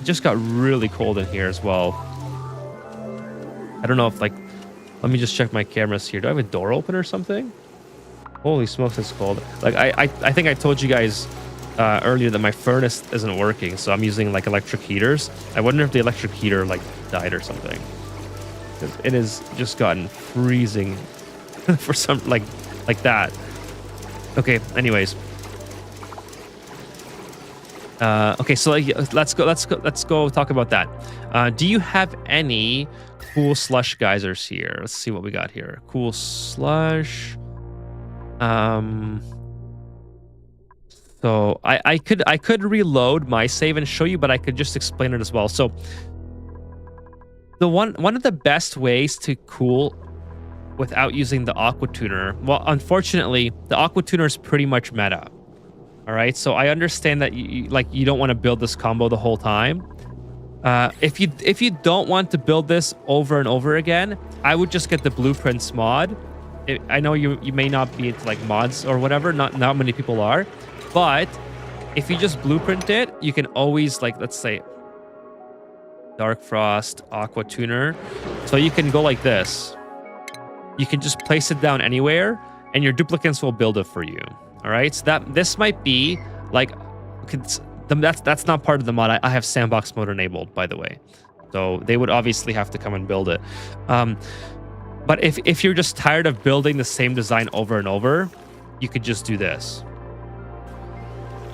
It just got really cold in here as well. I don't know if, like, let me just check my cameras here. Do I have a door open or something? Holy smokes, it's cold. Like I think I told you guys earlier that my furnace isn't working, so I'm using like electric heaters. I wonder if the electric heater like died or something. It has just gotten freezing for some like that. Okay, anyways. Okay, so let's go talk about that. Do you have any cool slush geysers here? Let's see what we got here. Cool slush. So I could reload my save and show you, but I could just explain it as well. So the one of the best ways to cool without using the aqua tuner, well, unfortunately, the aqua tuner is pretty much meta. All right, so I understand that you don't want to build this combo the whole time. If you don't want to build this over and over again, I would just get the blueprints mod. I know you may not be into like mods or whatever. Not many people are, but if you just blueprint it, you can always, like, let's say Dark Frost Aqua Tuner. So you can go like this. You can just place it down anywhere, and your duplicates will build it for you. All right, so this might be like, that's not part of the mod. I have sandbox mode enabled, by the way, so they would obviously have to come and build it. But if you're just tired of building the same design over and over, you could just do this.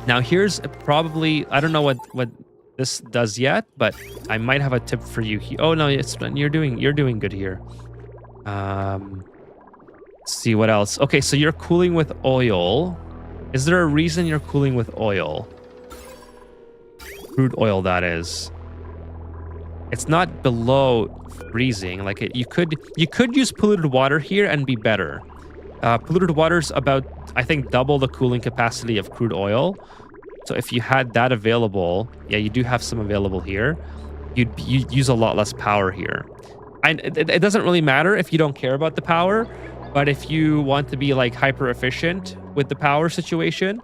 Now here's probably, I don't know what this does yet, but I might have a tip for you. Oh no, you're doing good here. Let's see what else. Okay, so you're cooling with oil. Is there a reason you're cooling with oil? Crude oil, that is. It's not below freezing. Like you could use polluted water here and be better. Polluted water's about, I think, double the cooling capacity of crude oil. So if you had that available, yeah, you do have some available here. You'd use a lot less power here. It doesn't really matter if you don't care about the power, but if you want to be like hyper efficient with the power situation,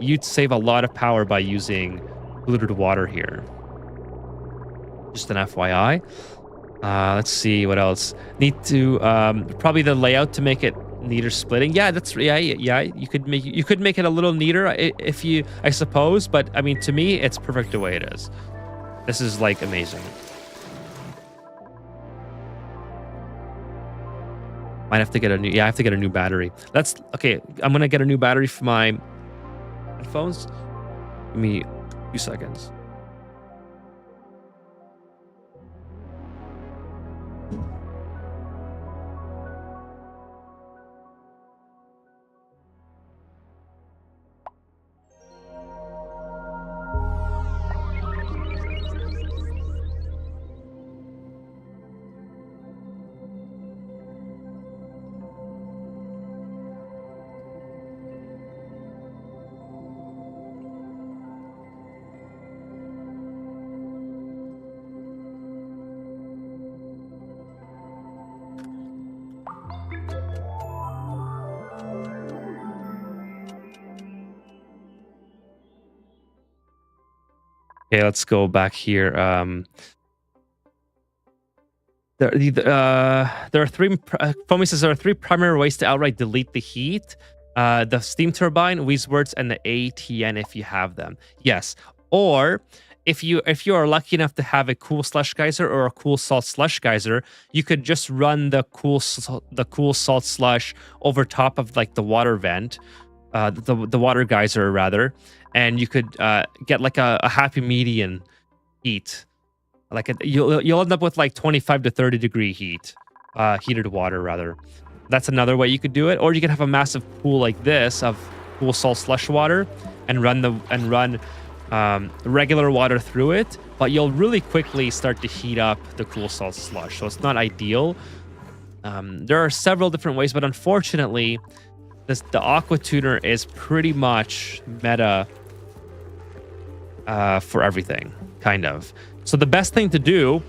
you'd save a lot of power by using polluted water here. Just an FYI. Let's see what else. Need to probably the layout to make it neater splitting. Yeah, that's yeah. You could make it a little neater if you, I suppose. But I mean, to me, it's perfect the way it is. This is like amazing. Might have to get a new. Yeah, I have to get a new battery. That's okay. I'm gonna get a new battery for my headphones. Give me a few seconds. Okay, let's go back here. There are three. Foamy says there are three primary ways to outright delete the heat: the steam turbine, Weezwords, and the ATN if you have them. Yes, or if you are lucky enough to have a cool slush geyser or a cool salt slush geyser, you could just run the cool salt slush over top of like the water vent, the water geyser rather, and you could get like a happy median heat. Like you'll end up with like 25 to 30 degree heat, heated water rather. That's another way you could do it. Or you could have a massive pool like this of cool salt slush water and run regular water through it. But you'll really quickly start to heat up the cool salt slush, so it's not ideal. There are several different ways, but unfortunately, the aqua tuner is pretty much meta for everything, kind of. So the best thing to do,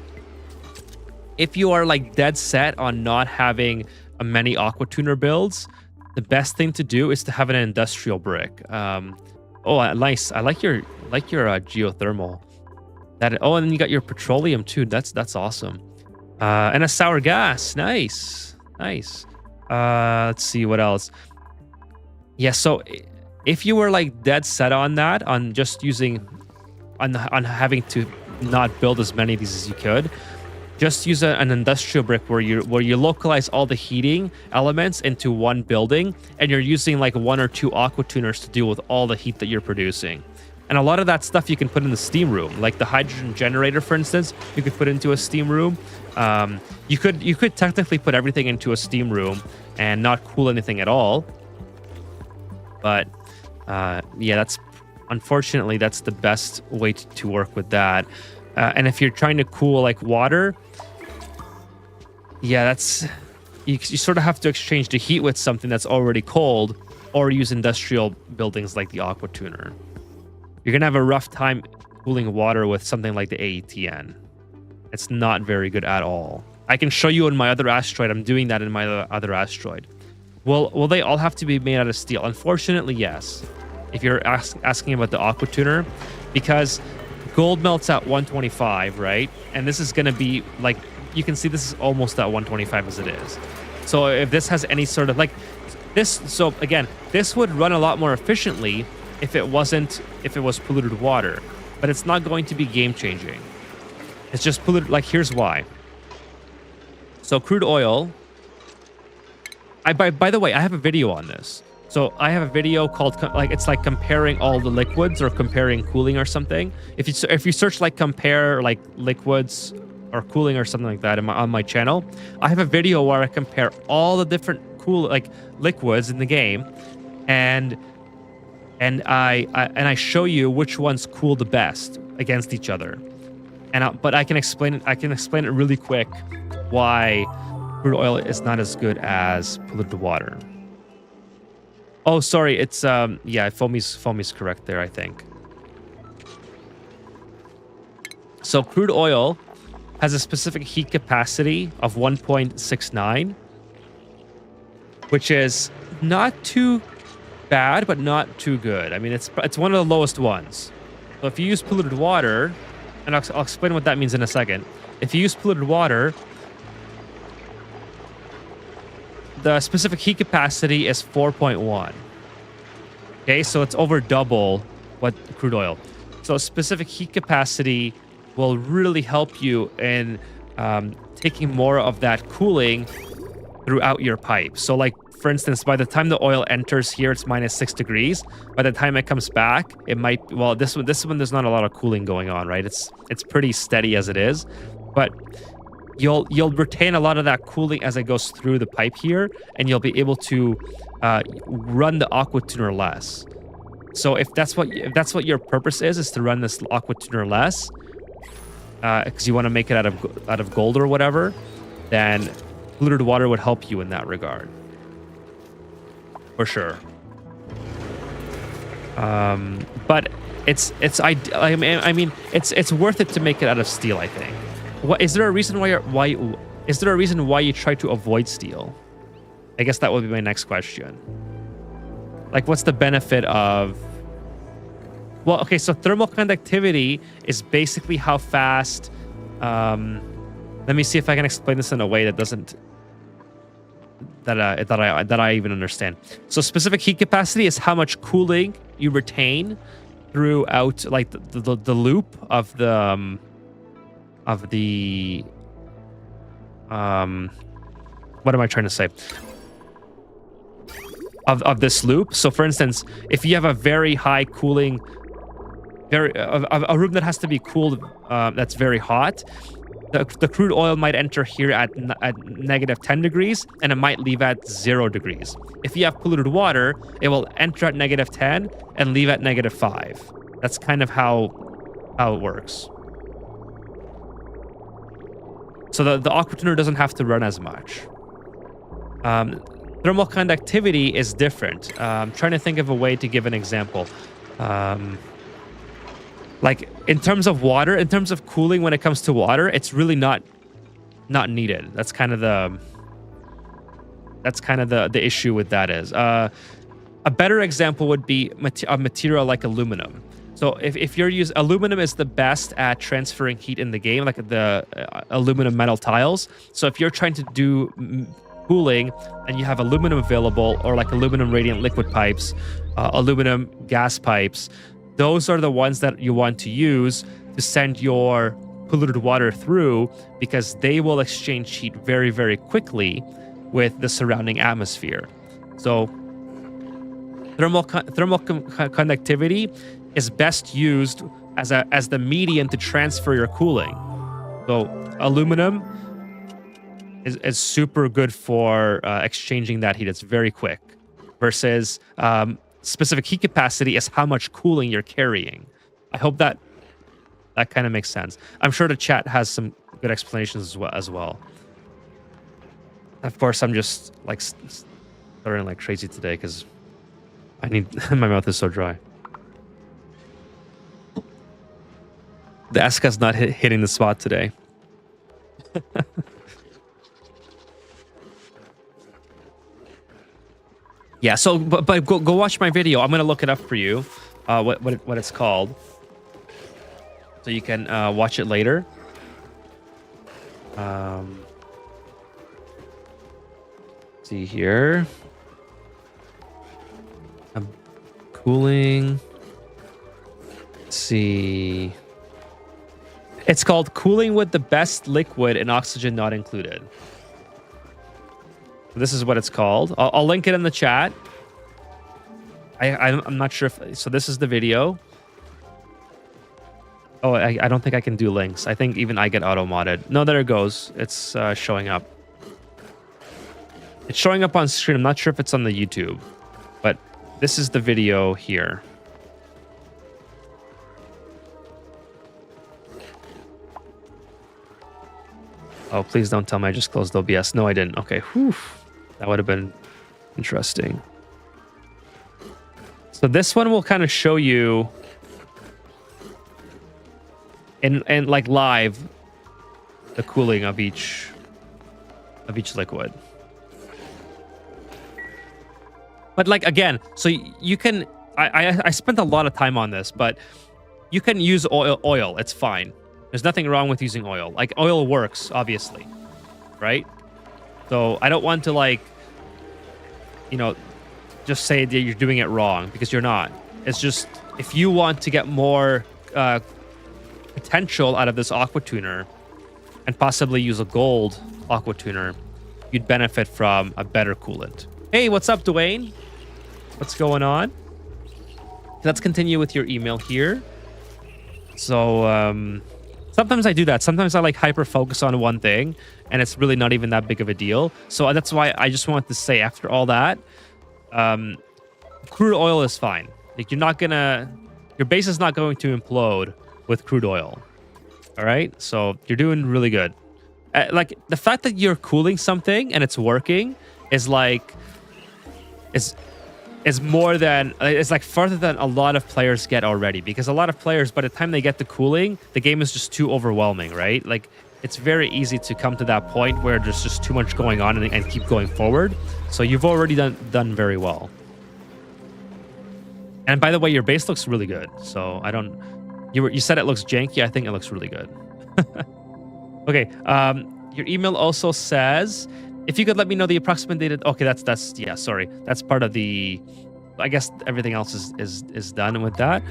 if you are like dead set on not having many aqua tuner builds, the best thing to do is to have an industrial brick. Oh, nice! I like your geothermal. And then you got your petroleum too. That's awesome. And a sour gas. Nice. Let's see what else. Yeah. So if you were like dead set on that, on just using, on having to not build as many of these as you could, just use an industrial brick where you localize all the heating elements into one building, and you're using like one or two aqua tuners to deal with all the heat that you're producing. And a lot of that stuff you can put in the steam room, like the hydrogen generator, for instance, you could put into a steam room. You could technically put everything into a steam room and not cool anything at all. But yeah, unfortunately, that's the best way to work with that. And if you're trying to cool like water, yeah, you sort of have to exchange the heat with something that's already cold, or use industrial buildings like the aqua tuner. You're gonna have a rough time cooling water with something like the AETN. It's not very good at all. I can show you in my other asteroid. I'm doing that in my other asteroid. Will they all have to be made out of steel? Unfortunately, yes. If you're asking about the aqua tuner, because gold melts at 125, right? And this is going to be like, you can see this is almost at 125 as it is. So if this has any sort of like this, so again, this would run a lot more efficiently if it was polluted water, but it's not going to be game changing. It's just polluted. Like, here's why. So crude oil. By the way, I have a video on this. So I have a video called it's like comparing all the liquids or comparing cooling or something. If you search like compare like liquids or cooling or something like that on my channel, I have a video where I compare all the different liquids in the game, and I show you which ones cool the best against each other. But I can explain it. I can explain it really quick why crude oil is not as good as polluted water. Oh, sorry. It's yeah, Foamy's correct there, I think. So crude oil has a specific heat capacity of 1.69, which is not too bad, but not too good. I mean, it's one of the lowest ones. So if you use polluted water, and I'll explain what that means in a second. If you use polluted water, the specific heat capacity is 4.1. Okay, so it's over double what crude oil. So specific heat capacity will really help you in taking more of that cooling throughout your pipe. So like, for instance, by the time the oil enters here, it's -6 degrees. By the time it comes back, it might, well, this one, there's not a lot of cooling going on, right? It's pretty steady as it is, but you'll retain a lot of that cooling as it goes through the pipe here, and you'll be able to run the aqua tuner less. So if that's what your purpose is to run this aqua tuner less, because you want to make it out of gold or whatever, then polluted water would help you in that regard, for sure. But it's worth it to make it out of steel, I think. Is there a reason why you try to avoid steel? I guess that would be my next question. Like, what's the benefit of... Well, okay, so thermal conductivity is basically how fast... let me see if I can explain this in a way that doesn't... that I even understand. So specific heat capacity is how much cooling you retain throughout, like, the loop of the... what am I trying to say? Of this loop. So for instance, if you have a very high cooling, a room that has to be cooled, that's very hot, the crude oil might enter here at -10 degrees, and it might leave at 0 degrees. If you have polluted water, it will enter at -10 and leave at -5. That's kind of how it works. So the aqua tuner doesn't have to run as much. Thermal conductivity is different. I'm trying to think of a way to give an example. Like, in terms of water, in terms of cooling, when it comes to water, it's really not needed. That's kind of the issue with that is. A better example would be a material like aluminum. So if you're using aluminum, is the best at transferring heat in the game, like the aluminum metal tiles. So if you're trying to do cooling and you have aluminum available, or like aluminum radiant liquid pipes, aluminum gas pipes, those are the ones that you want to use to send your polluted water through, because they will exchange heat very, very quickly with the surrounding atmosphere. So thermal conductivity is best used as the medium to transfer your cooling. So aluminum is super good for exchanging that heat. It's very quick. Versus specific heat capacity is how much cooling you're carrying. I hope that kind of makes sense. I'm sure the chat has some good explanations as well. Of course, I'm just like stuttering like crazy today because I need my mouth is so dry. The Eska's not hitting the spot today. Yeah, so but go watch my video. I'm gonna look it up for you, what it's called, so you can watch it later. See here. Cooling. Let's see. It's called Cooling with the Best Liquid and Oxygen Not Included. This is what it's called. I'll link it in the chat. I'm not sure if... So this is the video. Oh, I don't think I can do links. I think even I get auto-modded. No, there it goes. It's showing up. It's showing up on screen. I'm not sure if it's on the YouTube. But this is the video here. Oh, please don't tell me I just closed OBS. No, I didn't. Okay, whew. That would have been interesting. So this one will kind of show you in like live the cooling of each liquid. But like again, so you can I spent a lot of time on this, but you can use oil. It's fine. There's nothing wrong with using oil. Like oil works, obviously, right? So I don't want to like, you know, just say that you're doing it wrong, because you're not. It's just if you want to get more potential out of this aqua tuner and possibly use a gold aqua tuner, you'd benefit from a better coolant. Hey, what's up, Dwayne? What's going on? Let's continue with your email here. So sometimes I do that. Sometimes I like hyper focus on one thing and it's really not even that big of a deal. So that's why I just wanted to say, after all that, crude oil is fine. Like your base is not going to implode with crude oil. All right. So you're doing really good. Like the fact that you're cooling something and it's working is like, is more than, it's like further than a lot of players get already, because a lot of players, by the time they get the cooling, the game is just too overwhelming, right? Like it's very easy to come to that point where there's just too much going on and keep going forward. So you've already done very well. And by the way, your base looks really good. So you said it looks janky. I think it looks really good. Okay. Your email also says, if you could let me know the approximate data. Okay, that's yeah, sorry. That's part of the, I guess everything else is done with that.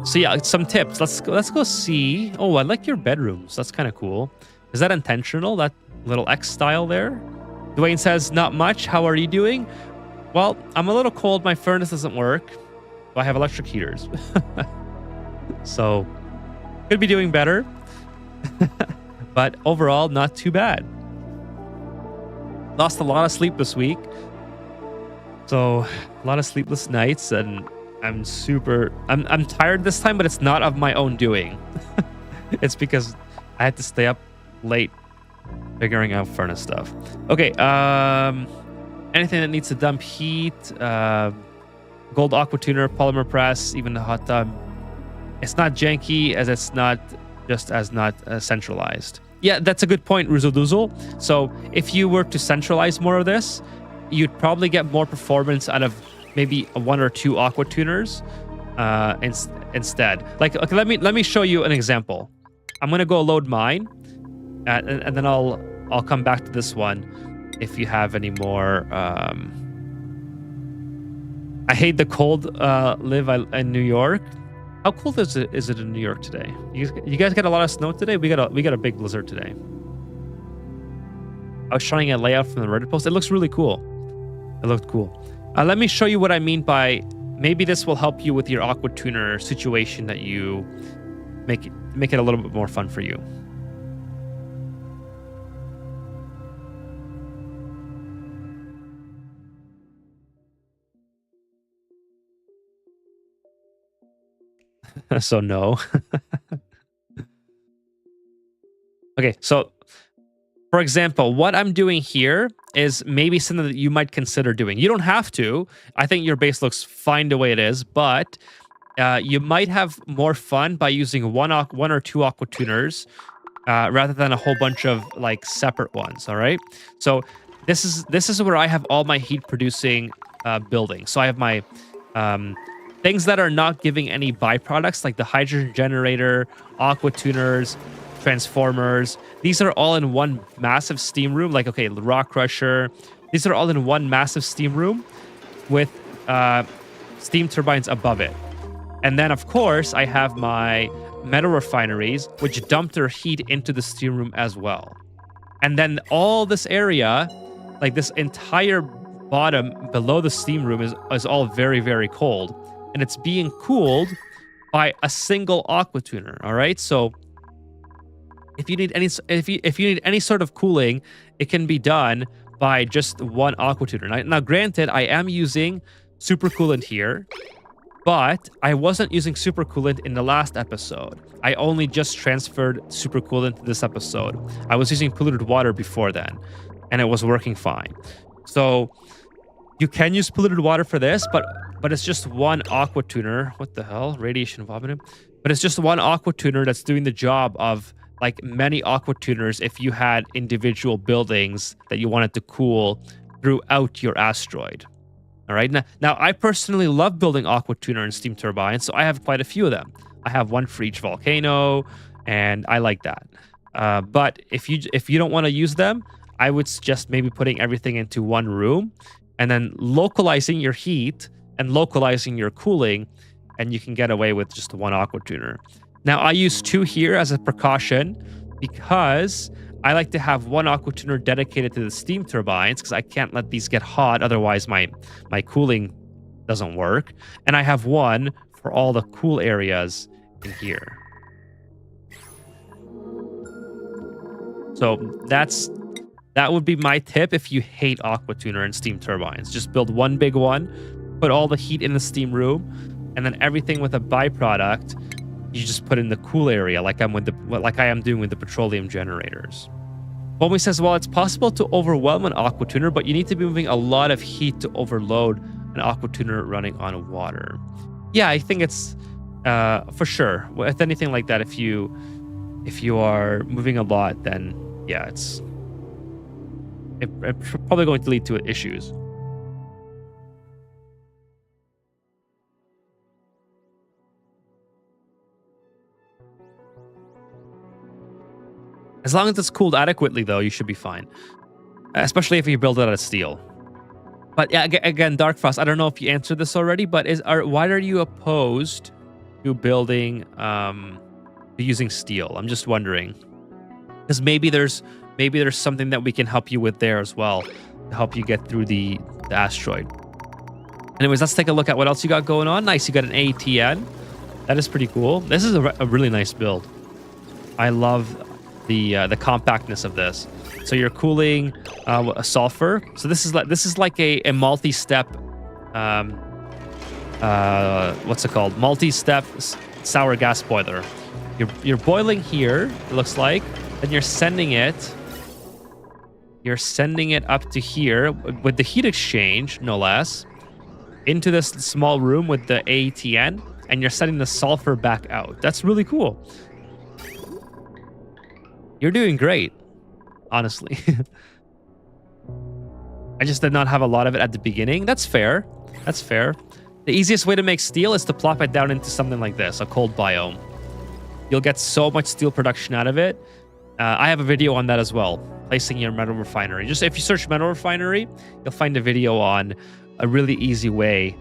So yeah, some tips. Let's go see. Oh, I like your bedrooms. That's kind of cool. Is that intentional? That little X style there? Dwayne says, not much. How are you doing? Well, I'm a little cold. My furnace doesn't work. But I have electric heaters. So could be doing better. But overall, not too bad. Lost a lot of sleep this week. So a lot of sleepless nights, and I'm tired this time, but it's not of my own doing. It's because I had to stay up late figuring out furnace stuff. Okay, anything that needs to dump heat, gold aqua tuner, polymer press, even the hot tub. It's not janky as it's not centralized. Yeah, that's a good point, Ruzo Doozle. So if you were to centralize more of this, you'd probably get more performance out of maybe one or two aqua tuners instead. Like, okay, let me show you an example. I'm gonna go load mine, and then I'll come back to this one if you have any more. I hate the cold. Live in New York. How cold is it in New York today? You guys get a lot of snow today? We got a big blizzard today. I was trying a layout from the Reddit post. It looks really cool. It looked cool. Let me show you what I mean by, maybe this will help you with your aqua tuner situation, that you make it a little bit more fun for you. So no. Okay, so for example, what I'm doing here is maybe something that you might consider doing. You don't have to. I think your base looks fine the way it is, but you might have more fun by using one or two aqua tuners rather than a whole bunch of like separate ones. All right. So this is where I have all my heat producing buildings. So I have my things that are not giving any byproducts, like the hydrogen generator, aqua tuners, transformers. These are all in one massive steam room. Like, okay, the rock crusher. These are all in one massive steam room with steam turbines above it. And then, of course, I have my metal refineries, which dump their heat into the steam room as well. And then all this area, like this entire bottom below the steam room, is all very, very cold. And it's being cooled by a single aqua tuner. All right. So if you need any sort of cooling, it can be done by just one aqua tuner. Now, granted, I am using super coolant here, But I wasn't using supercoolant in the last episode. I only just transferred supercoolant to this episode. I was using polluted water before then, and it was working fine. So you can use polluted water for this, but it's just one aqua tuner. What the hell? Radiation vomited. But it's just one aqua tuner that's doing the job of like many aqua tuners if you had individual buildings that you wanted to cool throughout your asteroid. All right. Now, I personally love building aqua tuner and steam turbines, so I have quite a few of them. I have one for each volcano, and I like that. But if you don't want to use them, I would suggest maybe putting everything into one room, and then localizing your heat and localizing your cooling, and you can get away with just one aqua tuner. Now, I use 2 here as a precaution because I like to have one aqua tuner dedicated to the steam turbines because I can't let these get hot. Otherwise, my cooling doesn't work. And I have one for all the cool areas in here. So that would be my tip if you hate aqua tuner and steam turbines. Just build one big one, put all the heat in the steam room, and then everything with a byproduct, you just put in the cool area like I am doing with the petroleum generators. Bomi says, well, it's possible to overwhelm an aqua tuner, but you need to be moving a lot of heat to overload an aqua tuner running on water. Yeah, I think it's for sure. With anything like that, if you are moving a lot, then yeah, it's probably going to lead to issues. As long as it's cooled adequately, though, you should be fine. Especially if you build it out of steel. But yeah, again, Dark Frost, I don't know if you answered this already, but why are you opposed to building, using steel? I'm just wondering. Because maybe there's something that we can help you with there as well to help you get through the asteroid. Anyways, let's take a look at what else you got going on. Nice, you got an ATN. That is pretty cool. This is a really nice build. I love the compactness of this. So you're cooling a sulfur. So this is like a multi-step what's it called? Multi-step sour gas boiler. You're boiling here, it looks like, and you're sending it up to here with the heat exchange, no less, into this small room with the ATN, and you're sending the sulfur back out. That's really cool. You're doing great, honestly. I just did not have a lot of it at the beginning. That's fair. That's fair. The easiest way to make steel is to plop it down into something like this, a cold biome. You'll get so much steel production out of it. I have a video on that as well, placing your metal refinery. Just if you search metal refinery, you'll find a video on a really easy and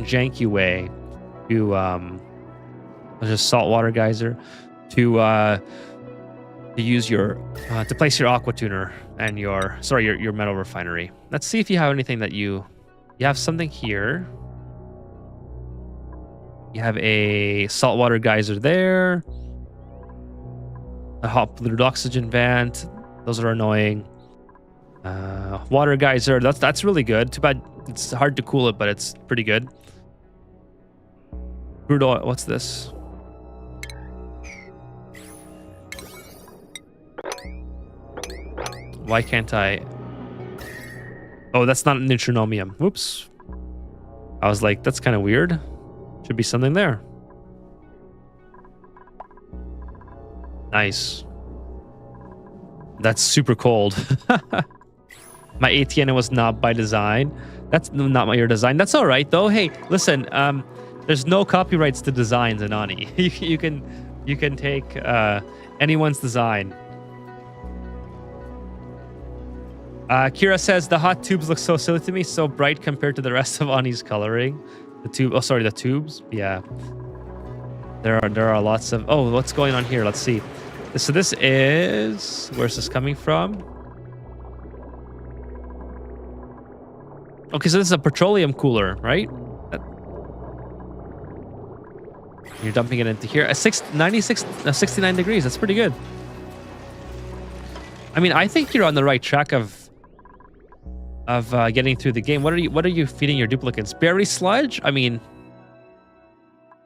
janky way to just saltwater geyser to use your to place your aqua tuner and your metal refinery. Let's see if you have anything that you have something here. You have a saltwater geyser there, a hot polluted oxygen vent. Those are annoying. Water geyser. That's really good. Too bad it's hard to cool it, but it's pretty good. Crude oil. What's this? Why can't I? Oh, that's not a neutronomium. Whoops. I was like, that's kind of weird. Should be something there. Nice. That's super cold. My ATN was not by design. That's not your design. That's all right though. Hey, listen. There's no copyrights to designs in Ani. you can take anyone's design. Kira says the hot tubes look so silly to me, so bright compared to the rest of Ani's coloring. The tubes. Yeah. There are lots of. Oh, what's going on here? Let's see. So this is, where's this coming from? Okay, so this is a petroleum cooler, right? You're dumping it into here. 69 degrees. That's pretty good. I mean, I think you're on the right track of getting through the game. What are you feeding your duplicates? Berry sludge? I mean,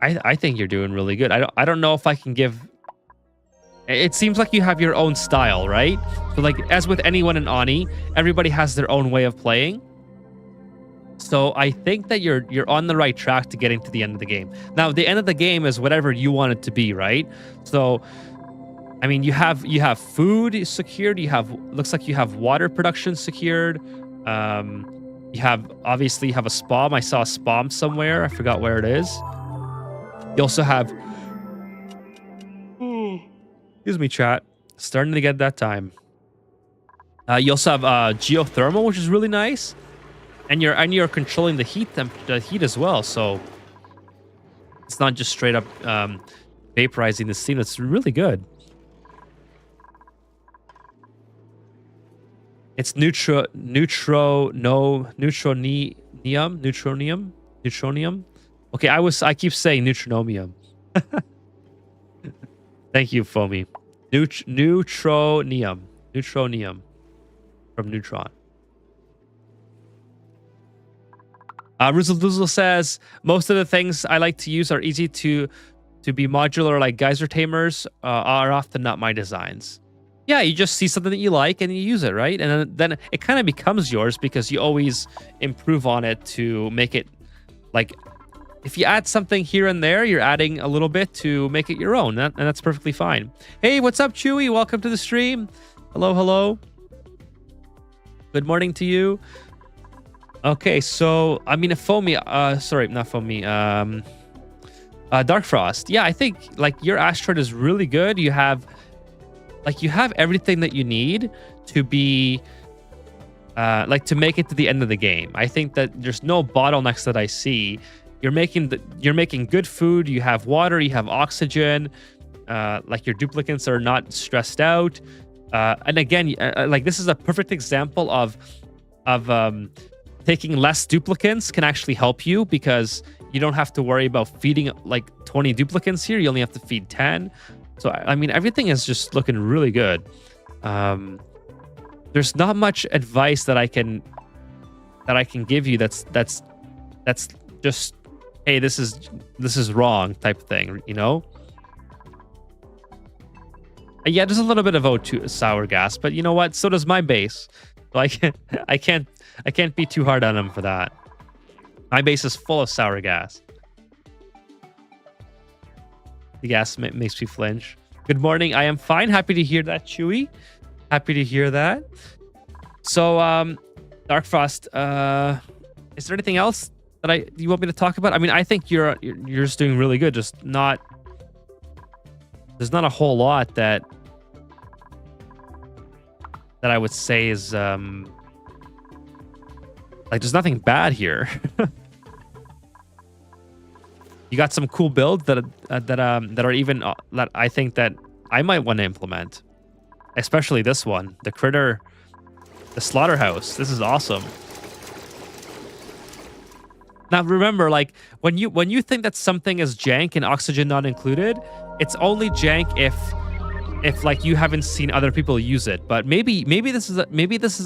I think you're doing really good. I don't know if I can give. It seems like you have your own style, right? So like as with anyone in Ani, everybody has their own way of playing. So I think that you're on the right track to getting to the end of the game. Now, the end of the game is whatever you want it to be, right? So I mean, you have food secured, looks like you have water production secured. You have a spawn. I saw a spawn somewhere. I forgot where it is. You also have excuse me, chat. Starting to get that time. You also have geothermal, which is really nice. And you're controlling the heat as well, so it's not just straight up vaporizing the steam. It's really good. It's neutronium. Okay, I keep saying neutronomium. Thank you, Foamy. Neutronium from neutron. Rizzle says most of the things I like to use are easy to be modular, like geyser tamers are often not my designs. Yeah, you just see something that you like and you use it, right? And then it kind of becomes yours because you always improve on it to make it like. If you add something here and there, you're adding a little bit to make it your own, and that's perfectly fine. Hey, what's up, Chewy? Welcome to the stream. Hello, hello. Good morning to you. Okay, so I mean, Foamy, sorry, not Foamy. Dark Frost. Yeah, I think like your asteroid is really good. You have everything that you need to be like to make it to the end of the game. I think that there's no bottlenecks that I see. You're making good food. You have water. You have oxygen. Like your duplicates are not stressed out. And again, like this is a perfect example of taking less duplicates can actually help you because you don't have to worry about feeding like 20 duplicates here. You only have to feed 10. So I mean, everything is just looking really good. There's not much advice that I can give you. That's just, hey, this is wrong type of thing, you know? Yeah, there's a little bit of O2 sour gas, but you know what? So does my base. So I can't be too hard on him for that. My base is full of sour gas. The gas makes me flinch. Good morning. I am fine. Happy to hear that, Chewy. Happy to hear that. So, Dark Frost, is there anything else that you want me to talk about? I mean, I think you're just doing really good. There's not a whole lot that I would say is like there's nothing bad here. You got some cool builds that are even that I think that I might want to implement, especially this one, the slaughterhouse. This is awesome. Now remember, like when you think that something is jank and oxygen not included, it's only jank if like you haven't seen other people use it. But maybe this is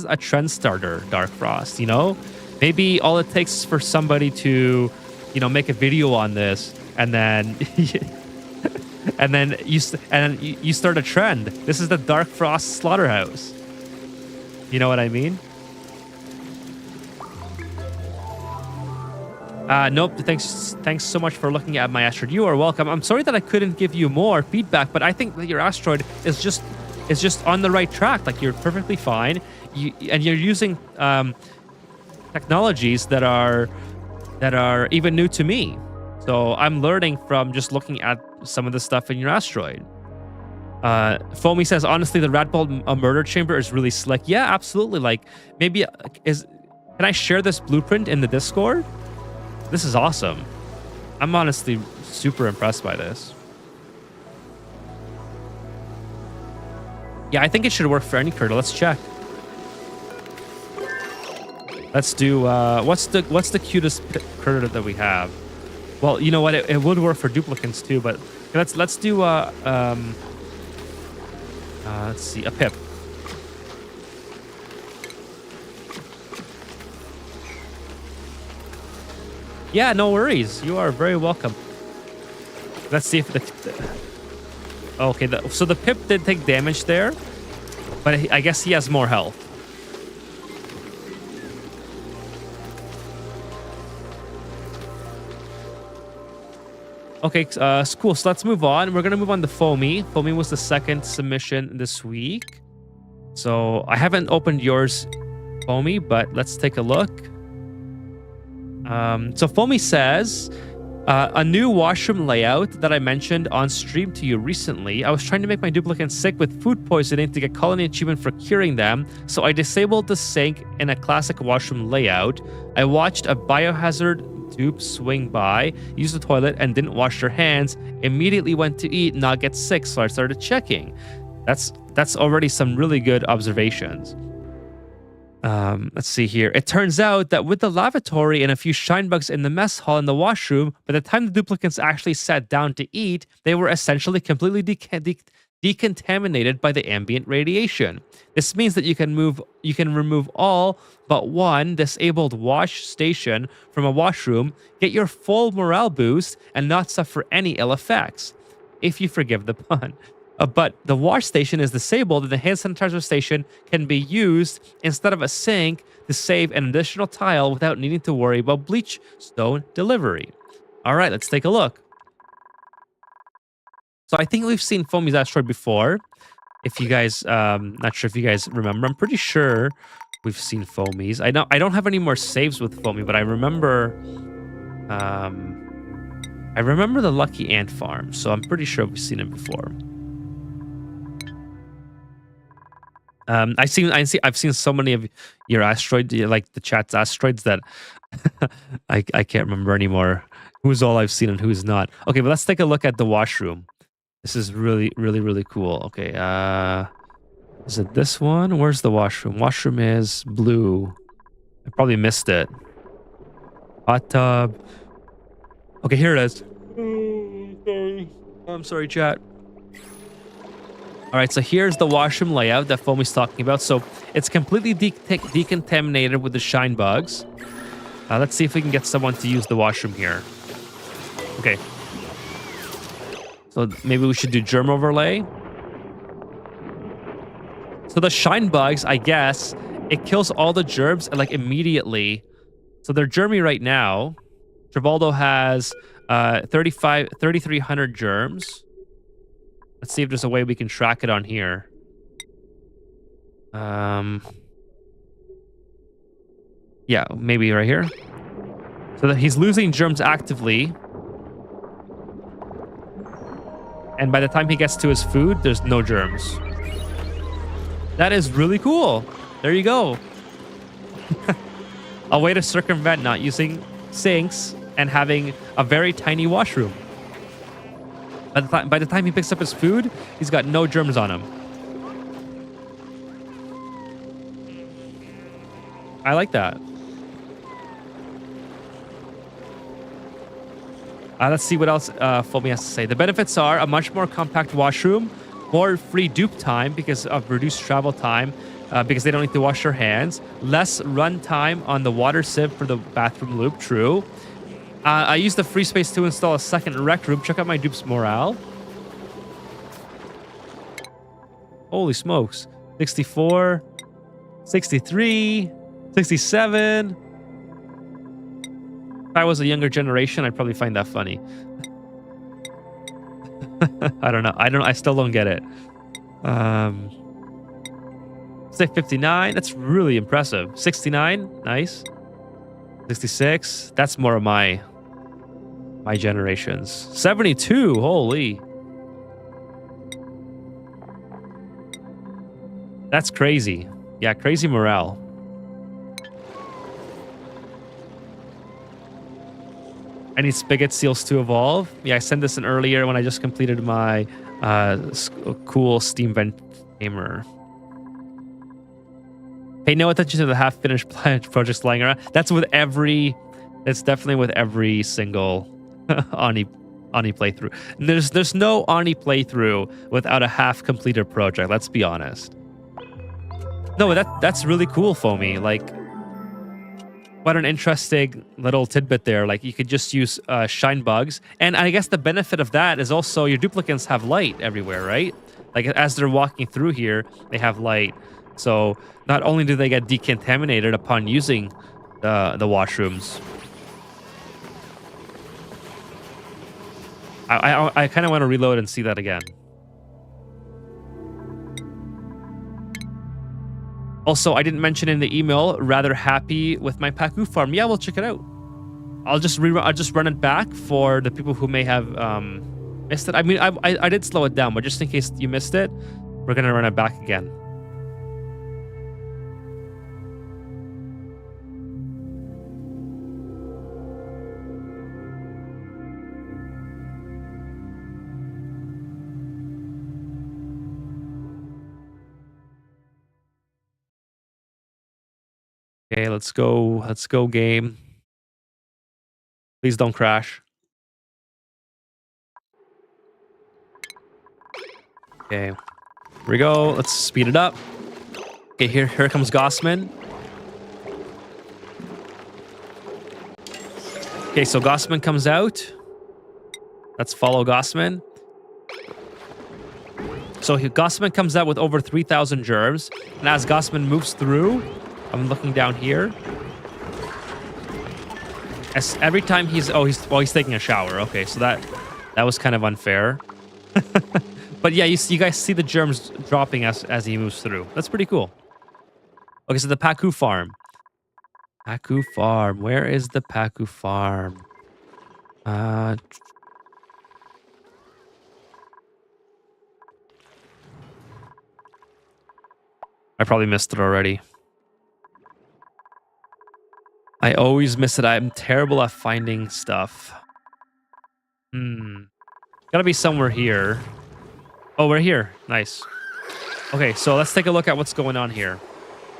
a trend starter, Dark Frost. You know, maybe all it takes is for somebody to, you know, make a video on this, and then you start a trend. This is the Dark Frost slaughterhouse. You know what I mean? Nope. Thanks so much for looking at my asteroid. You are welcome. I'm sorry that I couldn't give you more feedback, but I think that your asteroid is just on the right track. Like you're perfectly fine. You're using technologies that are even new to me. So I'm learning from just looking at some of the stuff in your asteroid. Foamy says, honestly, the rat bolt murder chamber is really slick. Yeah, absolutely. Like maybe can I share this blueprint in the Discord? This is awesome. I'm honestly super impressed by this. Yeah, I think it should work for any critter. Let's check. Let's do what's the cutest critter that we have? Well, you know what? It would work for duplicates too, but let's do let's see, a Pip. Yeah, no worries. You are very welcome. Let's see if okay, so the Pip did take damage there, but I guess he has more health. Okay, cool. So let's move on. We're gonna move on to Foamy. Foamy was the second submission this week. So I haven't opened yours, Foamy, but let's take a look. So Foamy says, a new washroom layout that I mentioned on stream to you recently. I was trying to make my duplicants sick with food poisoning to get colony achievement for curing them, so I disabled the sink in a classic washroom layout. I watched a biohazard dupe swing by, used the toilet, and didn't wash their hands. Immediately went to eat, not get sick, so I started checking. That's already some really good observations. Let's see here. It turns out that with the lavatory and a few shine bugs in the mess hall and the washroom, by the time the duplicants actually sat down to eat, they were essentially completely decontaminated by the ambient radiation. This means that you can remove all but one disabled wash station from a washroom, get your full morale boost, and not suffer any ill effects, if you forgive the pun. But the wash station is disabled, and the hand sanitizer station can be used instead of a sink to save an additional tile without needing to worry about bleach stone delivery. All right, let's take a look. So I think we've seen Foamy's Asteroid before. If you guys, not sure if you guys remember. I'm pretty sure we've seen Foamy's. I don't have any more saves with Foamy, but I remember the Lucky Ant Farm, so I'm pretty sure we've seen it before. I've seen so many of your asteroid, like the chat's asteroids, that I can't remember anymore who's all I've seen and who's not. Okay, but let's take a look at the washroom. This is really, really, really cool. Okay, is it this one? Where's the washroom? Washroom is blue. I probably missed it. Hot tub. Okay, here it is. Oh, sorry. I'm sorry, chat. All right, so here's the washroom layout that Foamy's talking about. So it's completely decontaminated with the shine bugs. Let's see if we can get someone to use the washroom here. Okay. So maybe we should do Germ Overlay. So the shine bugs, I guess, it kills all the germs like immediately. So they're germy right now. Trivaldo has 3,300 germs. Let's see if there's a way we can track it on here. Yeah, maybe right here. So that he's losing germs actively. And by the time he gets to his food, there's no germs. That is really cool. There you go. A way to circumvent not using sinks and having a very tiny washroom. By the time he picks up his food, he's got no germs on him. I like that. Let's see what else Foamy has to say. The benefits are a much more compact washroom, more free dupe time because of reduced travel time, because they don't need to wash their hands, less run time on the water sieve for the bathroom loop, true. I used the free space to install a second rec room. Check out my dupe's morale. Holy smokes. 64, 63, 67. If I was a younger generation, I'd probably find that funny. I don't know. I still don't get it. Say 59. That's really impressive. 69. Nice. 66. That's more of my generations. 72. Holy. That's crazy. Yeah, crazy morale. I need spigot seals to evolve. Yeah, I sent this in earlier when I just completed my cool steam vent tamer. Pay no attention to the half-finished projects lying around. That's definitely with every single Ani playthrough. There's no Ani playthrough without a half-completed project. Let's be honest. No, that's really cool, Foamy. Like, quite an interesting little tidbit there. Like you could just use shine bugs, and I guess the benefit of that is also your duplicants have light everywhere, right? Like as they're walking through here, they have light. So not only do they get decontaminated upon using the washrooms. I kind of want to reload and see that again. Also, I didn't mention in the email, rather happy with my Paku farm. Yeah, we'll check it out. I'll just run it back for the people who may have missed it. I mean, I did slow it down, but just in case you missed it, we're gonna run it back again. Okay, let's go. Let's go, game. Please don't crash. Okay, here we go. Let's speed it up. Okay, here comes Gossman. Okay, so Gossman comes out. Let's follow Gossman. So Gossman comes out with over 3,000 germs, and as Gossman moves through, I'm looking down here. As every time he's taking a shower. Okay, so that was kind of unfair. But yeah, you guys see the germs dropping as he moves through. That's pretty cool. Okay, so the Paku farm. Paku farm. Where is the Paku farm? I probably missed it already. I always miss it. I'm terrible at finding stuff. Gotta be somewhere here. Oh, we're here. Nice. Okay, so let's take a look at what's going on here.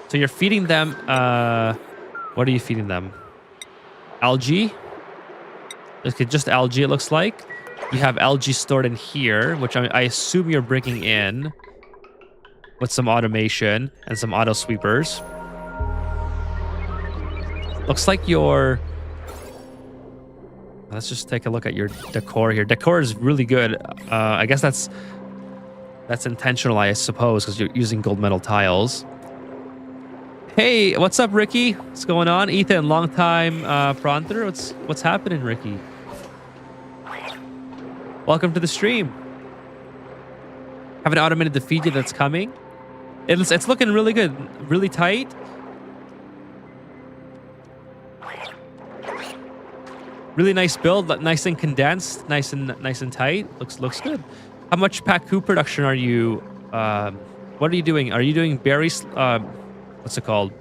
So you're feeding them, what are you feeding them? Algae? Okay, just algae, it looks like. You have algae stored in here, which I assume you're bringing in with some automation and some auto sweepers. Looks like your... Let's just take a look at your decor here. Decor is really good. I guess that's intentional, I suppose, because you're using gold metal tiles. Hey, what's up, Ricky? What's going on? Ethan, long time Pronter. What's happening, Ricky? Welcome to the stream. Haven't automated the feed yet that's coming. It's looking really good, really tight. Really nice build, nice and condensed, nice and tight. Looks good. How much Paku production are you? What are you doing? Are you doing berries? What's it called?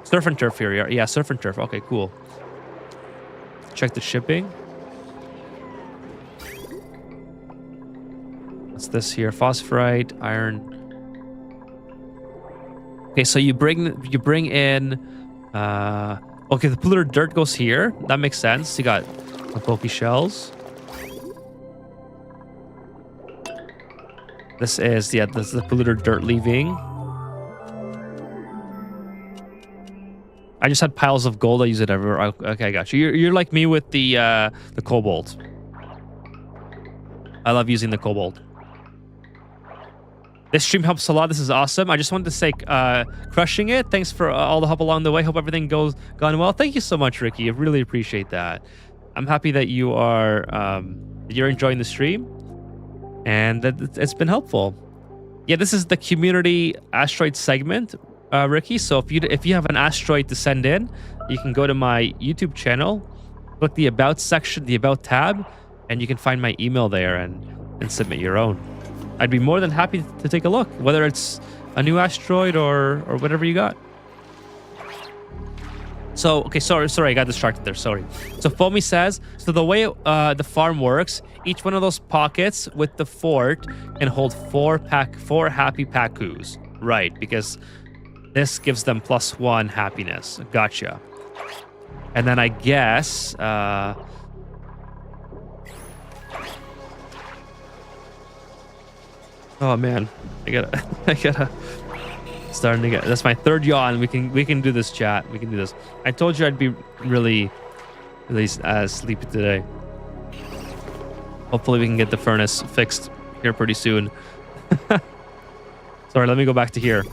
Surf and turf here. Yeah, surf and turf. Okay, cool. Check the shipping. What's this here? Phosphorite, iron. Okay, so you bring in. Okay, the polluted dirt goes here. That makes sense. You got the pokey shells. This is the polluted dirt leaving. I just had piles of gold. I use it everywhere. Okay, I got you. You're like me with the cobalt. I love using the cobalt. This stream helps a lot. This is awesome. I just wanted to say, crushing it. Thanks for all the help along the way. Hope everything gone well. Thank you so much, Ricky. I really appreciate that. I'm happy that you are you're enjoying the stream, and that it's been helpful. Yeah, this is the community asteroid segment, Ricky. So if you have an asteroid to send in, you can go to my YouTube channel, click the About section, the About tab, and you can find my email there and submit your own. I'd be more than happy to take a look, whether it's a new asteroid or whatever you got. So, okay, sorry, I got distracted there, sorry. So Foamy says, so the way the farm works, each one of those pockets with the fort can hold four happy Pakus. Right, because this gives them +1 happiness. Gotcha. And then I guess... oh man, I gotta starting to get. That's my third yawn. We can do this, chat. We can do this. I told you I'd be really sleepy today. Hopefully we can get the furnace fixed here pretty soon. Sorry, let me go back to here.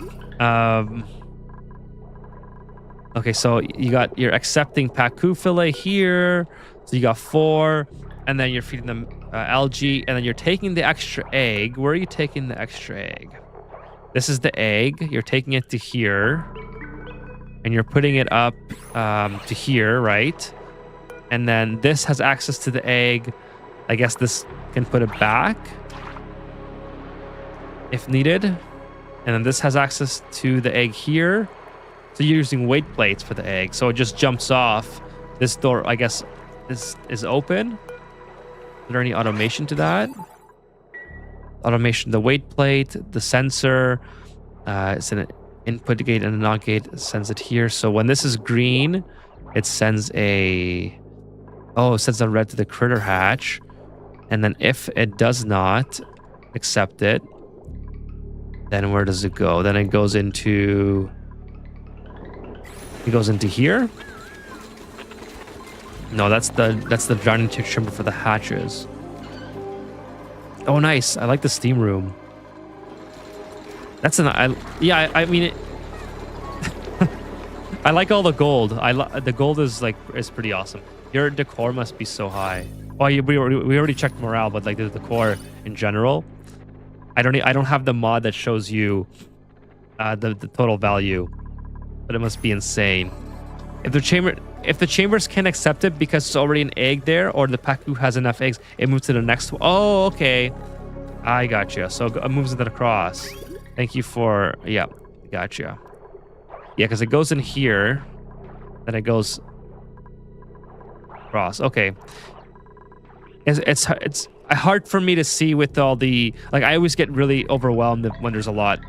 Okay, so you're accepting Pacu fillet here. So you got 4, and then you're feeding them algae, and then you're taking the extra egg. Where are you taking the extra egg? This is the egg. You're taking it to here, and you're putting it up to here, right? And then this has access to the egg. I guess this can put it back if needed. And then this has access to the egg here. So you're using weight plates for the egg. So it just jumps off. This door, I guess, is open. Is there any automation to that? Automation, the weight plate, the sensor. It's an input gate and an out gate. It sends it here. So when this is green, it sends a... Oh, it sends a red to the critter hatch. And then if it does not accept it, then where does it go? Then it goes into... It goes into here? No, that's the drowning chamber for the hatches. Oh, nice. I like the steam room. That's an... I mean... It, I like all the gold. The gold is pretty awesome. Your decor must be so high. Oh, we already checked morale, but like the decor in general, I don't have the mod that shows you the total value, but it must be insane. If the chambers can accept it because it's already an egg there, or the Pacu has enough eggs, it moves to the next one. Oh, okay, I gotcha. So it moves it across. Thank you for gotcha. Yeah, because it goes in here, then it goes across. Okay. It's hard for me to see with all the... Like, I always get really overwhelmed when there's a lot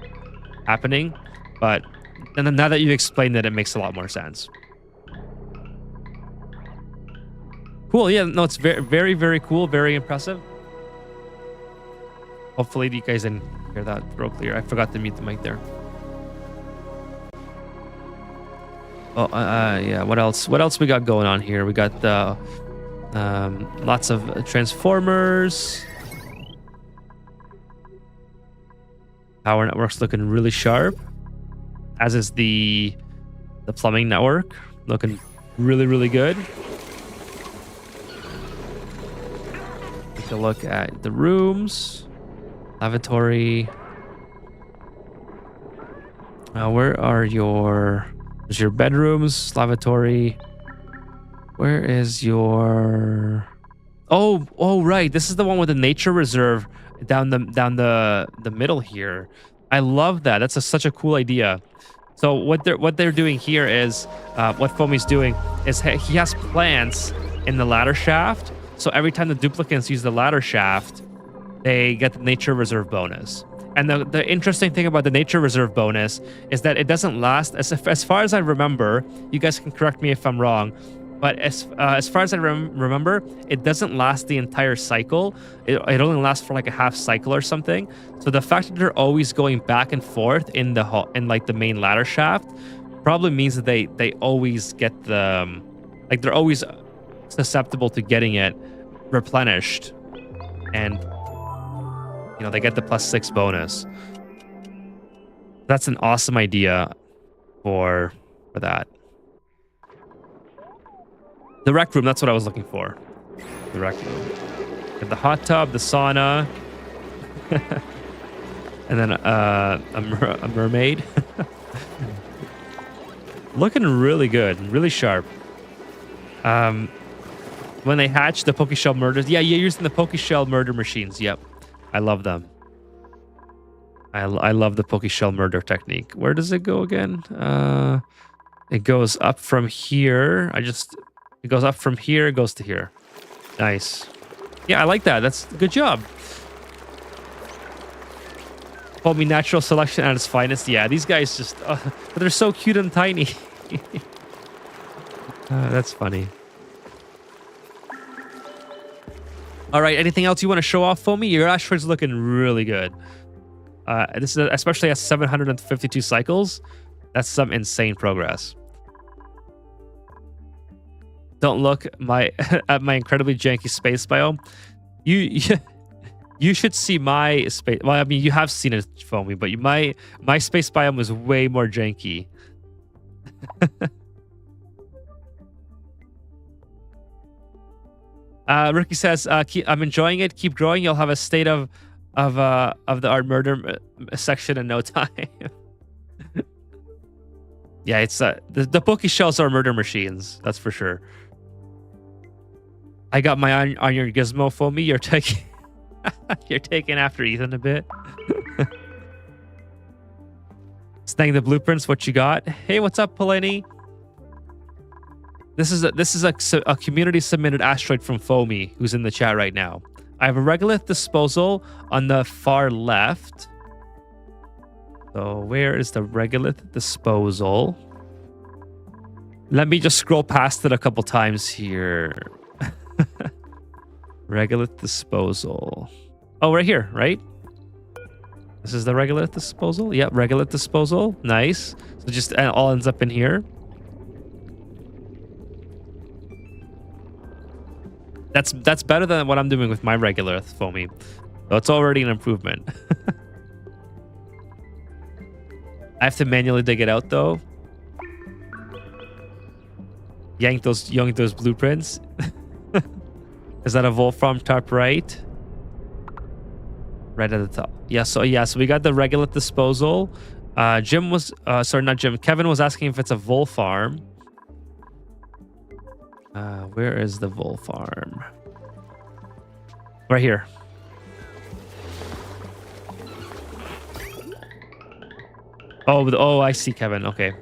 happening. But and then now that you explained it, it makes a lot more sense. Cool. Yeah, no, it's very, very, very cool. Very impressive. Hopefully you guys didn't hear that throw clear. I forgot to mute the mic there. Oh, yeah. What else? What else we got going on here? We got the... lots of transformers. Power network's looking really sharp, as is the plumbing network, looking really, really good. Take a look at the rooms. Lavatory. Where are your... There's your bedrooms, lavatory. Where is your... Oh, right. This is the one with the nature reserve down the middle here. I love that. That's such a cool idea. So what they're doing here is what Foamy's doing is he has plants in the ladder shaft. So every time the duplicants use the ladder shaft, they get the nature reserve bonus. And the interesting thing about the nature reserve bonus is that it doesn't last. As far as I remember, you guys can correct me if I'm wrong, but as far as I remember, it doesn't last the entire cycle. It only lasts for like a half cycle or something. So the fact that they're always going back and forth in like the main ladder shaft probably means that they always get the... Like they're always susceptible to getting it replenished. And... You know, they get the +6 bonus. That's an awesome idea for that. The rec room, that's what I was looking for. The rec room. Get the hot tub, the sauna. And then a mermaid. Looking really good, really sharp. When they hatch the Pokeshell murders. Yeah, you're using the Pokeshell murder machines. Yep. I love them. I love the Pokeshell murder technique. Where does it go again? It goes up from here. It goes up from here, it goes to here. Nice. Yeah, I like that. That's a good job. Foamy natural selection at its finest. Yeah, these guys just... but they're so cute and tiny. That's funny. All right, anything else you want to show off, Foamy? Your asteroid's looking really good. This is especially at 752 cycles. That's some insane progress. Don't look at my incredibly janky space biome. You should see my space. Well, I mean, you have seen it, Foamy, but my space biome was way more janky. Ricky says, "I'm enjoying it. Keep growing. You'll have a state of the art murder section in no time." Yeah, it's the Poke shells are murder machines. That's for sure. I got my eye on your gizmo, Foamy. You're taking you're taking after Ethan a bit. Snag the blueprints. What you got? Hey, what's up, Poleni? This is a community submitted asteroid from Foamy, who's in the chat right now. I have a regolith disposal on the far left. So where is the regolith disposal? Let me just scroll past it a couple times here. Regolith disposal. Oh, right here, right? This is the regolith disposal. Yep, regolith disposal. Nice. So just all ends up in here. That's better than what I'm doing with my regular Foamy. So it's already an improvement. I have to manually dig it out though. Yank those blueprints. Is that a Wolfram top right? Right at the top. Yeah, so we got the regolith disposal. Jim was sorry, not Jim. Kevin was asking if it's a Wolfarm. Where is the Wolfarm? Right here. Oh, I see, Kevin. Okay.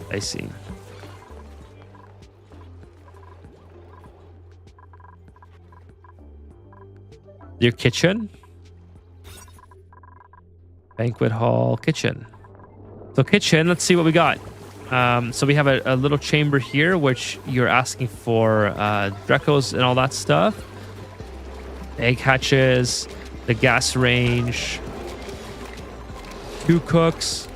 I see. Your kitchen? Banquet hall, kitchen. So kitchen, let's see what we got. So we have a little chamber here, which you're asking for Drecos and all that stuff. Egg hatches, the gas range, 2 cooks.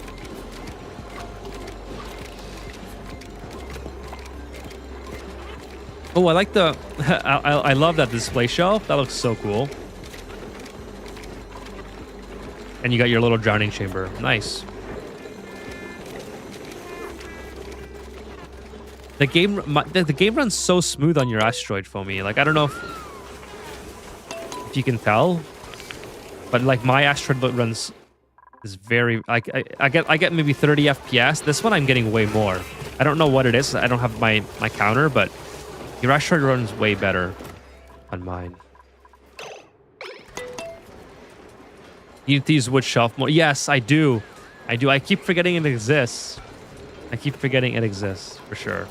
Oh, I like the... I love that display shelf. That looks so cool. And you got your little drowning chamber. Nice. The game runs so smooth on your asteroid, Foamy. Like, I don't know if you can tell, but like my asteroid runs is very like I get maybe 30 FPS. This one I'm getting way more. I don't know what it is. I don't have my counter, but your asteroid runs way better on mine. You need to use wood shelf more. Yes, I do. I keep forgetting it exists. For sure.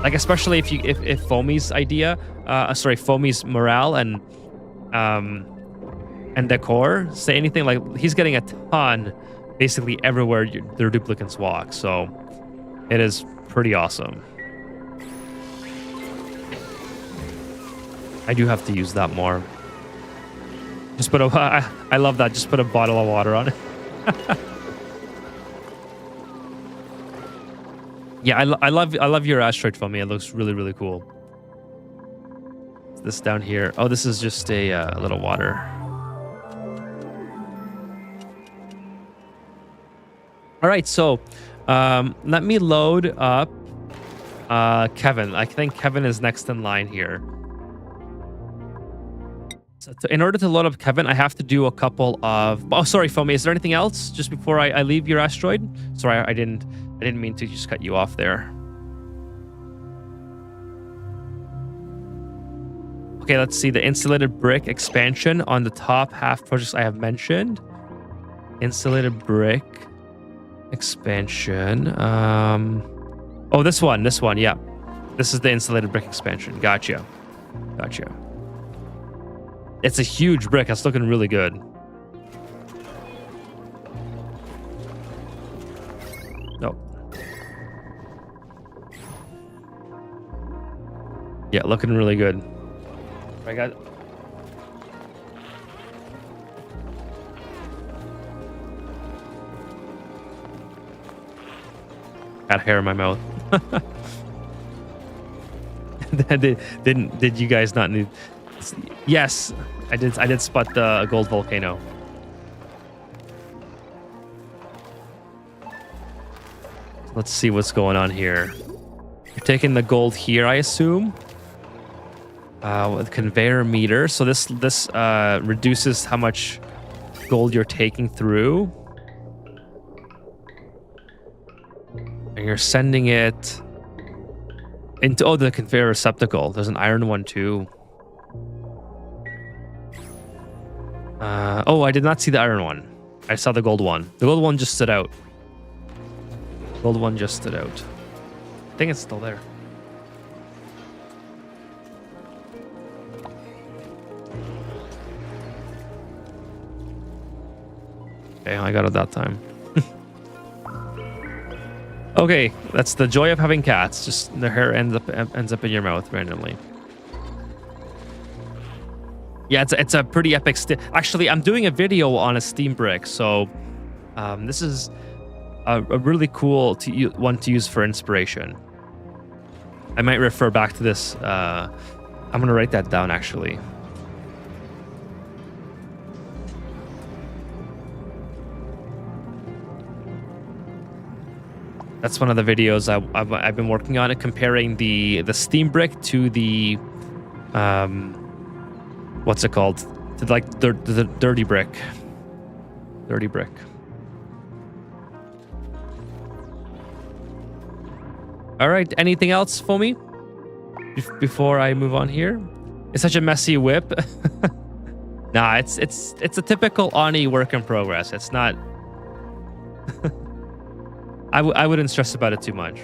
Like, especially if Foamy's idea, Foamy's morale and decor say anything, like he's getting a ton basically everywhere their duplicants walk. So it is pretty awesome. I do have to use that more. Just put I love that. Just put a bottle of water on it. Yeah, I love your asteroid, Foamy. It looks really, really cool. This down here. Oh, this is just a little water. All right, so let me load up Kevin. I think Kevin is next in line here. So in order to load up Kevin, I have to do a couple of... Oh, sorry, Foamy. Is there anything else just before I leave your asteroid? Sorry, I didn't mean to just cut you off there. Okay, let's see. The insulated brick expansion on the top half projects I have mentioned. Insulated brick expansion. Oh, this one. Yeah. This is the insulated brick expansion. Gotcha. It's a huge brick. It's looking really good. Oh. Yeah, looking really good. I got Got hair in my mouth. Did you guys not need? Yes, I did. I did spot the gold volcano. Let's see what's going on here. You're taking the gold here, I assume. With conveyor meter, so this reduces how much gold you're taking through, and you're sending it into the conveyor receptacle. There's an iron one too. I did not see the iron one. I saw the gold one. The gold one just stood out. Gold one just stood out. I think it's still there. Okay, I got it that time. Okay, that's the joy of having cats. Just their hair ends up in your mouth randomly. Yeah, it's a pretty epic. Actually, I'm doing a video on a steam brick, so this is a really cool one to use for inspiration. I might refer back to this. I'm gonna write that down actually. That's one of the videos I've been working on, it comparing the steam brick to the what's it called? To like the dirty brick. Dirty brick. All right. Anything else for me before I move on here? It's such a messy whip. Nah, it's a typical Ani work in progress. It's not. I wouldn't stress about it too much.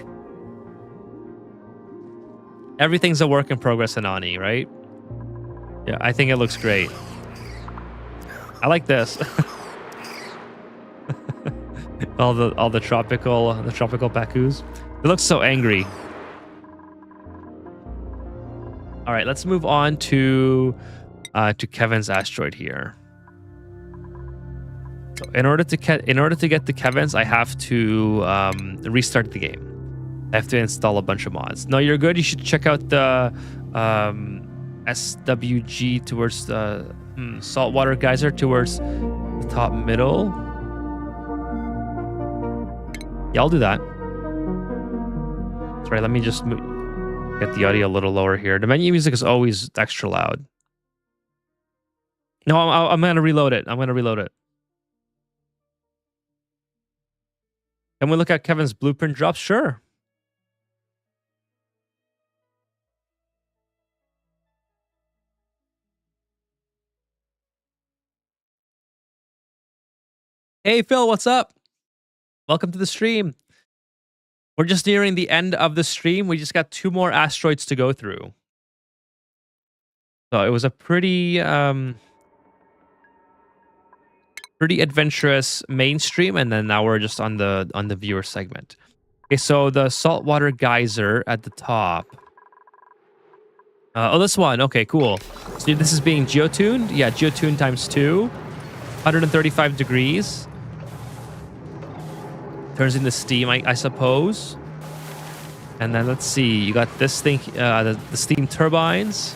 Everything's a work in progress in Ani, right? Yeah, I think it looks great. I like this. all the tropical Pacus. It looks so angry. All right, let's move on to Kevin's asteroid here. So in order to get to Kevin's, I have to restart the game. I have to install a bunch of mods. No, you're good. You should check out the SWG towards the saltwater geyser towards the top middle. Yeah, I'll do that. That's right. Let me just get the audio a little lower here. The menu music is always extra loud. No, I'm gonna reload it. Can we look at Kevin's blueprint drops? Sure. Hey, Phil, what's up? Welcome to the stream. We're just nearing the end of the stream. We just got 2 more asteroids to go through. So it was a pretty adventurous mainstream, and then now we're just on the viewer segment. Okay, so the saltwater geyser at the top. This one. Okay, cool. So this is being geotuned. Yeah, geotuned times 2. 135 degrees. Turns into steam, I suppose. And then let's see. You got this thing, the steam turbines.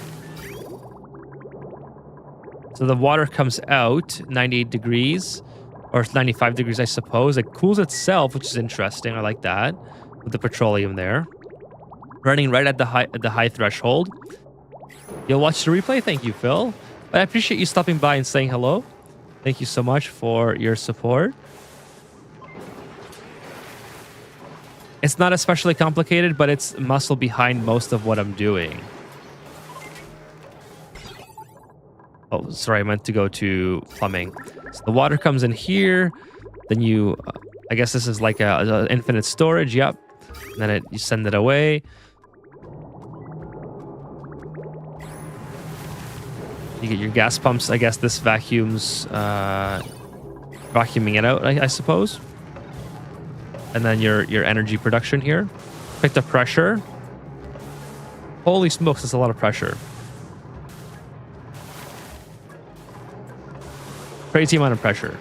So the water comes out 98 degrees, or 95 degrees, I suppose. It cools itself, which is interesting. I like that with the petroleum there, running right at the high threshold. You'll watch the replay. Thank you, Phil. But I appreciate you stopping by and saying hello. Thank you so much for your support. It's not especially complicated, but it's muscle behind most of what I'm doing. Oh, sorry, I meant to go to plumbing. So the water comes in here. Then you, I guess this is like a infinite storage. Yep. And then you send it away. You get your gas pumps. I guess this vacuums, vacuuming it out, I suppose. And then your energy production here. Pick the pressure. Holy smokes, that's a lot of pressure. Crazy amount of pressure.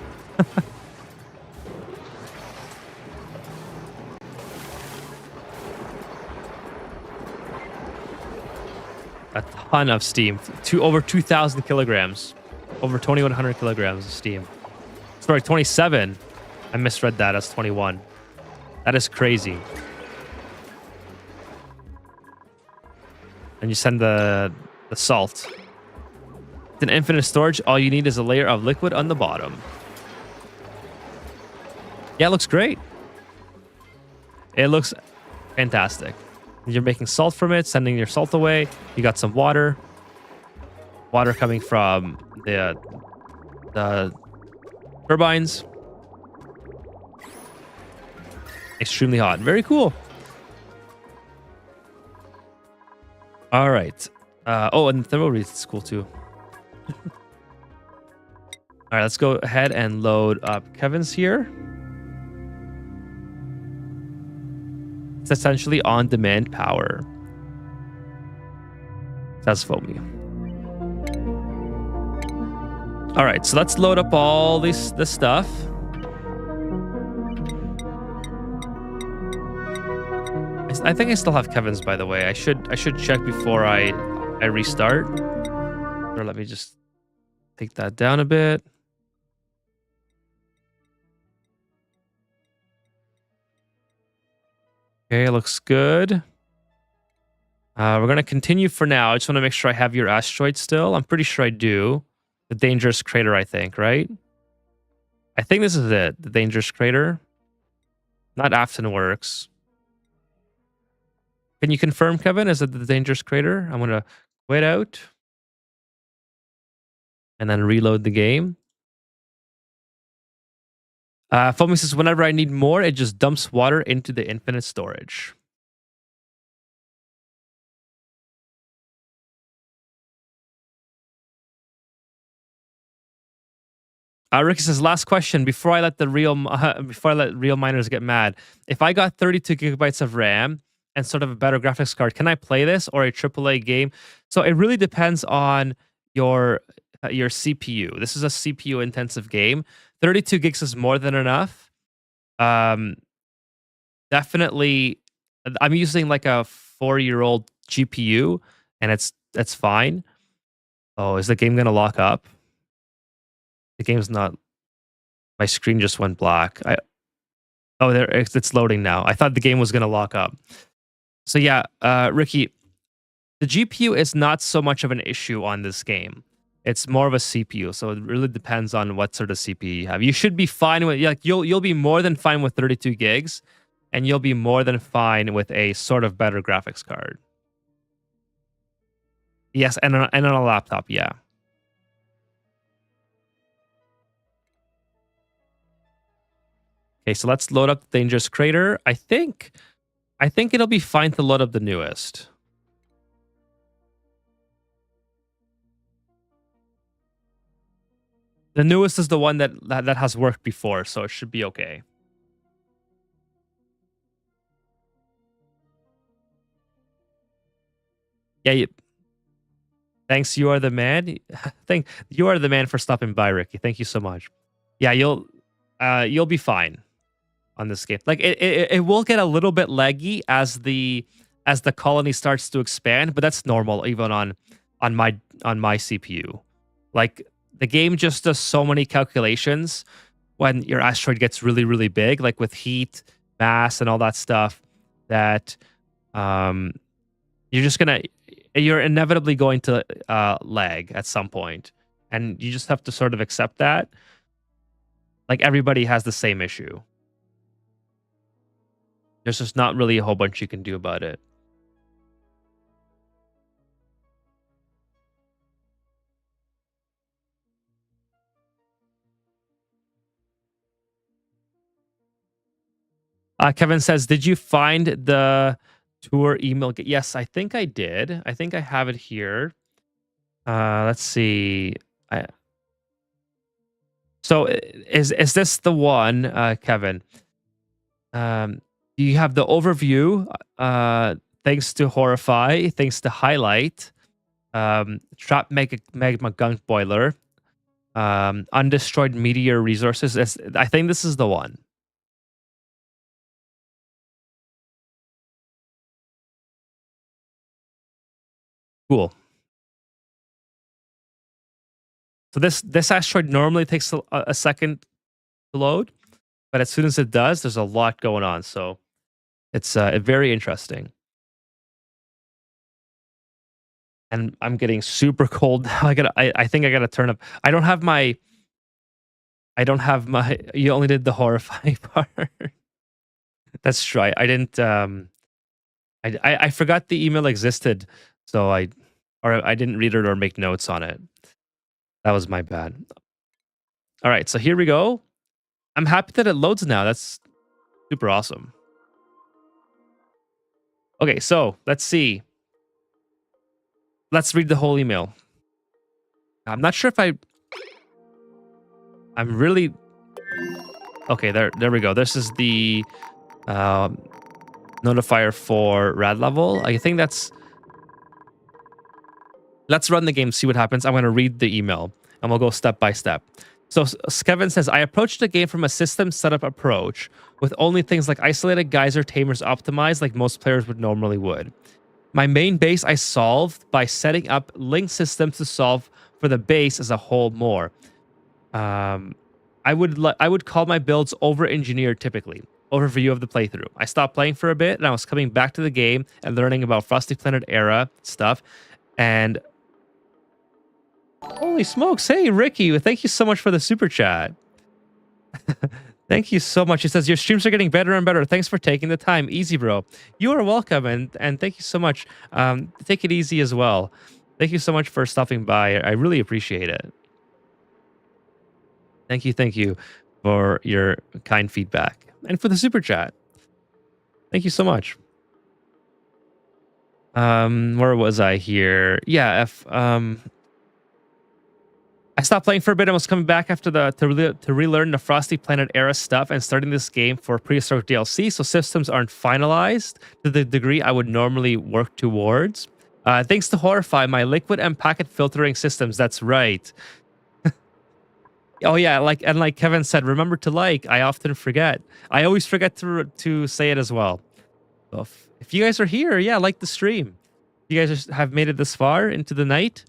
a ton of steam. Over 2,000 kilograms. Over 2,100 kilograms of steam. Sorry, 27. I misread that. That's 21. That is crazy. And you send the salt. It's an infinite storage. All you need is a layer of liquid on the bottom. Yeah, it looks great. It looks fantastic. You're making salt from it, sending your salt away. You got some water. Water coming from the turbines. Extremely hot. Very cool. All right. Oh, and the thermal read is cool too. All right, let's go ahead and load up Kevin's here. It's essentially on-demand power. That's foamy. All right, so let's load up all this stuff. I think I still have Kevin's, by the way. I should check before I restart. Or let me just take that down a bit. Okay, looks good. We're going to continue for now. I just want to make sure I have your asteroid still. I'm pretty sure I do. The dangerous crater, I think, right? I think this is it. The dangerous crater. Not often works. Can you confirm, Kevin? Is it the dangerous crater? I'm going to quit out. And then reload the game. Foamy says, whenever I need more, it just dumps water into the infinite storage. Ricky says, last question before I let real miners get mad. If I got 32 gigabytes of RAM and sort of a better graphics card, can I play this or a AAA game? So it really depends on your CPU. This is a CPU intensive game. 32 gigs is more than enough. Definitely, I'm using like a 4-year-old GPU, and it's fine. Oh, is the game gonna lock up? The game's not. My screen just went black. It's loading now. I thought the game was gonna lock up. So yeah, Ricky, the GPU is not so much of an issue on this game. It's more of a CPU, so it really depends on what sort of CPU you have. You should be fine with you'll be more than fine with 32 gigs, and you'll be more than fine with a sort of better graphics card. Yes, and on a laptop, yeah. Okay, so let's load up the dangerous crater. I think it'll be fine to load up the newest. The newest is the one that has worked before, so it should be okay. Yeah. Thanks, you are the man. You are the man for stopping by, Ricky. Thank you so much. Yeah, you'll be fine on this game. Like it will get a little bit laggy as the colony starts to expand, but that's normal even on my CPU. Like the game just does so many calculations when your asteroid gets really, really big, like with heat, mass, and all that stuff, that you're inevitably going to lag at some point, and you just have to sort of accept that. Like everybody has the same issue. There's just not really a whole bunch you can do about it. Kevin says, did you find the tour email? Yes, I think I did. I think I have it here. Let's see. So is this the one, Kevin? You have the overview. Thanks to Horrify. Thanks to Highlight. Trap Magma Gunk Boiler. Undestroyed Meteor Resources. I think this is the one. Cool. So this asteroid normally takes a second to load, but as soon as it does, there's a lot going on. So it's very interesting. And I'm getting super cold now. I think I gotta turn up. I don't have my. You only did the horrifying part. That's true. I didn't. I forgot the email existed, so I didn't read it or make notes on it. That was my bad. All right, so here we go. I'm happy that it loads now. That's super awesome. Okay, so let's see. Let's read the whole email. I'm not sure if I'm really. Okay, there we go. This is the notifier for rad level. I think that's. Let's run the game, see what happens. I'm going to read the email, and we'll go step by step. So Kevin says, I approached the game from a system setup approach with only things like isolated geyser tamers optimized like most players would. My main base I solved by setting up linked systems to solve for the base as a whole more. I would call my builds over-engineered typically. Overview of the playthrough. I stopped playing for a bit, and I was coming back to the game and learning about Frosty Planet era stuff. And holy smokes! Hey Ricky, thank you so much for the super chat. Thank you so much. He says your streams are getting better and better. Thanks for taking the time. Easy, bro. You are welcome, and thank you so much. Take it easy as well. Thank you so much for stopping by. I really appreciate it. Thank you for your kind feedback and for the super chat. Thank you so much. Where was I here? Yeah, I stopped playing for a bit and was coming back after to relearn the Frosty Planet era stuff and starting this game for prehistoric DLC, so systems aren't finalized to the degree I would normally work towards. Thanks to Horrify, my liquid and packet filtering systems. That's right. Oh yeah, like Kevin said, remember to like. I often forget. I always forget to say it as well. So if you guys are here, yeah, like the stream. If you guys have made it this far into the night.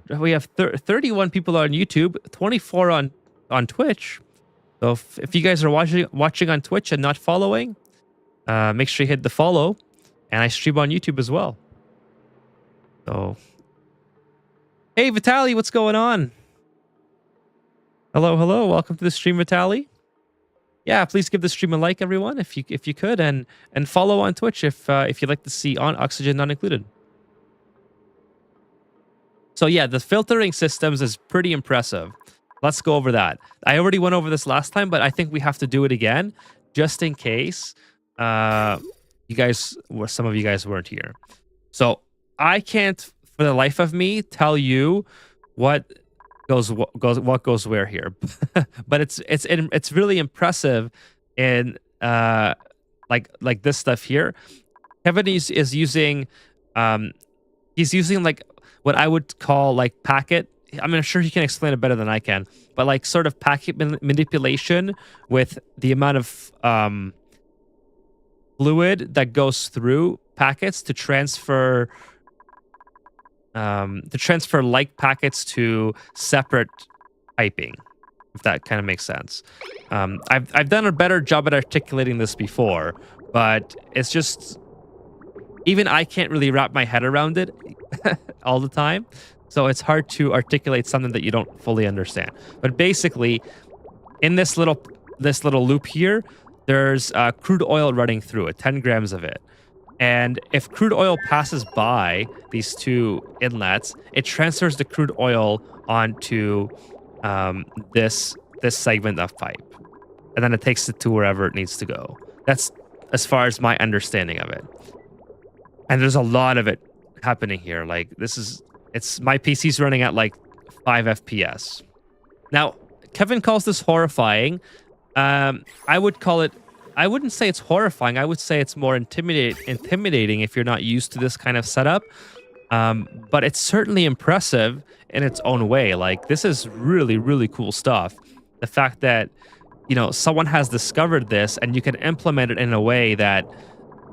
We have 31 people on YouTube, 24 on Twitch. So if you guys are watching on Twitch and not following, make sure you hit the follow. And I stream on YouTube as well. So, hey Vitaly, what's going on? Hello, welcome to the stream, Vitaly. Yeah, please give the stream a like, everyone, if you could, and follow on Twitch if you'd like to see on Oxygen Not Included. So yeah, the filtering systems is pretty impressive. Let's go over that. I already went over this last time, but I think we have to do it again, just in case some of you guys weren't here. So I can't, for the life of me, tell you what goes where here, but it's really impressive in like this stuff here. Kevin is using he's using like what I would call like packet. I'm sure he can explain it better than I can, but like sort of packet manipulation with the amount of fluid that goes through packets to transfer like packets to separate piping, if that kind of makes sense. I've done a better job at articulating this before, but it's just even I can't really wrap my head around it all the time. So it's hard to articulate something that you don't fully understand. But basically, in this little loop here, there's crude oil running through it, 10 grams of it. And if crude oil passes by these two inlets, it transfers the crude oil onto this segment of pipe. And then it takes it to wherever it needs to go. That's as far as my understanding of it. And there's a lot of it happening here. Like my PC's running at like 5 FPS. Now, Kevin calls this horrifying. I wouldn't say it's horrifying. I would say it's more intimidating if you're not used to this kind of setup. But it's certainly impressive in its own way. Like, this is really, really cool stuff. The fact that, someone has discovered this and you can implement it in a way that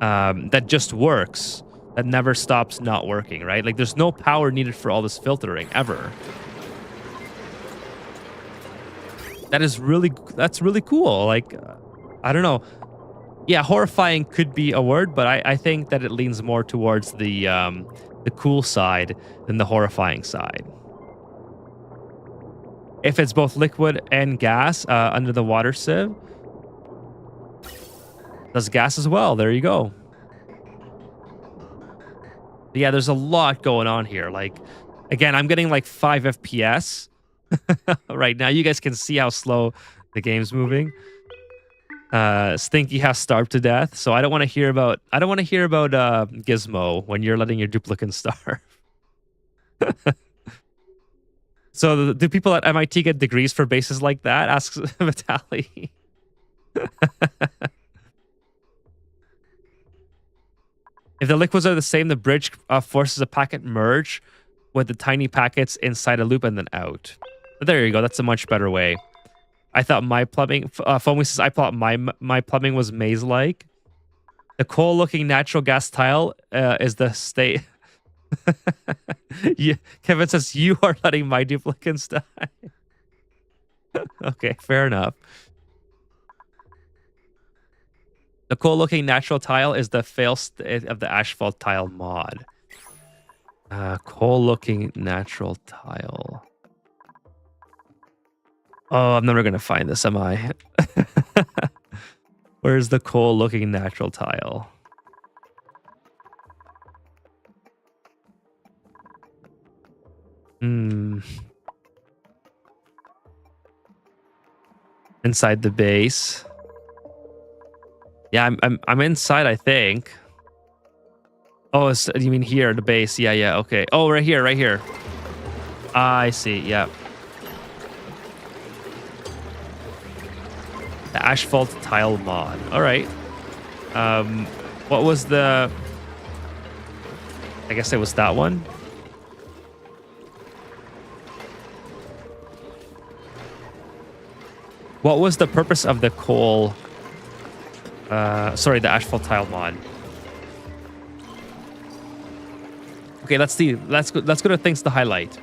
that just works, that never stops not working, right? Like, there's no power needed for all this filtering, ever. That's really cool. Like, I don't know. Yeah, horrifying could be a word, but I think that it leans more towards the cool side than the horrifying side. If it's both liquid and gas under the water sieve, does gas as well. There you go. But yeah, there's a lot going on here. Like, again, I'm getting like 5 FPS right now. You guys can see how slow the game's moving. Stinky has starved to death, so I don't want to hear about Gizmo when you're letting your duplicant starve. So do people at MIT get degrees for bases like that? Asks Vitaly. If the liquids are the same, the bridge forces a packet merge with the tiny packets inside a loop and then out. But there you go. That's a much better way. I thought my plumbing... Foamy says, I thought my plumbing was maze-like. The coal-looking natural gas tile is the state... Yeah, Kevin says, you are letting my duplicants die. Okay, fair enough. The cool-looking natural tile is the fail state of the asphalt tile mod. Cool-looking natural tile. Oh, I'm never going to find this, am I? Where's the cool-looking natural tile? Inside the base. Yeah, I'm inside, I think. Oh, you mean here, the base? Yeah, okay. Oh, right here. I see. Yeah. The asphalt tile mod. All right. What was the? I guess it was that one. What was the purpose of the coal? Sorry, the asphalt tile mod. Okay, let's see. Let's go to things to highlight.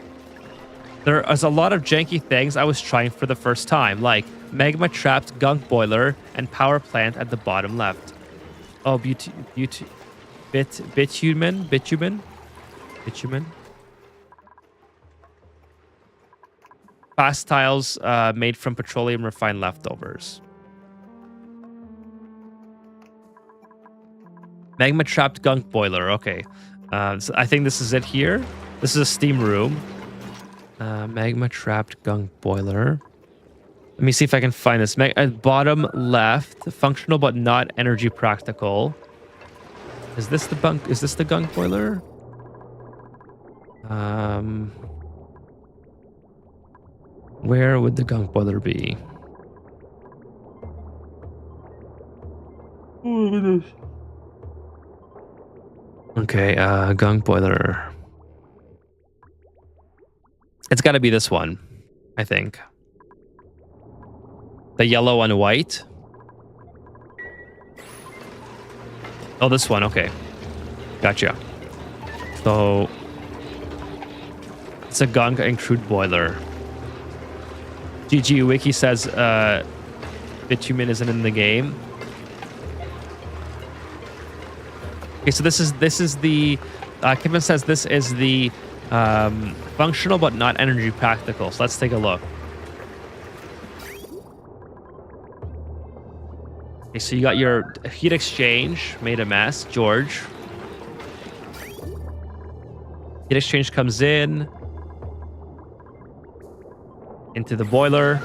There is a lot of janky things I was trying for the first time, like magma trapped gunk boiler and power plant at the bottom left. Oh, bitumen. Fast tiles made from petroleum refined leftovers. Magma trapped gunk boiler. Okay. So I think this is it here. This is a steam room. Magma trapped gunk boiler. Let me see if I can find this. Bottom left, functional but not energy practical. Is this the gunk boiler? Where would the gunk boiler be? Oh, goodness. Okay, gunk boiler. It's got to be this one, I think. The yellow and white. Oh, this one. Okay. Gotcha. So it's a gunk and crude boiler. GG Wiki says bitumen isn't in the game. Okay, so this is the Kevin says this is the functional but not energy practical. So let's take a look. Okay, so you got your heat exchange made a mess, George. Heat exchange comes into the boiler.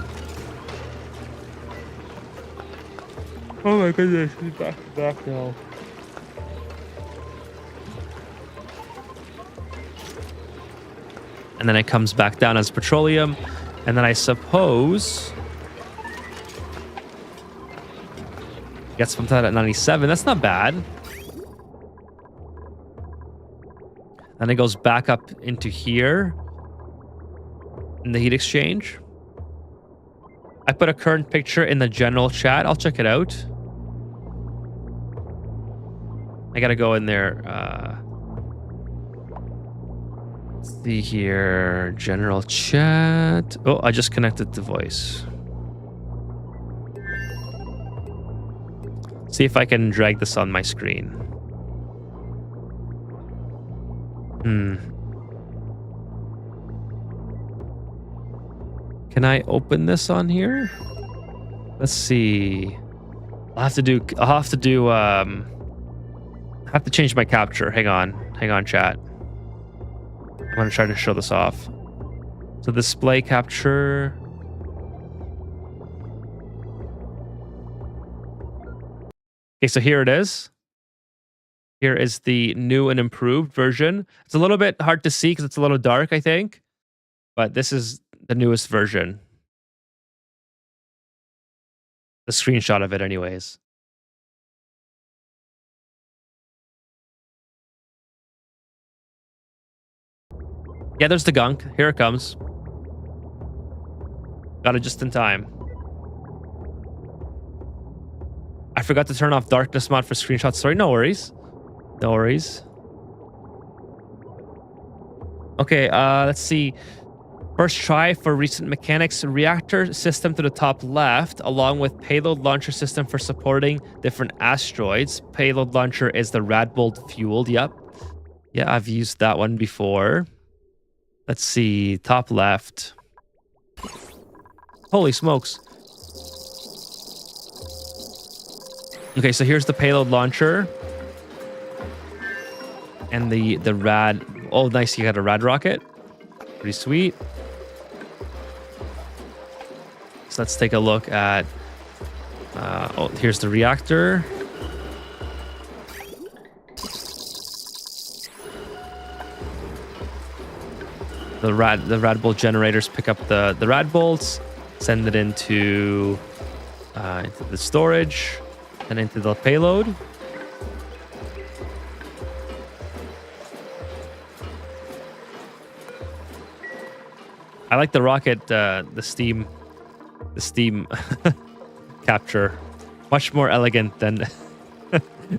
Oh my goodness, he's back now. And then it comes back down as petroleum. And then I suppose gets pumped out at 97. That's not bad. And it goes back up into here in the heat exchange. I put a current picture in the general chat. I'll check it out. I gotta go in there. Let's see here. General chat. Oh, I just connected to voice. See if I can drag this on my screen. Can I open this on here? Let's see. I have to change my capture. Hang on, chat. I'm gonna try to show this off. So display capture. Okay, so here it is. Here is the new and improved version. It's a little bit hard to see because it's a little dark, I think. But this is the newest version. The screenshot of it anyways. Yeah, there's the gunk. Here it comes. Got it just in time. I forgot to turn off darkness mod for screenshots. Sorry, no worries. No worries. Okay, let's see. First try for recent mechanics. Reactor system to the top left, along with payload launcher system for supporting different asteroids. Payload launcher is the Radbolt fueled. Yep. Yeah, I've used that one before. Let's see. Top left. Holy smokes. Okay, so here's the payload launcher. And the rad... Oh, nice. You got a rad rocket. Pretty sweet. So let's take a look at... oh, here's the reactor. The rad bolt generators pick up the rad bolts, send it into the storage, and into the payload. I like the rocket, the steam capture, much more elegant than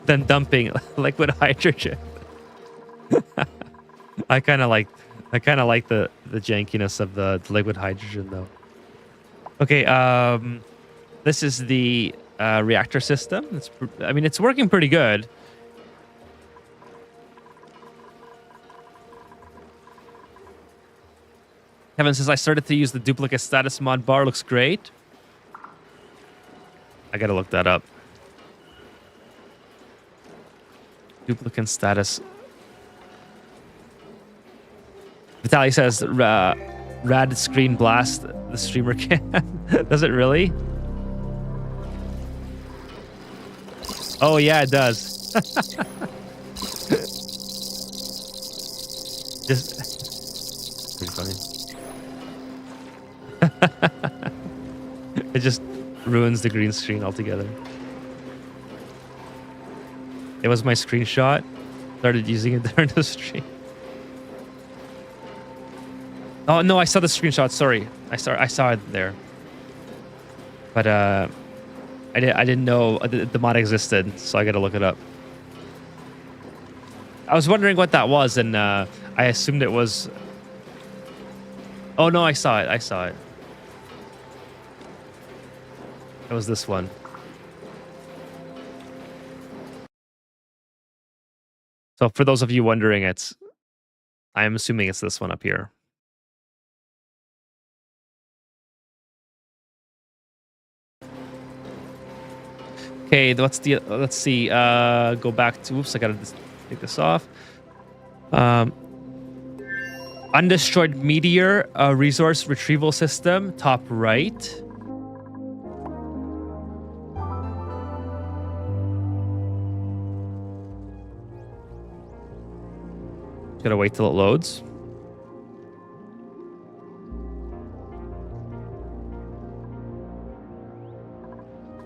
than dumping liquid hydrogen. I kind of like the jankiness of the liquid hydrogen though. Okay, this is the reactor system. It's working pretty good. Kevin says, I started to use the duplicate status mod bar. Looks great. I gotta look that up. Duplicate status. Vitaly says, rad screen blast the streamer can. Does it really? Oh, yeah, it does. Just... pretty funny. It just ruins the green screen altogether. It was my screenshot. Started using it during the stream. Oh no, I saw the screenshot. Sorry, I saw it there. But I didn't know the mod existed, so I gotta look it up. I was wondering what that was, and I assumed it was. Oh no, I saw it. It was this one. So for those of you wondering, I'm assuming it's this one up here. Okay, let's see. Go back to, oops, I gotta take this off. Undestroyed meteor resource retrieval system, top right. Gotta wait till it loads.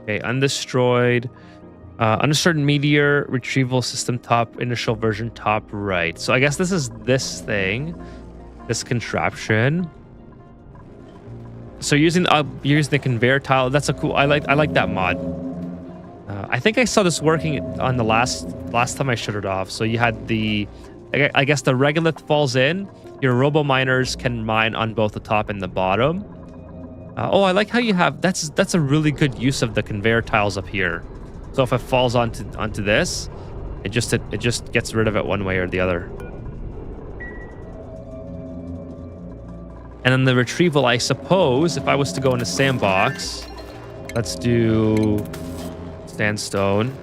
Okay, undestroyed meteor retrieval system, top initial version, top right. So I guess this is this thing, this contraption. So you're using the conveyor tile. That's a cool. I like that mod. I think I saw this working on the last time I shut it off. So you had the, I guess the regolith falls in. Your robo miners can mine on both the top and the bottom. Oh, I like how you have, that's a really good use of the conveyor tiles up here. So if it falls onto this, it just gets rid of it one way or the other. And then the retrieval, I suppose, if I was to go in a sandbox, let's do sandstone.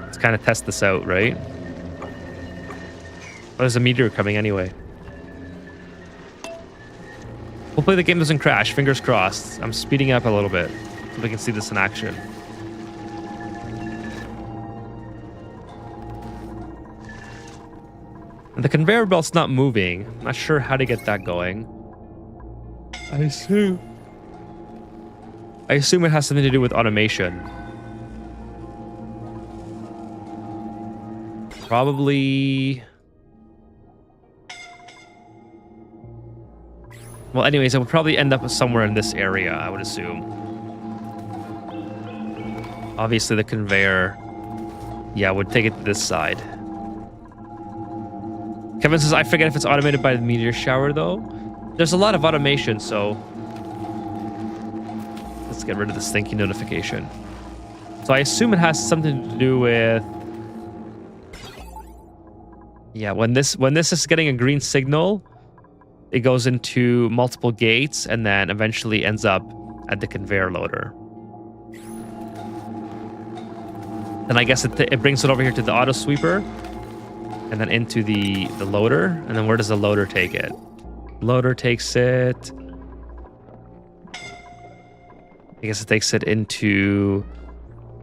Let's kind of test this out, right? Oh, there's a meteor coming anyway. Hopefully the game doesn't crash. Fingers crossed. I'm speeding up a little bit so we can see this in action. And the conveyor belt's not moving. I'm not sure how to get that going. I assume it has something to do with automation. Probably. Well, anyways, it would probably end up somewhere in this area, I would assume. Obviously, the conveyor, yeah, would take it to this side. Kevin says, I forget if it's automated by the meteor shower, though. There's a lot of automation, so let's get rid of the stinky notification. So I assume it has something to do with, yeah, when this is getting a green signal, it goes into multiple gates and then eventually ends up at the conveyor loader. Then I guess it brings it over here to the auto sweeper and then into the loader. And then where does the loader take it? Loader takes it, I guess it takes it into,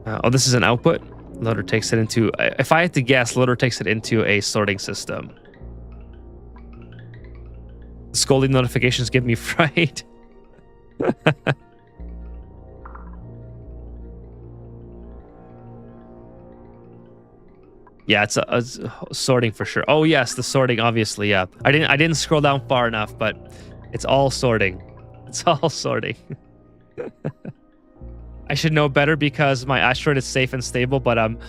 oh, this is an output. Loader takes it into, if I had to guess, loader takes it into a sorting system. Scolding notifications give me fright. Yeah, it's a sorting for sure. Oh yes, the sorting, obviously. Yeah, I didn't scroll down far enough, but it's all sorting. It's all sorting. I should know better because my asteroid is safe and stable, but I'm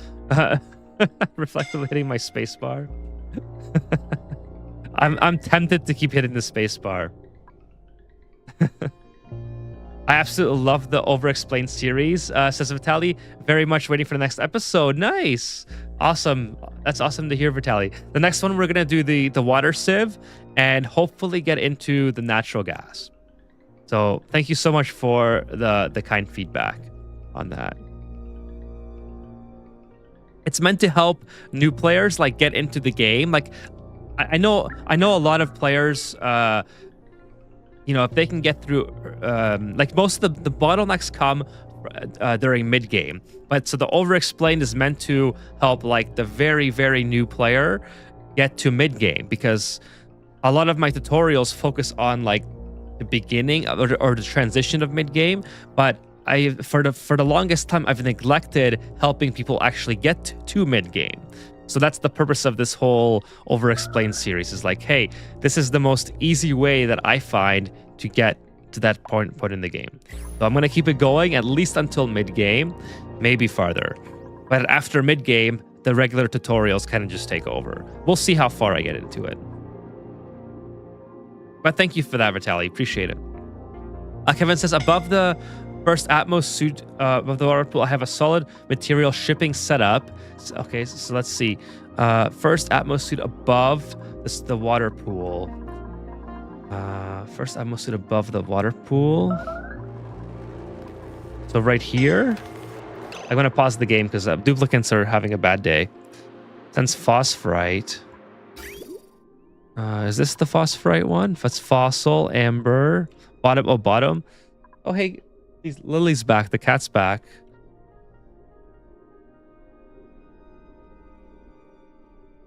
reflectively hitting my spacebar. I'm tempted to keep hitting the spacebar. I absolutely love the Over-Explained series, says Vitaly. Very much waiting for the next episode. Nice. Awesome. That's awesome to hear, Vitaly. The next one, we're going to do the water sieve and hopefully get into the natural gas. So thank you so much for the kind feedback on that. It's meant to help new players like get into the game. Like I know a lot of players, if they can get through, like most of the bottlenecks come during mid game, but so the Over-Explained is meant to help like the very, very new player get to mid game, because a lot of my tutorials focus on like the beginning or the transition of mid game, but for the longest time I've neglected helping people actually get to mid game. So that's the purpose of this whole Over-Explained series, is like, hey, this is the most easy way that I find to get to that point in the game. So I'm going to keep it going at least until mid-game, maybe farther. But after mid-game, the regular tutorials kind of just take over. We'll see how far I get into it. But thank you for that, Vitaly. Appreciate it. Kevin says, above the first Atmos suit, above the water pool, I have a solid material shipping setup. Okay, so let's see. First Atmos suit above the water pool. First Atmos suit above the water pool. So right here. I'm going to pause the game because duplicates are having a bad day. Sense phosphorite. Is this the phosphorite one? That's fossil, amber, bottom. Oh, bottom. Oh, hey, Lily's back. The cat's back.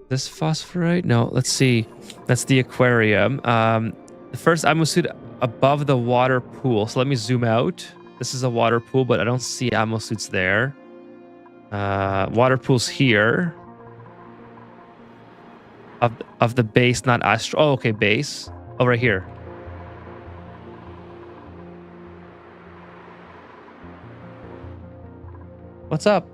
This phosphorite? No, let's see. That's the aquarium. The first Atmos suit above the water pool. So let me zoom out. This is a water pool, but I don't see Atmos suits there. Water pool's here. Of the base, not astro. Oh, okay, base. Oh, right here. What's up?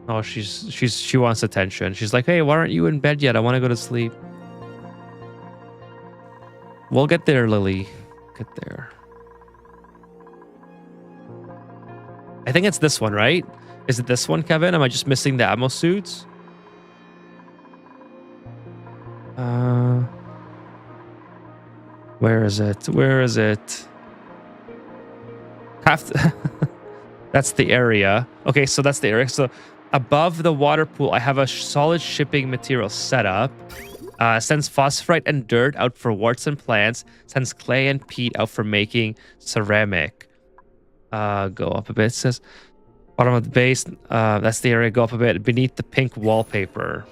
Oh, she wants attention. She's like, hey, why aren't you in bed yet? I want to go to sleep. We'll get there, Lily. Get there. I think it's this one, right? Is it this one, Kevin? Am I just missing the ammo suits? Where is it? Where is it? That's the area. Okay, so that's the area. So above the water pool, I have a solid shipping material set up. Sends phosphorite and dirt out for warts and plants. Sends clay and peat out for making ceramic. Go up a bit. It says bottom of the base. That's the area. Go up a bit. Beneath the pink wallpaper.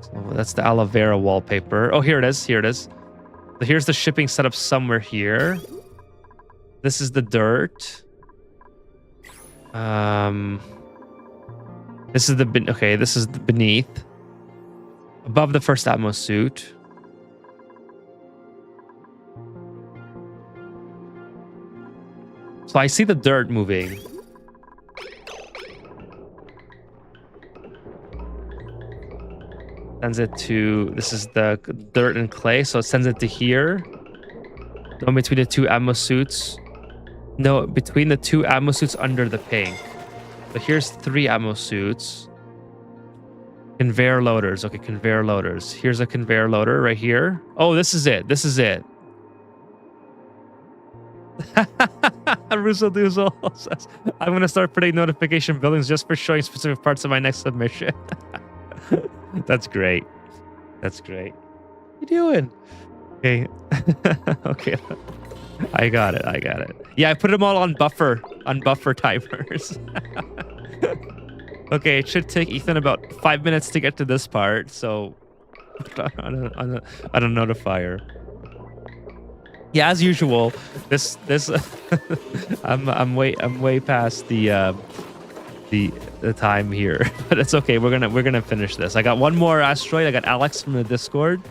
So that's the aloe vera wallpaper. Oh, here it is. Here it is. So here's the shipping setup somewhere here. This is the dirt. This is the okay. This is the beneath. Above the first Atmos suit. So I see the dirt moving. Sends it to, this is the dirt and clay, so it sends it to here. Go between the two Atmos suits. No, between the two Atmos suits under the pink. So here's 3 Atmos suits. Conveyor loaders. Okay, conveyor loaders. Here's a conveyor loader right here. Oh, this is it. This is it. Russo Doozle says, I'm going to start putting notification buildings just for showing specific parts of my next submission. That's great. That's great. What are you doing? Okay. Okay. I got it. I got it. Yeah, I put them all on buffer timers. Okay, it should take Ethan about 5 minutes to get to this part, so on a notifier. Yeah, as usual, this I'm way past the time here, but it's okay. We're gonna finish this. I got one more asteroid. I got Alex from the Discord,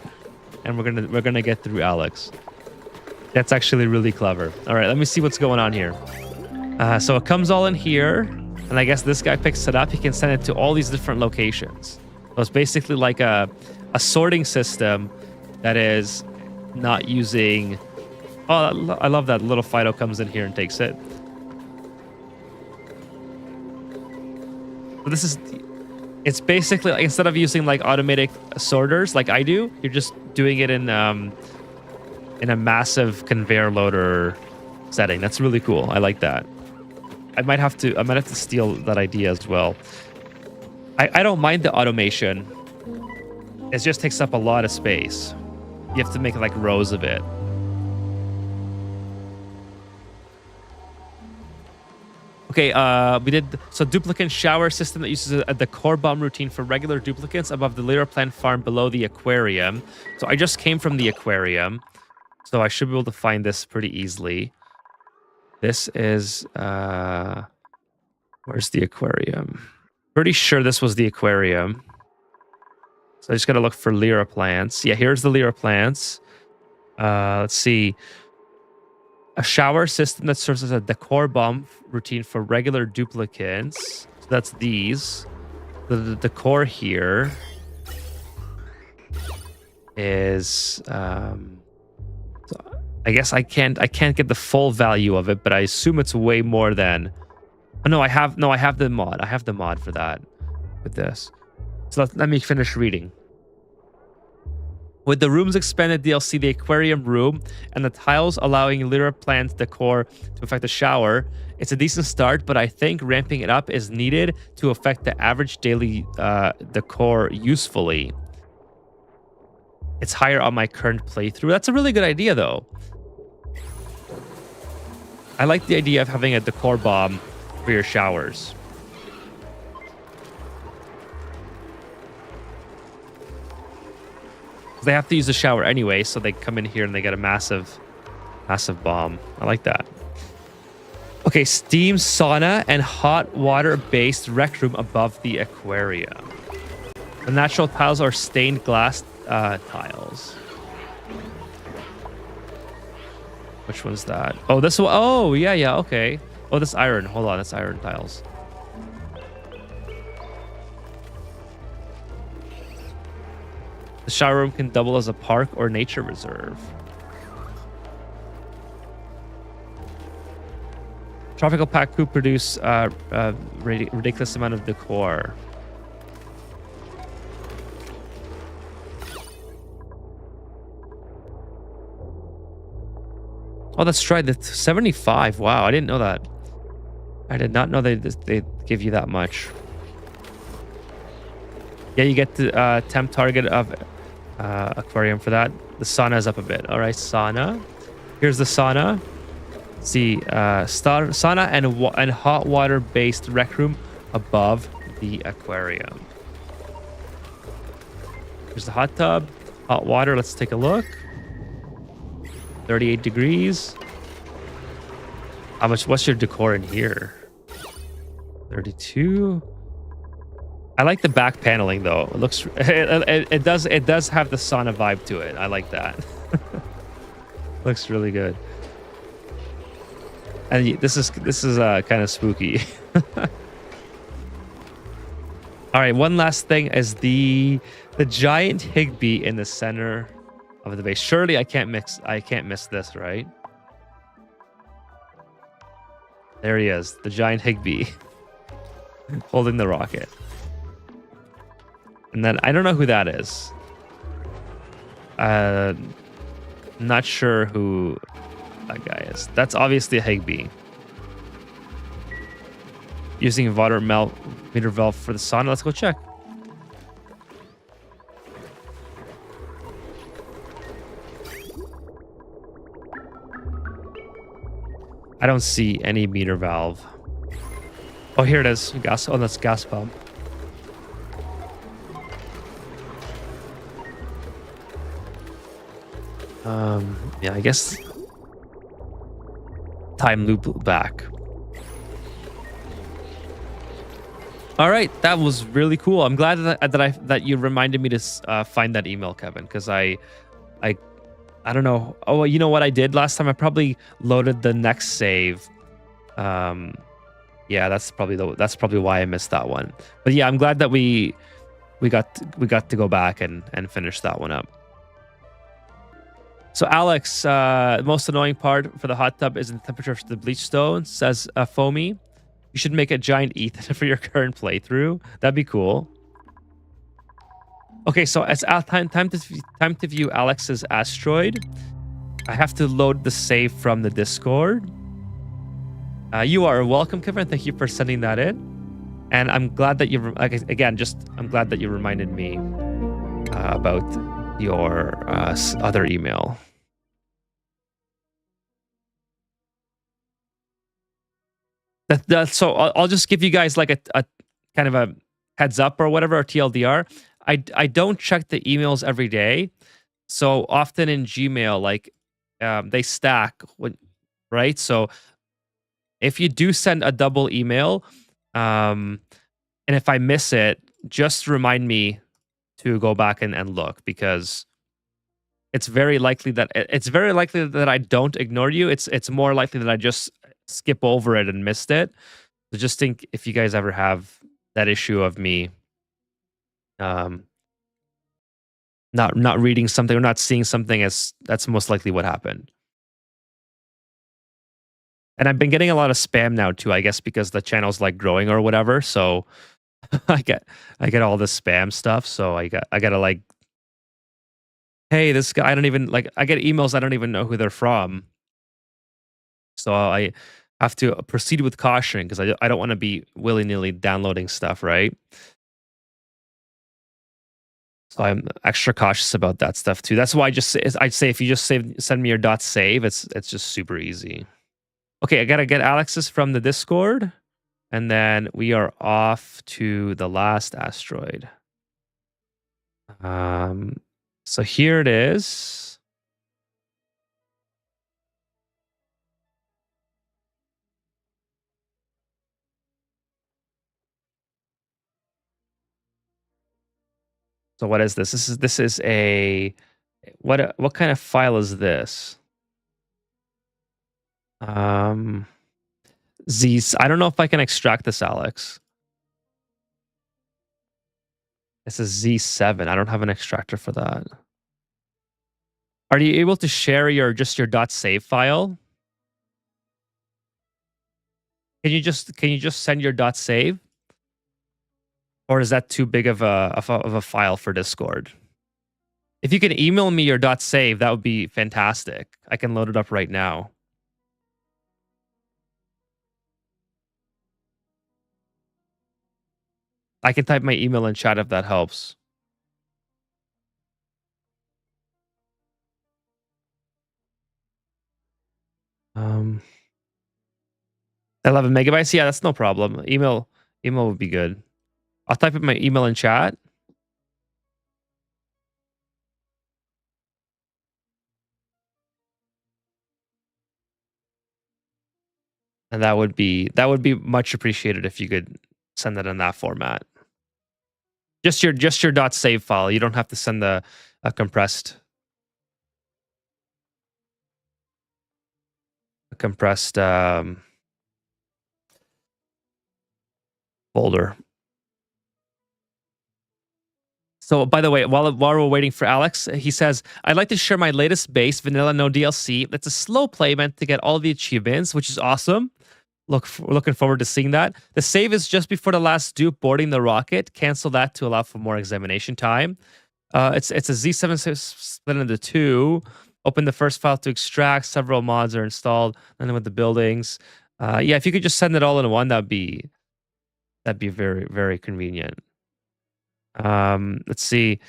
and we're gonna get through Alex. That's actually really clever. All right, let me see what's going on here. So it comes all in here, and I guess this guy picks it up. He can send it to all these different locations. So it's basically like a sorting system that is not using. Oh, I love that little Fido comes in here and takes it. So this is, it's basically like, instead of using like automatic sorters like I do, you're just doing it in a massive conveyor loader setting. That's really cool. I like that. I might have to steal that idea as well. I don't mind the automation. It just takes up a lot of space. You have to make like rows of it. Okay, we did so duplicate shower system that uses the core bomb routine for regular duplicates above the Lyra plant farm below the aquarium. So I just came from the aquarium, so I should be able to find this pretty easily. This is where's the aquarium? Pretty sure this was the aquarium. So I just gotta look for Lyra plants. Yeah, here's the Lyra plants. Let's see. A shower system that serves as a decor bomb routine for regular duplicates. So that's these. The decor here is so I guess I can't get the full value of it, but I assume it's way more than. Oh, no, I have the mod. I have the mod for that with this. So let me finish reading. With the room's expanded DLC, the aquarium room, and the tiles allowing Lyra plant decor to affect the shower, it's a decent start, but I think ramping it up is needed to affect the average daily decor usefully. It's higher on my current playthrough. That's a really good idea, though. I like the idea of having a decor bomb for your showers. They have to use the shower anyway, so they come in here and they get a massive bomb. I like that. Okay, steam sauna and hot water-based rec room above the aquarium. The natural tiles are stained glass tiles. Which one's that? Oh, this one. Oh, yeah, okay. Oh, this iron. Hold on, that's iron tiles. The shower room can double as a park or nature reserve. Tropical Paku produce ridiculous amount of decor. Oh, that's right. That's 75. Wow, I didn't know that. I did not know they give you that much. Yeah, you get the temp target of aquarium for that. The sauna is up a bit. All right, sauna. Here's the sauna. See, sauna and hot water based rec room above the aquarium. Here's the hot tub, hot water. Let's take a look. 38 degrees. How much? What's your decor in here? 32. I like the back paneling though. It looks. It does have the sauna vibe to it. I like that. Looks really good. And this is kind of spooky. All right, one last thing is the giant Higby in the center of the base. Surely I can't miss this, right? There he is, the giant Higby holding the rocket. And then I don't know who that is. Not sure who that guy is. That's obviously a Higby. Using a water meter valve for the sauna. Let's go check. I don't see any meter valve. Oh, here it is. Gas. Oh, that's gas pump. Yeah, I guess time loop back. All right, that was really cool. I'm glad that you reminded me to find that email, Kevin, because I don't know. Oh, you know what I did last time? I probably loaded the next save. Yeah, that's probably why I missed that one. But yeah, I'm glad that we got to go back and finish that one up. So Alex, the most annoying part for the hot tub is the temperature of the bleach stone, says Foamy. You should make a giant ethan for your current playthrough. That'd be cool. Okay, so it's time to view Alex's asteroid. I have to load the save from the Discord. You are welcome, Kevin. Thank you for sending that in. And I'm glad that I'm glad that you reminded me about your other email. So I'll just give you guys like a kind of a heads up or whatever, or TLDR. I don't check the emails every day. So often in Gmail, like they stack, right? So if you do send a double email, and if I miss it, just remind me to go back and look, because it's very likely that I don't ignore you. It's more likely that I just skip over it and missed it. So just think if you guys ever have that issue of me not reading something or not seeing something, that's most likely what happened. And I've been getting a lot of spam now too, I guess because the channel's like growing or whatever. So I get all this spam stuff. So I gotta like, hey, this guy, I get emails I don't even know who they're from. So I have to proceed with caution because I don't want to be willy-nilly downloading stuff, right? So I'm extra cautious about that stuff too. That's why I'd say if you just send me your .save, it's just super easy. Okay, I gotta get Alex's from the Discord, and then we are off to the last asteroid. So here it is. So what is this? This is a what kind of file is this? Z's. I don't know if I can extract this, Alex. This is Z7. I don't have an extractor for that. Are you able to share your .save file? can you just send your dot save, or is that too big of a file for Discord? If you can email me your dot save, that would be fantastic. I can load it up right now. I can type my email in chat if that helps. 11 megabytes. Yeah, that's no problem. Email would be good. I'll type in my email in chat, and that would be much appreciated if you could send that in that format. Just your dot save file. You don't have to send a compressed folder. So, by the way, while we're waiting for Alex, he says, "I'd like to share my latest base, vanilla, no DLC. It's a slow play meant to get all the achievements, which is awesome. Looking forward to seeing that. The save is just before the last dupe boarding the rocket. Cancel that to allow for more examination time. It's a Z7 split into two. Open the first file to extract. Several mods are installed, and then with the buildings. Yeah, if you could just send it all in one, that'd be very very convenient. Let's see.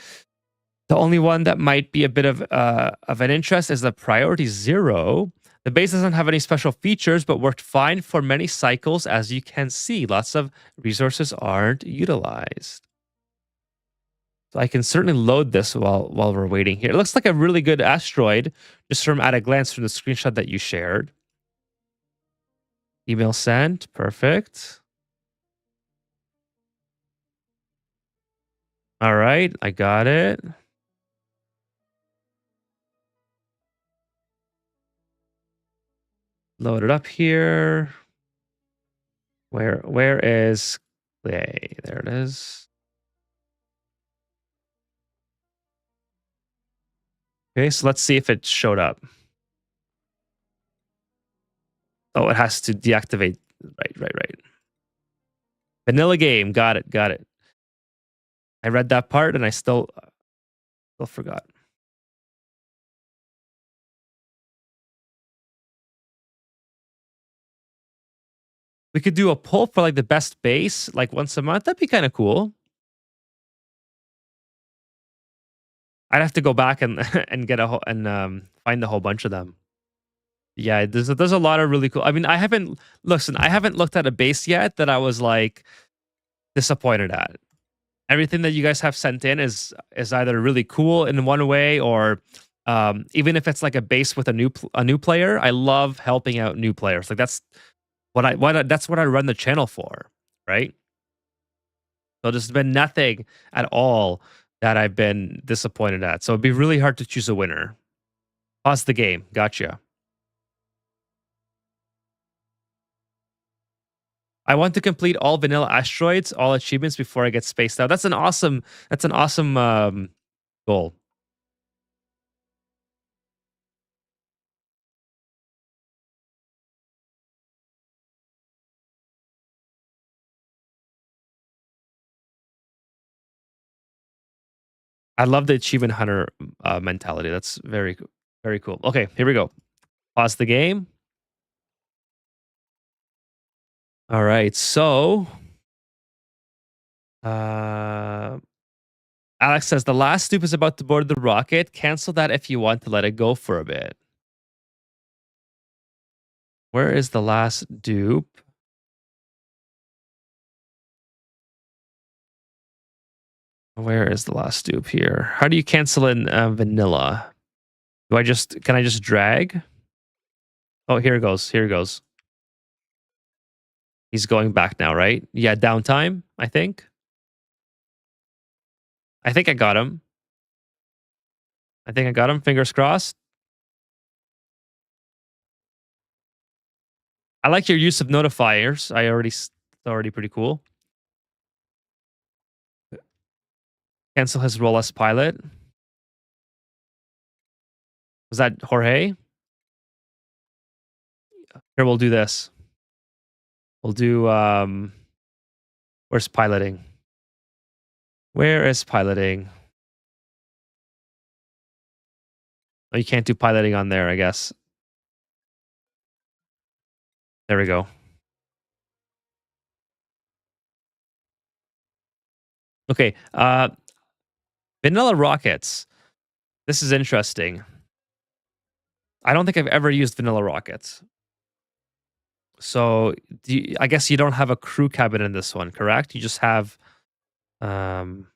The only one that might be a bit of an interest is the priority 0. The base doesn't have any special features, but worked fine for many cycles, as you can see. Lots of resources aren't utilized. So I can certainly load this while we're waiting here. It looks like a really good asteroid, just from at a glance from the screenshot that you shared. Email sent. Perfect. All right, I got it. Load it up here. Where is Clay? There it is. Okay, so let's see if it showed up. Oh, it has to deactivate. Right. Vanilla game. Got it. I read that part and I still forgot. We could do a poll for like the best base like once a month. That'd be kind of cool. I'd have to go back and and get find a whole bunch of them. Yeah, there's a lot of really cool. I mean, I haven't looked at a base yet that I was like disappointed at. Everything that you guys have sent in is either really cool in one way, or even if it's like a base with a new player. I love helping out new players. Like that's that's what I run the channel for, right? So there's been nothing at all that I've been disappointed at. So it'd be really hard to choose a winner. Pause the game. Gotcha. I want to complete all vanilla asteroids, all achievements before I get spaced out. That's an awesome goal. I love the achievement hunter mentality. That's very cool. Okay, here we go. Pause the game. All right, so Alex says the last dupe is about to board the rocket. Cancel that if you want to let it go for a bit. Where is the last dupe? Where is the last dupe here? How do you cancel in vanilla? Can I just drag? Oh, here it goes. Here it goes. He's going back now, right? Yeah, downtime, I think. I think I got him. Fingers crossed. I like your use of notifiers. It's already pretty cool. Cancel his role as pilot. Was that Jorge? Here, we'll do this. We'll do where's piloting? Where is piloting? Oh, you can't do piloting on there, I guess. There we go. Okay. Vanilla rockets. This is interesting. I don't think I've ever used vanilla rockets. So I guess you don't have a crew cabin in this one, correct? You just have um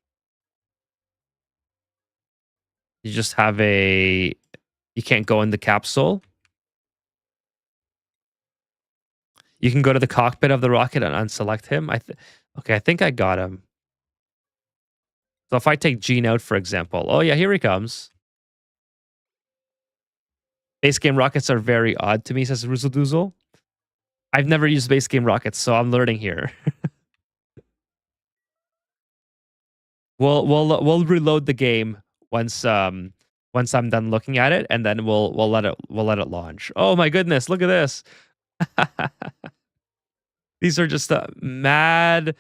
you just have a you can't go in the capsule. You can go to the cockpit of the rocket and unselect him. Okay, I think I got him. So if I take Gene out, for example, oh yeah, here he comes. Base game rockets are very odd to me, says Rizzle Doozle. I've never used base game rockets, so I'm learning here. We'll reload the game once once I'm done looking at it, and then we'll let it launch. Oh my goodness, look at this. These are just mad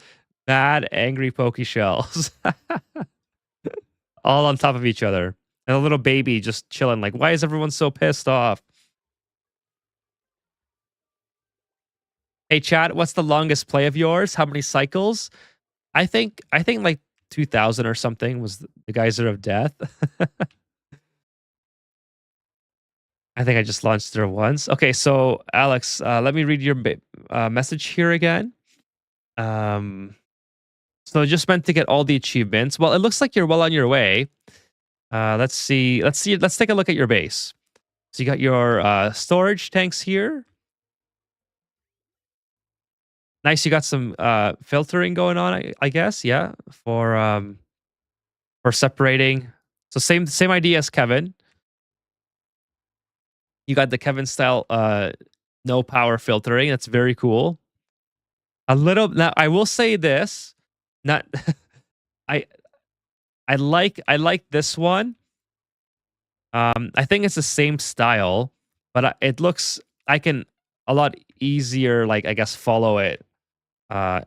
angry pokey shells. All on top of each other. And a little baby just chilling like, why is everyone so pissed off? Hey chat, what's the longest play of yours? How many cycles? I think like 2000 or something was the Geyser of Death. I think I just launched there once. Okay, so Alex, let me read your message here again. So just meant to get all the achievements. Well, it looks like you're well on your way. Let's see. Let's take a look at your base. So you got your storage tanks here. Nice. You got some filtering going on, I guess. Yeah, for separating. So same idea as Kevin. You got the Kevin style no power filtering. That's very cool. A little now I will say this, not I I like this one. I think it's the same style, but it looks I can a lot easier like I guess follow it. Uh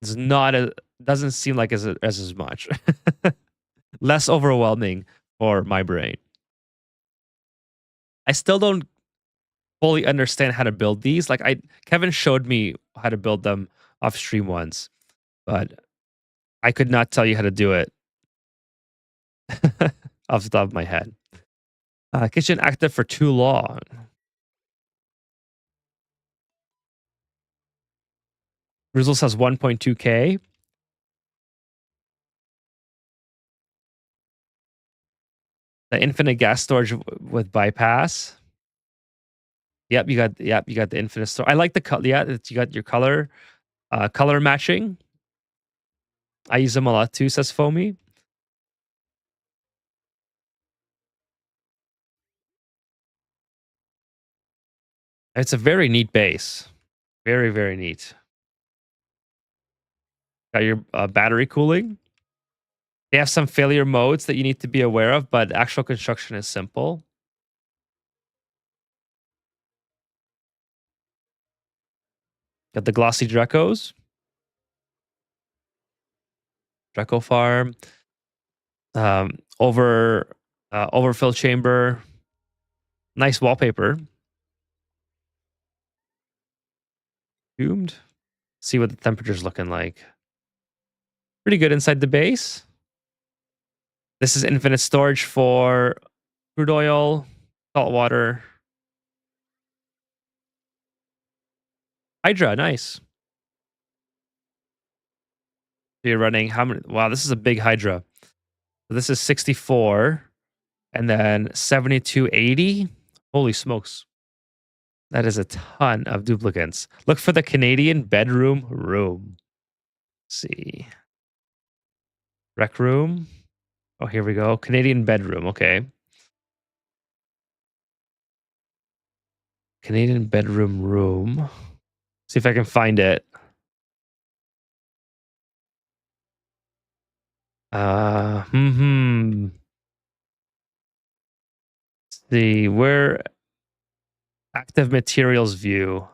it's not a doesn't seem like as much. Less overwhelming for my brain. I still don't fully understand how to build these. Like Kevin showed me how to build them off stream once, but I could not tell you how to do it off the top of my head. Kitchen active for too long. Results has 1.2K. The infinite gas storage with bypass. You got the infinite store. I like the color. Yeah, you got your color matching. I use them a lot too, says Foamy. It's a very neat base. Very, very neat. Got your battery cooling. They have some failure modes that you need to be aware of, but actual construction is simple. Got the glossy Drecos. Dreco farm. Overfill chamber. Nice wallpaper. Doomed. See what the temperature's looking like. Pretty good inside the base. This is infinite storage for crude oil, salt water. Hydra, nice. So you're running how many? Wow, this is a big Hydra. So this is 64 and then 7280. Holy smokes. That is a ton of duplicates. Look for the Canadian bedroom room. Let's see. Rec room. Oh, here we go. Canadian bedroom. Okay. Canadian bedroom room. See if I can find it. See where active materials view.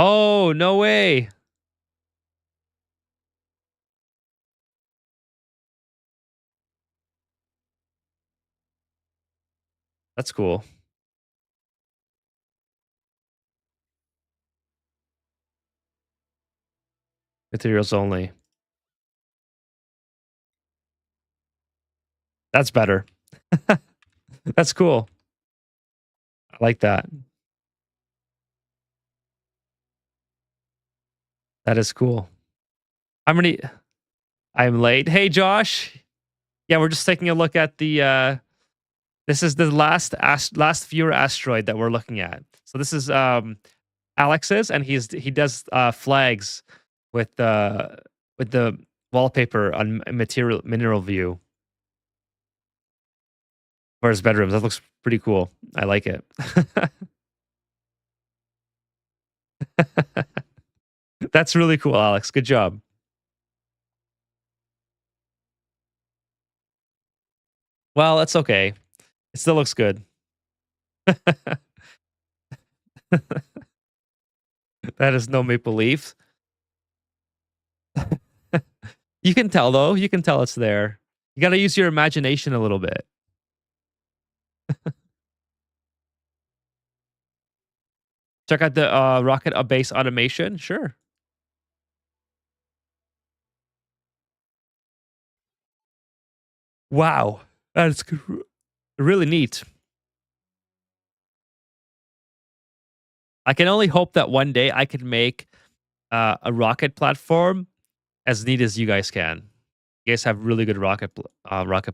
Oh, no way. That's cool. Materials only. That's better. That's cool. I like that. That is cool. How many I'm late. Hey, Josh. Yeah, we're just taking a look at the, this is the last viewer asteroid that we're looking at. So this is, Alex's, and he does, flags with the wallpaper on material mineral view for his bedrooms. That looks pretty cool. I like it. That's really cool, Alex. Good job. Well, that's okay. It still looks good. That is no maple leaf. You can tell though. You can tell it's there. You got to use your imagination a little bit. Check out the rocket base automation. Sure. Wow, that's really neat. I can only hope that one day I can make a rocket platform as neat as you guys can. You guys have really good rocket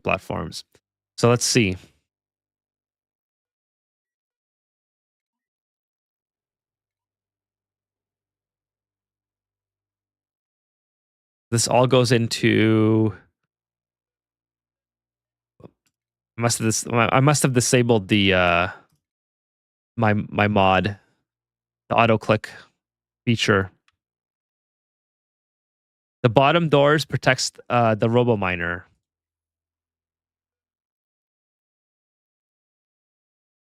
platforms. So let's see. This all goes into. I must have disabled the my mod, the auto click feature. The bottom doors protects the robo miner.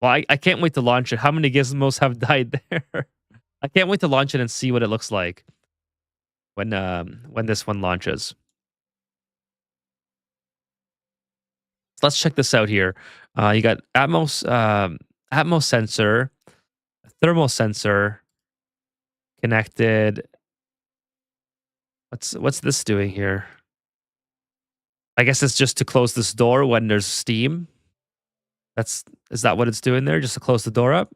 Well, I can't wait to launch it. How many gizmos have died there? I can't wait to launch it and see what it looks like when this one launches. So let's check this out here. You got Atmos sensor, thermal sensor connected. What's this doing here? I guess it's just to close this door when there's steam. Is that what it's doing there? Just to close the door up?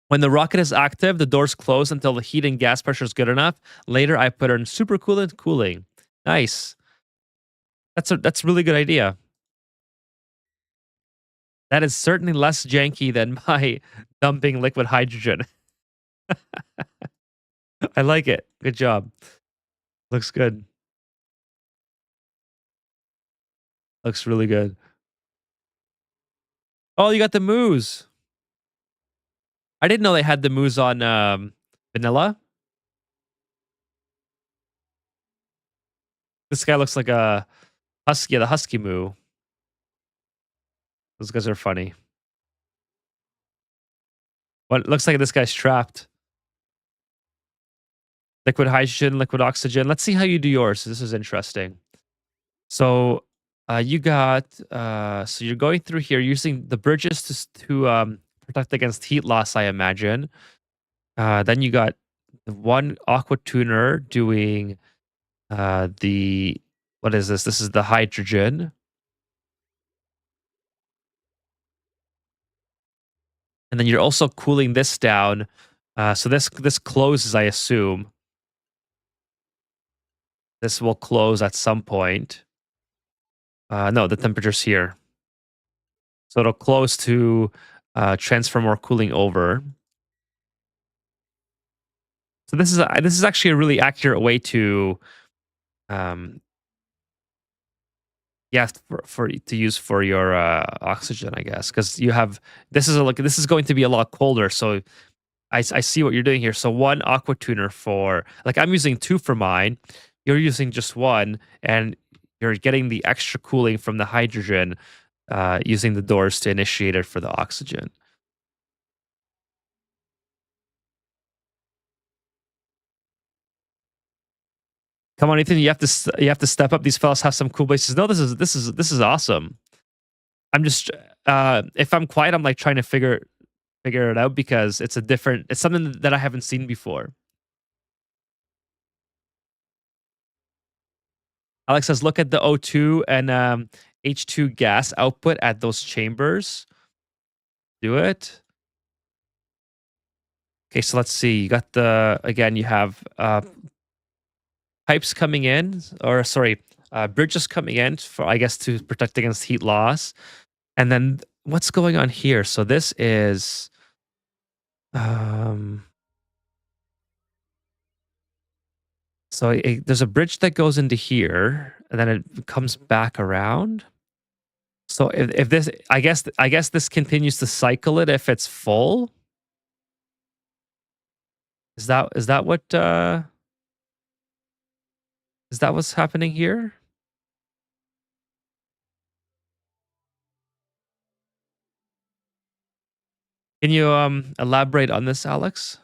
When the rocket is active, the doors close until the heat and gas pressure is good enough. Later, I put in supercoolant cooling. Nice. That's a really good idea. That is certainly less janky than my dumping liquid hydrogen. I like it. Good job. Looks good. Looks really good. Oh, you got the moose. I didn't know they had the moose on vanilla. This guy looks like a husky, the husky moo. Those guys are funny. But it looks like this guy's trapped. Liquid hydrogen, liquid oxygen. Let's see how you do yours. This is interesting. So you got so you're going through here using the bridges to protect against heat loss, I imagine. Then you got the one aqua tuner doing the what is this? This is the hydrogen. And then you're also cooling this down. So this closes, I assume. This will close at some point. No, the temperature's here. So it'll close to transfer more cooling over. So this is actually a really accurate way to um yeah for to use for your oxygen, I guess, because you have this is going to be a lot colder. So I see what you're doing here. So one aqua tuner for like I'm using two for mine. You're using just one, and you're getting the extra cooling from the hydrogen using the doors to initiate it for the oxygen. Come on, Ethan, you have to step up. These fellas have some cool bases. No, this is awesome. I'm just if I'm quiet, I'm like trying to figure it out because it's something that I haven't seen before. Alex says, look at the O2 and H2 gas output at those chambers. Do it. Okay, so let's see. You got again, you have pipes coming in, or sorry, bridges coming in for, I guess, to protect against heat loss. And then what's going on here? So this is, um, there's a bridge that goes into here, and then it comes back around. So if this, I guess this continues to cycle it if it's full. Is that what is that what's happening here? Can you elaborate on this, Alex?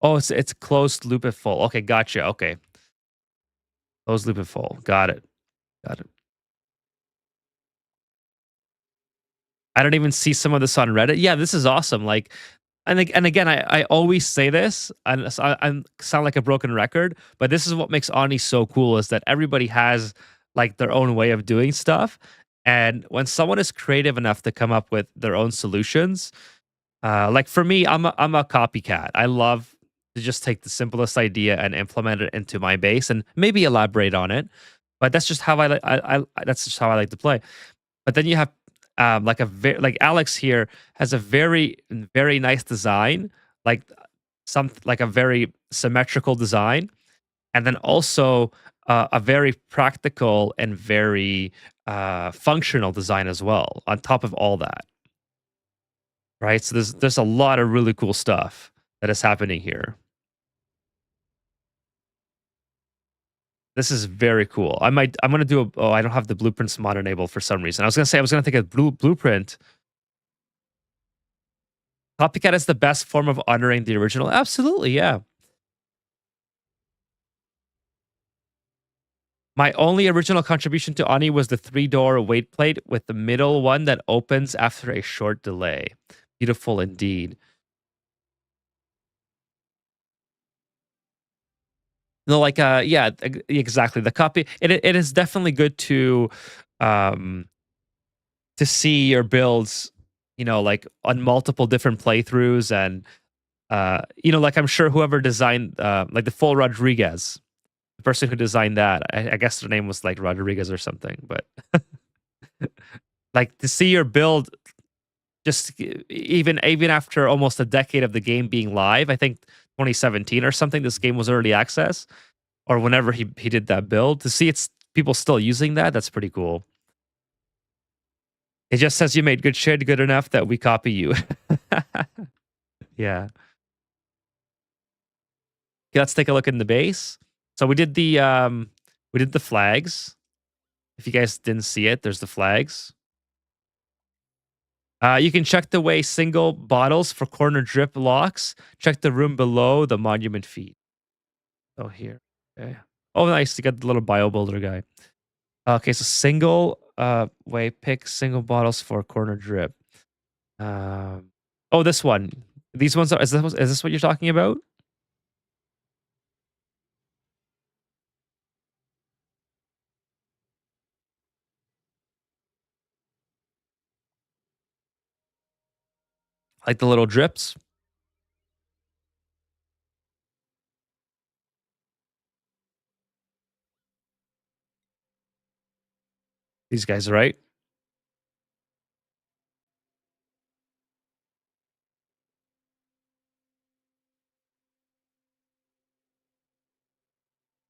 Oh, it's closed loop at full. Okay, gotcha. Okay, closed loop at full. Got it. Got it. I don't even see some of this on Reddit. Yeah, this is awesome. Like, and again, I always say this, and so I sound like a broken record, but this is what makes Oni so cool is that everybody has like their own way of doing stuff, and when someone is creative enough to come up with their own solutions, like for me, I'm a copycat. I love to just take the simplest idea and implement it into my base, and maybe elaborate on it. But that's just how I like. That's just how I like to play. But then you have like like Alex here has a very nice design, like like a very symmetrical design, and then also a very practical and very functional design as well. On top of all that, right? So there's a lot of really cool stuff that is happening here. This is very cool. I'm gonna do a. Oh, I don't have the blueprints mod enabled for some reason. I was gonna say I was gonna take a blueprint. Copycat is the best form of honoring the original. Absolutely, yeah. My only original contribution to Ani was the three-door weight plate with the middle one that opens after a short delay. Beautiful indeed. No, like yeah, exactly. The copy it is definitely good um to see your builds, like on multiple different playthroughs and like I'm sure whoever designed like the full Rodriguez, the person who designed that, I guess their name was like Rodriguez or something, but like to see your build just even after almost a decade of the game being live, I think 2017 or something, this game was early access, or whenever he did that build, to see it's people still using that, that's pretty cool. It just says you made good shit good enough that we copy you. Yeah. Okay, let's take a look in the base. So we did the flags. If you guys didn't see it, there's the flags. You can check the way single bottles for corner drip locks. Check the room below the monument feet. Oh, here. Okay. Oh, nice. You got the little bio builder guy. Okay, so single way pick single bottles for corner drip. Oh, this one. These ones are. Is this what you're talking about? Like the little drips? These guys, right?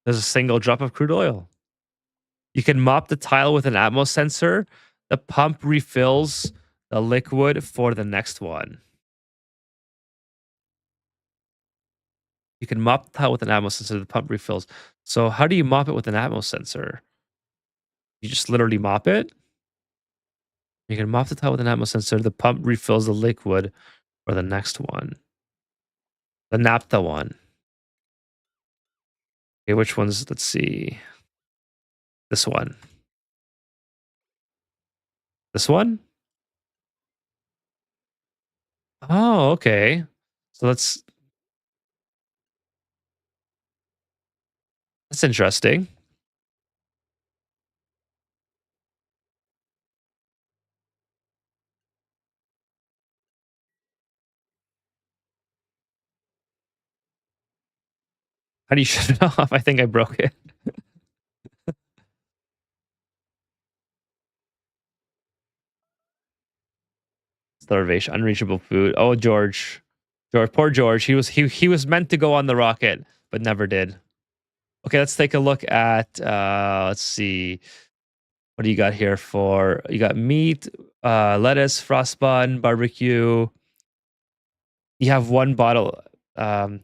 There's a single drop of crude oil. You can mop the tile with an Atmos sensor. The pump refills the liquid for the next one. You can mop the tile with an atmo sensor. The pump refills. So how do you mop it with an atmo sensor? You just literally mop it. You can mop the tile with an atmo sensor. The pump refills the liquid for the next one. The naphtha one. Okay, which one's? Let's see. This one. This one? Oh, okay. So that's interesting. How do you shut it off? I think I broke it. Starvation, unreachable food. Oh, George. Poor George. He was meant to go on the rocket, but never did. Okay, let's take a look at let's see. What do you got here for? You got meat, lettuce, frost bun, barbecue. You have one bottle. Um,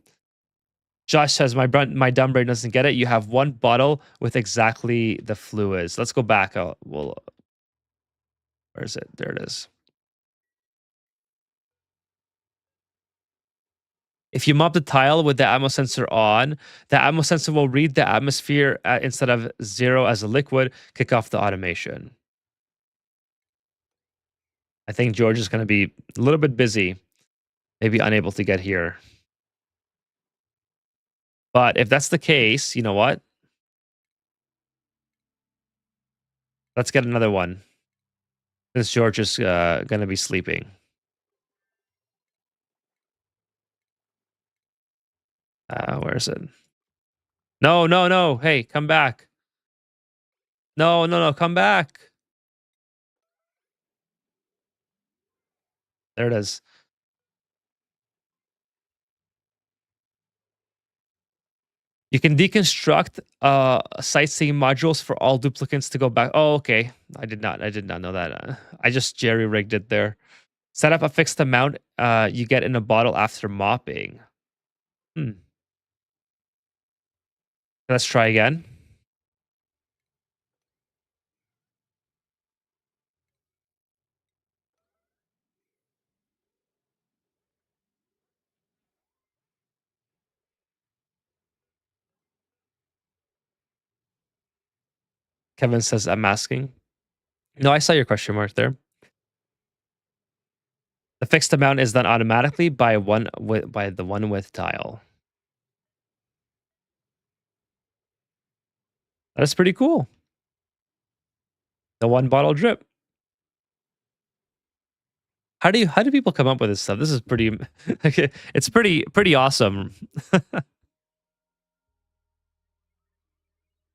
Josh says my dumb brain doesn't get it. You have one bottle with exactly the fluids. Let's go back. Where is it? There it is. If you mop the tile with the atmo sensor on, the atmo sensor will read the atmosphere instead of 0 as a liquid, kick off the automation. I think George is going to be a little bit busy, maybe unable to get here. But if that's the case, you know what? Let's get another one. Since George is going to be sleeping. Where is it? No, no, no. Hey, come back. No, no, no. Come back. There it is. You can deconstruct sightseeing modules for all duplicants to go back. Oh, okay. I did not know that. I just jerry rigged it there. Set up a fixed amount you get in a bottle after mopping. Let's try again. Kevin says, I'm asking. No, I saw your question mark there. The fixed amount is done automatically by the one width tile. That's pretty cool. The one bottle drip. How do people come up with this stuff? This is pretty it's pretty awesome.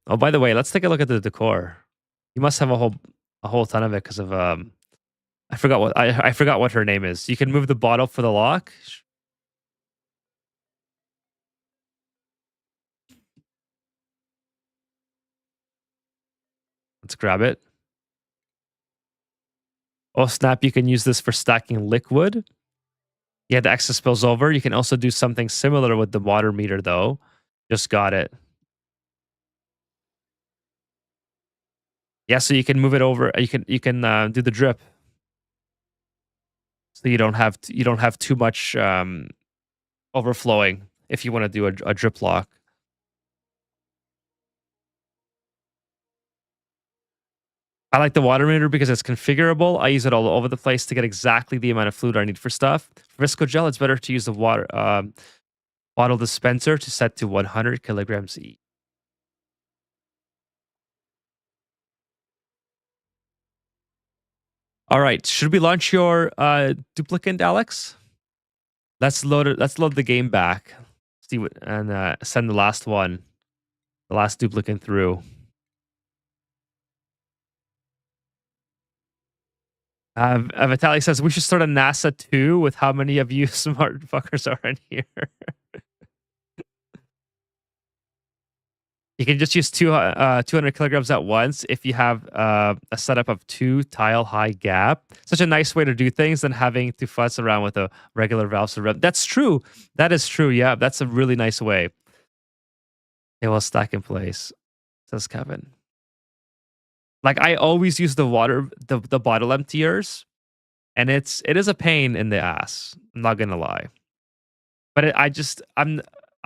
Oh, by the way, let's take a look at the decor. You must have a whole ton of it because of I forgot what her name is. You can move the bottle for the lock. Let's grab it. Oh, snap. You can use this for stacking liquid. Yeah, the excess spills over. You can also do something similar with the water meter, though. Just got it. Yeah, so you can move it over. You can do the drip, so you don't have too much overflowing if you want to do a drip lock. I like the water meter because it's configurable. I use it all over the place to get exactly the amount of fluid I need for stuff. For Visco Gel, it's better to use the water bottle dispenser to set to 100 kilograms each. All right, should we launch your duplicant, Alex? Let's load it. Let's load the game back. See what and send the last one, the last duplicant through. Vitalik says we should start a NASA 2 with how many of you smart fuckers are in here. You can just use 200 kilograms at once if you have a setup of 2 tile high gap. Such a nice way to do things than having to fuss around with a regular valve surround. That's true. That is true. Yeah, that's a really nice way. It will stack in place, says Kevin. Like I always use the bottle emptiers, and it is a pain in the ass. I'm not gonna lie, but I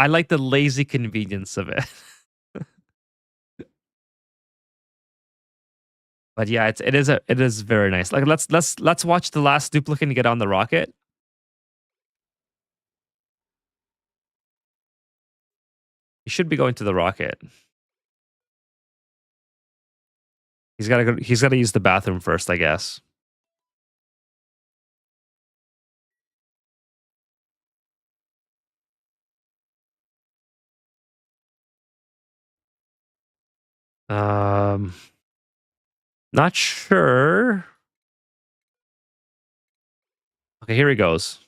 like the lazy convenience of it. But yeah, it is very nice. Like let's watch the last duplicate get on the rocket. He should be going to the rocket. He's gotta use the bathroom first, I guess. Um Not sure. Okay, here he goes.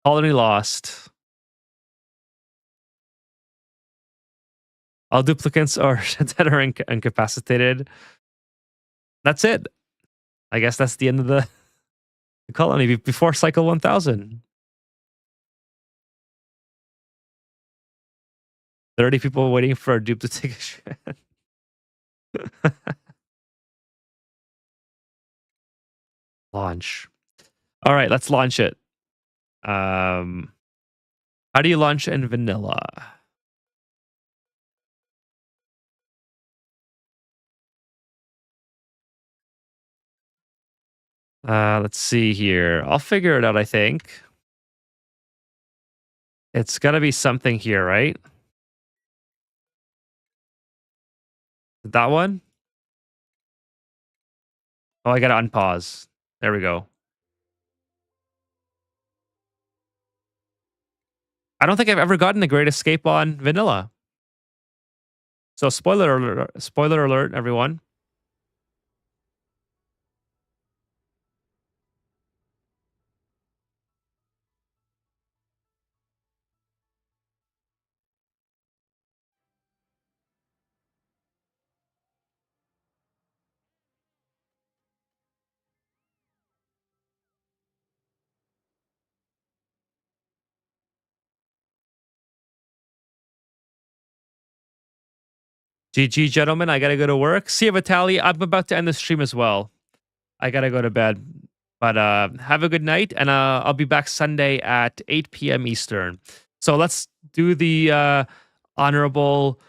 Colony lost. All duplicates are that are incapacitated. That's it. I guess that's the end of the colony before cycle 1000. 30 people waiting for a dupe to take a shit. Launch. All right, let's launch it. How do you launch in vanilla? Let's see here. I'll figure it out, I think. It's got to be something here, right? That one? Oh, I got to unpause. There we go. I don't think I've ever gotten the Great Escape on vanilla. So spoiler alert, everyone. GG, gentlemen. I got to go to work. See you, Vitaly. I'm about to end the stream as well. I got to go to bed. But have a good night. And I'll be back Sunday at 8 p.m. Eastern. So let's do the honorable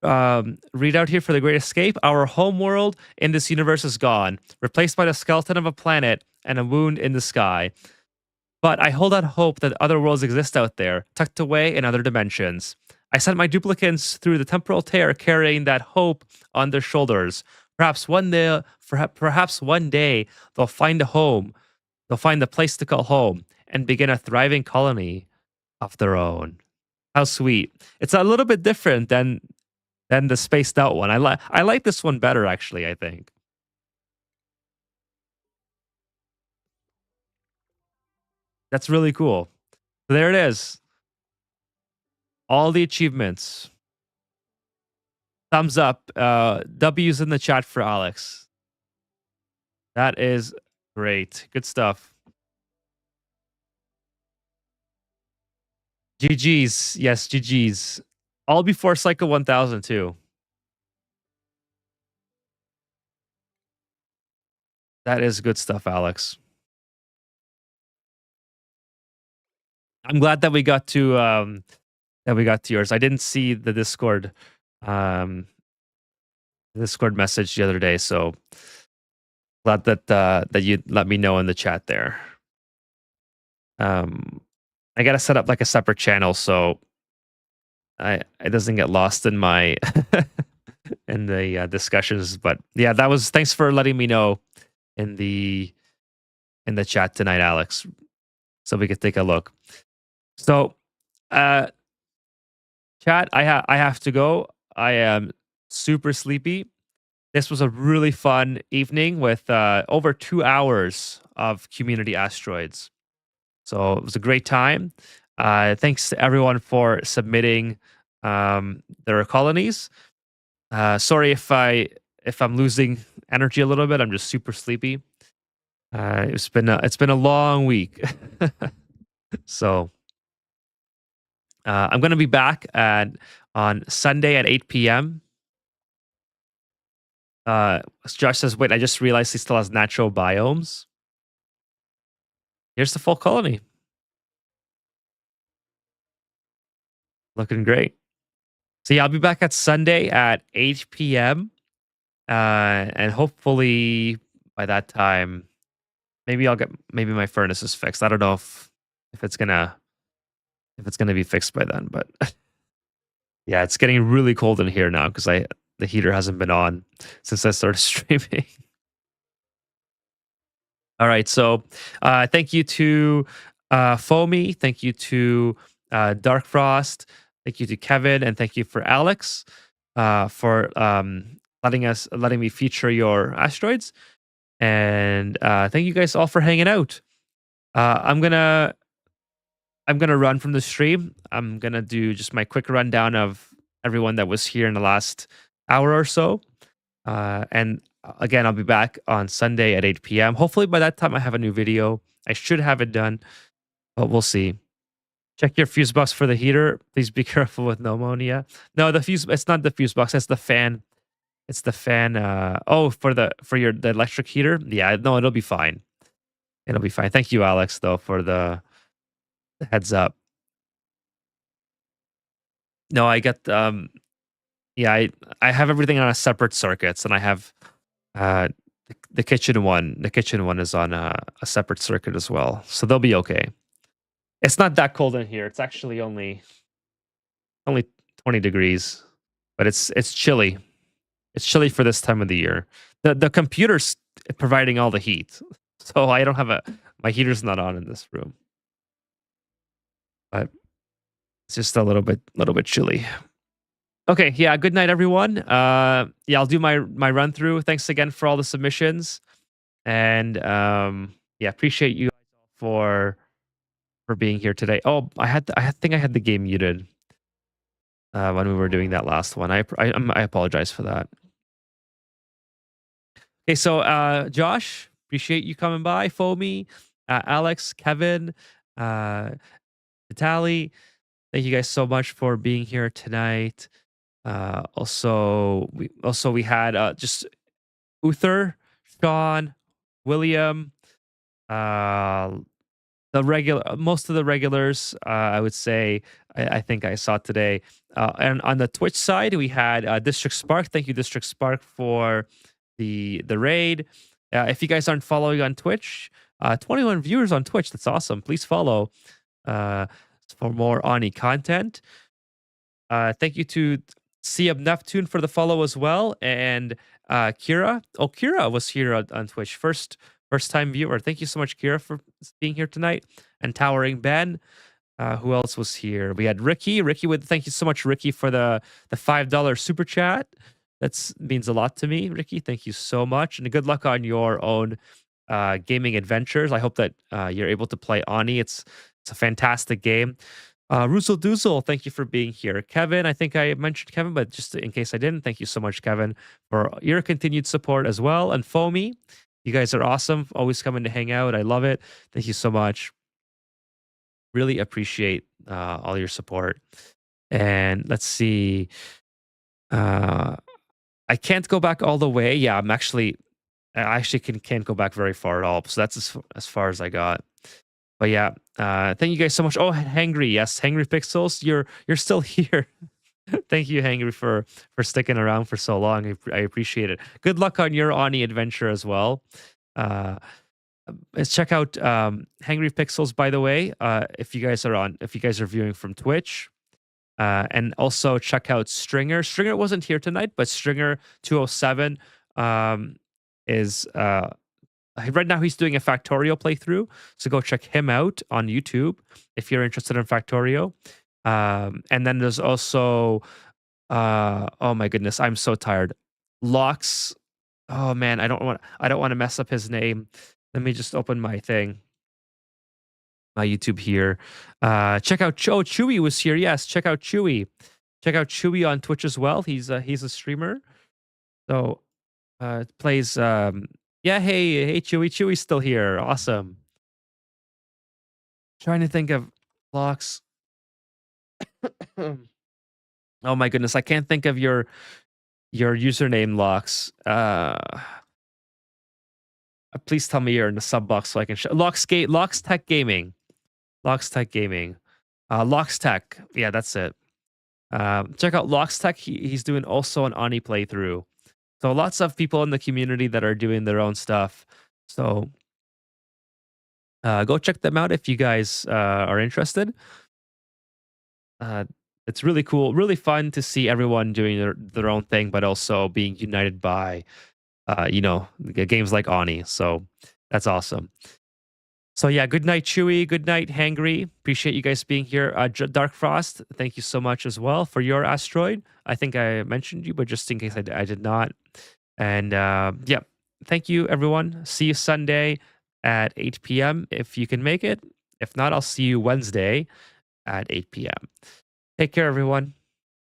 readout here for the Great Escape. Our home world in this universe is gone, replaced by the skeleton of a planet and a wound in the sky. But I hold out hope that other worlds exist out there, tucked away in other dimensions. I sent my duplicates through the temporal tear carrying that hope on their shoulders. Perhaps one day they'll find a home. They'll find a place to call home and begin a thriving colony of their own. How sweet. It's a little bit different than the spaced out one. I like this one better actually, I think. That's really cool. So there it is. All the achievements. Thumbs up. W's in the chat for Alex. That is great. Good stuff. GG's. Yes, GG's. All before Cycle 1000 too. That is good stuff, Alex. I'm glad that we got to yours. I didn't see the Discord message the other day, so glad that you let me know in the chat there. I gotta set up like a separate channel so it doesn't get lost in my in the discussions. But yeah, that was thanks for letting me know in the chat tonight, Alex, so we could take a look. So, chat, I have to go. I am super sleepy. This was a really fun evening with over 2 hours of community asteroids. So it was a great time. Thanks to everyone for submitting their colonies. Sorry if I'm losing energy a little bit. I'm just super sleepy. It's been a long week. So I'm gonna be back on Sunday at 8 p.m. Josh says, "Wait, I just realized he still has natural biomes." Here's the full colony, looking great. So yeah, I'll be back at Sunday at 8 p.m. And hopefully by that time, maybe my furnace is fixed. I don't know if it's gonna if it's gonna be fixed by then, but yeah, it's getting really cold in here now because I the heater hasn't been on since I started streaming. All right, so thank you to Foamy, thank you to Dark Frost, thank you to Kevin, and thank you for Alex for letting me feature your asteroids, and thank you guys all for hanging out. Uh, I'm gonna I'm gonna run from the stream. I'm gonna do just my quick rundown of everyone that was here in the last hour or so. And again, I'll be back on Sunday at 8 p.m. Hopefully, by that time, I have a new video. I should have it done, but we'll see. Check your fuse box for the heater. Please be careful with pneumonia. No, the fuse. It's not the fuse box. It's the fan. It's the fan. Oh, the electric heater. Yeah, no, it'll be fine. It'll be fine. Thank you, Alex, though, for the heads up. No, I got yeah, I have everything on a separate circuits, and I have uh the kitchen one. The kitchen one is on a separate circuit as well, so they'll be okay. It's not that cold in here. It's actually only 20 degrees, but it's chilly. It's chilly for this time of the year. The computer's providing all the heat, so I don't have a my heater's not on in this room, but it's just a little bit chilly. Okay, yeah, good night everyone. Yeah, I'll do my run through. Thanks again for all the submissions. And yeah, appreciate you for being here today. Oh, I think I had the game muted when we were doing that last one. I apologize for that. Okay, so Josh, appreciate you coming by. Foamy, Alex, Kevin, uh, Vitaly, thank you guys so much for being here tonight. Also we had just Uther, Sean, William, uh, the regular most of the regulars. I would say I think I saw today. And on the Twitch side, we had District Spark. Thank you, District Spark, for the raid. If you guys aren't following on Twitch, 21 viewers on Twitch. That's awesome. Please follow uh, for more Ani content. Thank you to Sea of Neptune for the follow as well, and Kira. Oh, Kira was here on Twitch. First time viewer. Thank you so much, Kira, for being here tonight. And Towering Ben. Who else was here? We had Ricky. Thank you so much, Ricky, for the $5 super chat. That means a lot to me, Ricky. Thank you so much, and good luck on your own gaming adventures. I hope that you're able to play Ani. It's a fantastic game. Ruzel Doozle, thank you for being here. Kevin, I think I mentioned Kevin, but just in case I didn't, thank you so much, Kevin, for your continued support as well. And Foamy, you guys are awesome. Always coming to hang out. I love it. Thank you so much. Really appreciate all your support. And let's see. I can't go back all the way. Yeah, I actually can't go back very far at all. So that's as far as I got. But yeah, thank you guys so much. Oh, Hangry, yes, Hangry Pixels, you're still here. Thank you, Hangry, for sticking around for so long. I appreciate it. Good luck on your Ani adventure as well. Let's check out Hangry Pixels, by the way, if you guys are viewing from Twitch. And also check out Stringer. Stringer wasn't here tonight, but Stringer 207 is right now he's doing a Factorio playthrough. So go check him out on YouTube if you're interested in Factorio. And then there's also oh my goodness, I'm so tired. Locks. Oh man, I don't want to mess up his name. Let me just open my thing. my YouTube here. Check out Chewy was here. Yes, check out Chewy. Check out Chewy on Twitch as well. He's a streamer. So plays yeah, hey Chewy. Chewy's still here. Awesome. Trying to think of Locks. Oh my goodness, I can't think of your username, Locks. Please tell me you're in the sub box so I can show Locks Tech Gaming. Locks Tech Gaming. Locks Tech. Yeah, that's it. Check out Locks Tech. He's doing also an Ani playthrough. So lots of people in the community that are doing their own stuff. So go check them out if you guys are interested. It's really cool, really fun to see everyone doing their own thing, but also being united by, games like Ani. So that's awesome. So yeah, good night, Chewy. Good night, Hangry. Appreciate you guys being here. Dark Frost, thank you so much as well for your asteroid. I think I mentioned you, but just in case I did not. And yeah, thank you, everyone. See you Sunday at 8 p.m. if you can make it. If not, I'll see you Wednesday at 8 p.m. Take care, everyone.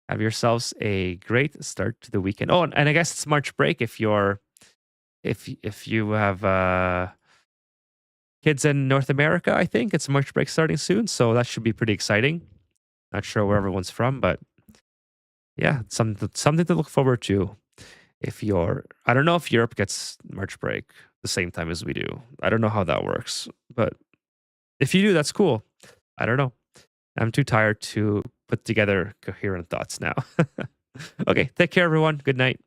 Have yourselves a great start to the weekend. Oh, and I guess it's March break if you have kids in North America. I think it's March break starting soon, so that should be pretty exciting. Not sure where everyone's from, but yeah, something to look forward to. I don't know if Europe gets March break the same time as we do. I don't know how that works, but if you do, that's cool. I don't know. I'm too tired to put together coherent thoughts now. Okay, take care, everyone. Good night.